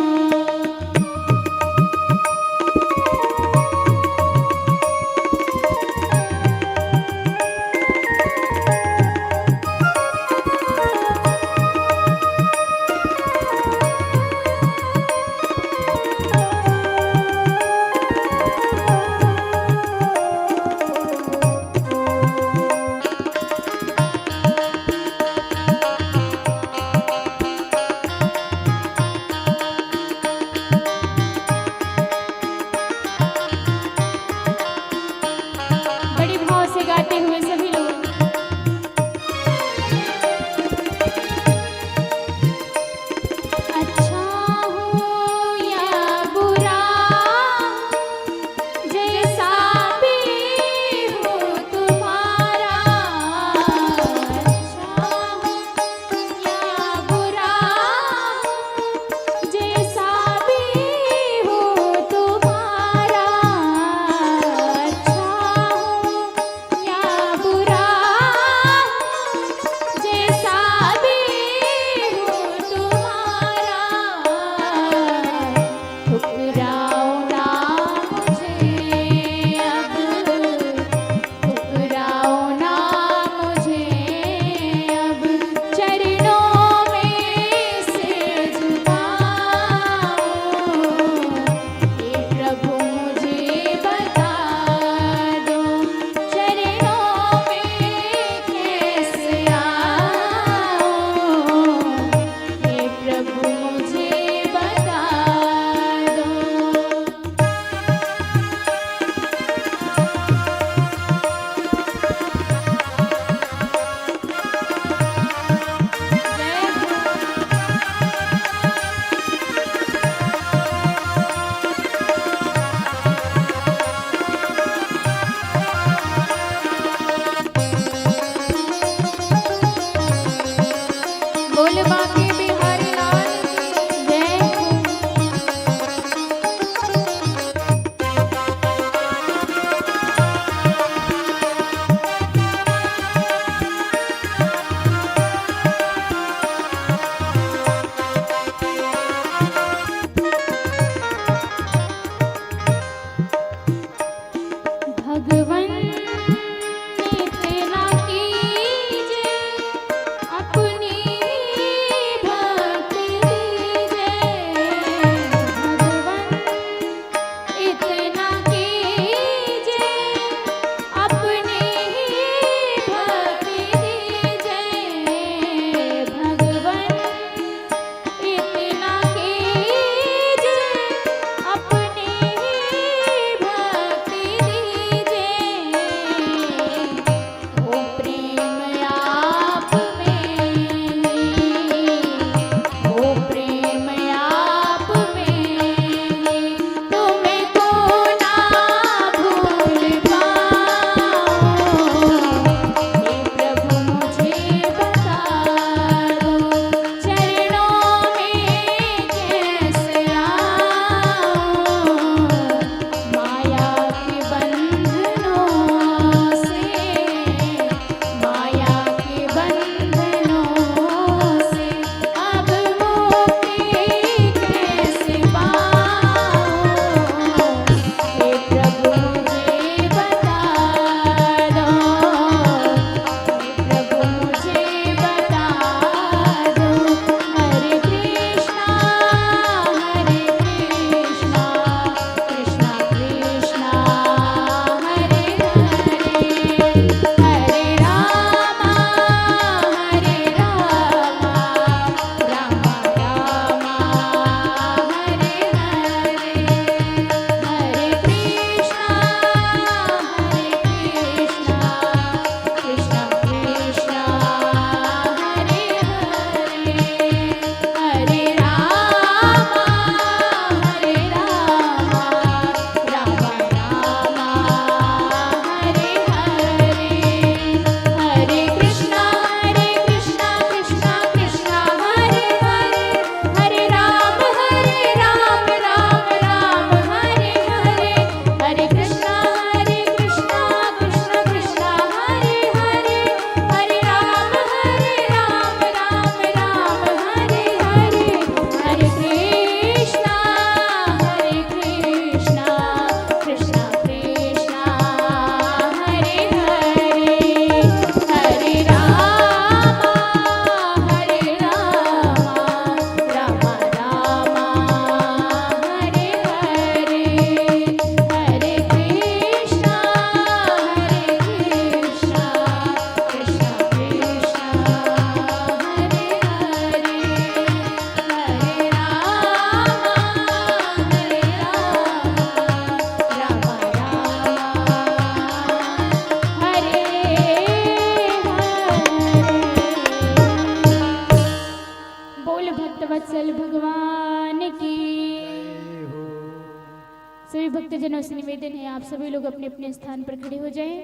सभी भक्तजनों से निवेदन है, आप सभी लोग अपने अपने स्थान पर खड़े हो जाएं।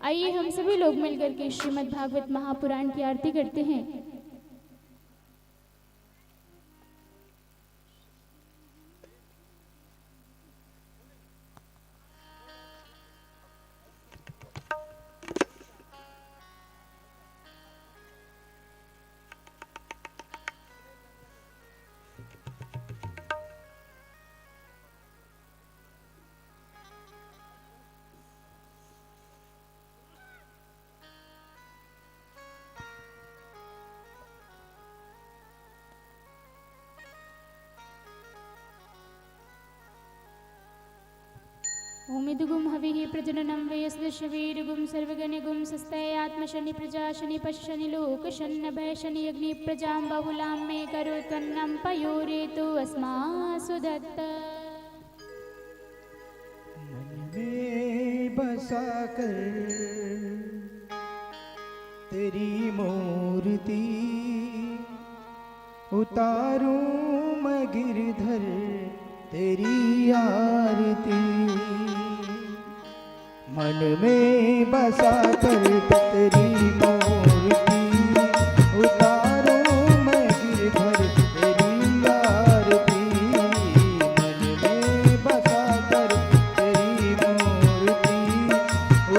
आइए हम सभी लोग मिलकर के श्रीमद् भागवत महापुराण की आरती करते हैं। ओमिदुगुम हविः प्रजननं वयस्दशवीरगुं सर्वगणिगुं सस्तय आत्मशनि प्रजा शनि पश्यनि लोक शन्नभय शनि अग्नि प्रजां बहुलां मे करोत्वन्नं पयोरेतु अस्मासु दत्त। मन में बसा कर तेरी मूर्ति उतारूं मैं गिरधर तेरी आरती। मन में बसा कर तेरी मूर्ति उतारूं मैं गिरधर तेरी आरती। मन में बसा कर तेरी मूर्ति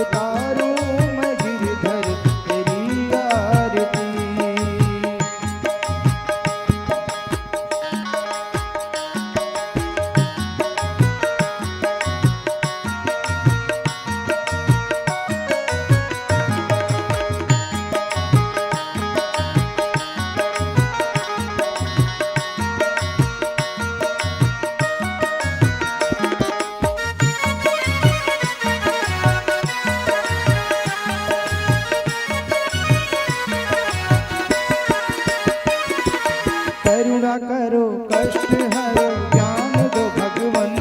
उतारूं मैं गिरधर तेरी आरती। करुणा करो कष्ट हरो ज्ञान दो भगवन।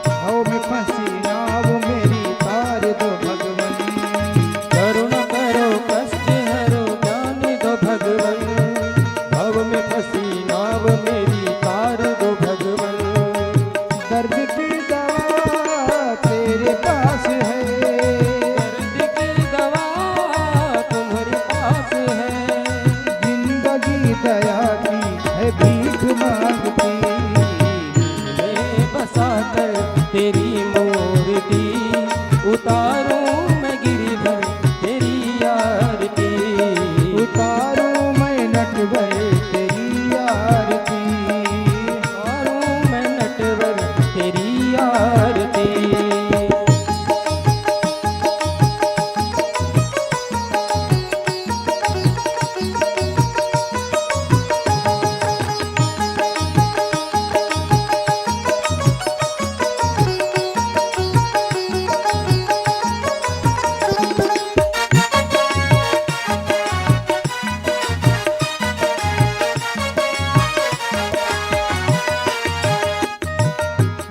भाव में फंसी नाव मेरी तार दो भगवन। करुणा करो कष्ट हरो ज्ञान दो भगवन। भव में फंसी नाव मेरी तार दो भगवन। दर्द की दवा तेरे पास है। दर्द की दवा तुम्हारे पास है। जिंदगी दया की है भीख मांगती। मैं बसा कर तेरी मूर्ति उतारूं मैं गिरधर तेरी आरती। उतारूं मैं नटवर तेरी आरती। उतारूं मैं नटवर तेरी आरती।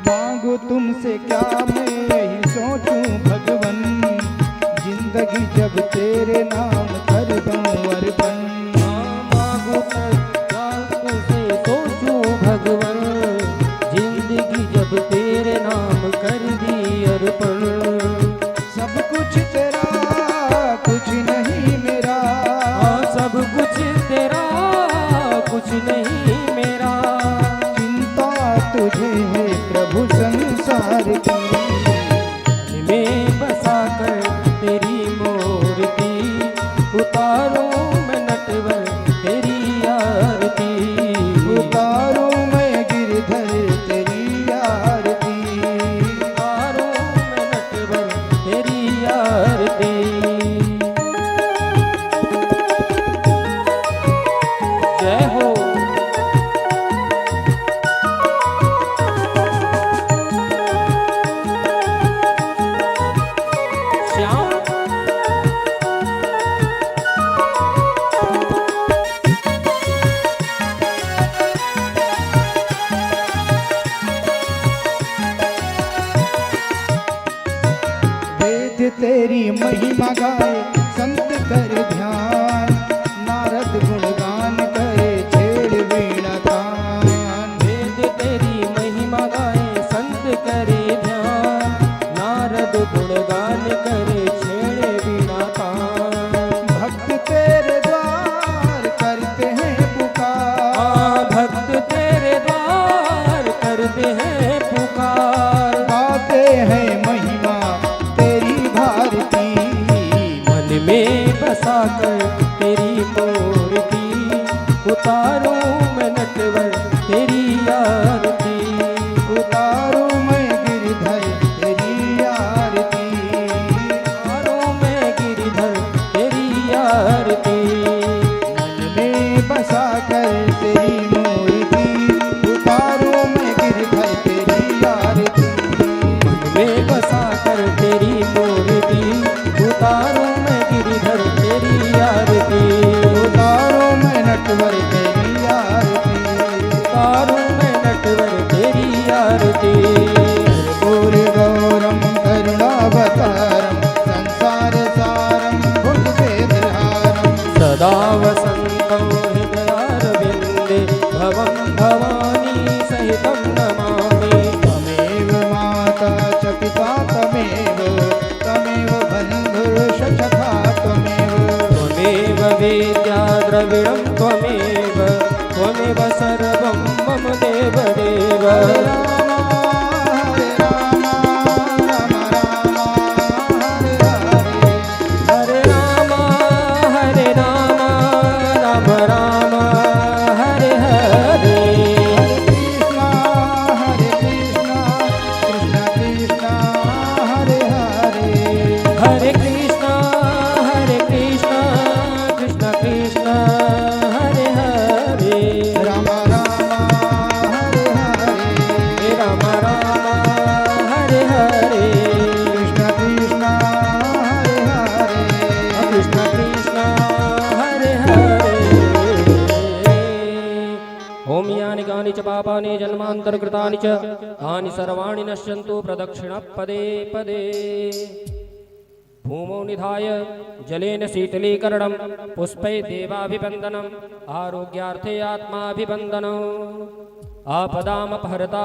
मांगो तुमसे क्या मैं यही सोचूं भगवन। जिंदगी जब तेरे नाम कर दूं अर्पण। मांगू क्या तुझसे सोचूं भगवन। जिंदगी जब तेरे नाम कर दी अर्पण। सब कुछ तेरा कुछ नहीं मेरा। हाँ सब कुछ तेरा कुछ नहीं मेरा। चिंता तुझे है प्रभु संसार की। मन में बसा कर तेरी मूर्ति उतारूं मैं नटवर तेरी आरती। उतारूं मैं गिरधर तेरी आरती। उतारूं मैं नटवर तेरी आरती। जय हो। श्याम वेद तेरी महिमा गाए संत कर ध्यान। नारद गुणगान करे छेड़ वीणा तान। वेद तेरी महिमा गाए संत करे हैं पुकार, गाते हैं महिमा तेरी भारती। मन में बसा कर तेरी मूर्ति, उतारूं मैं नटवर तेरी आरती, उतारूं मैं गिरधर तेरी आरती। उतारूं मैं गिरधर तेरी आरती। मन में बसा कर तेरी मूर्ति, उतारूं मैं गिरधर तेरी आरती। मन में बसा कर तेरी मूर्ति, उतारूं मैं गिरधर तेरी आरती, उतारूं मैं नटवर तेरी आरती। उतारूं मैं नटवर तेरी आरती। कर्पूर गौरम करुणावतारम संसार सारम भुजगेन्द्रहारम। सदा वसन्तं हृदयारविन्दे भवं भवानी सहितं नमामि। त्वमेव माता च पिता त्वमेव, त्वमेव बन्धुर्षठा त्वमेव। त्वमेव वेद्या द्रविणं त्वमेव, त्वमेव सर्वं मम देवदेव। हरे राम राम राम हरे हरे। हरे राम राम राम हरे हरे। हरे कृष्णा कृष्ण कृष्ण हरे हरे। हरे कृष्णा कृष्ण कृष्ण हरे हरे। राम राम हरे हरे। राम हरे हरे। कृष्ण कृष्ण हरे हरे। कृष्ण कृष्ण हरे हरे। ओम यानि कानि च पापानि जन्मान्तरकृतानि च तानि सर्वाणि नश्यन्तु प्रदक्षिणपदे पदे। भूमौ निधाय जलेन शीतलीकरणं पुष्पै देवाभिवन्दनम् आरोग्यार्थे आत्माभिवन्दनम् आपदामपहर्ता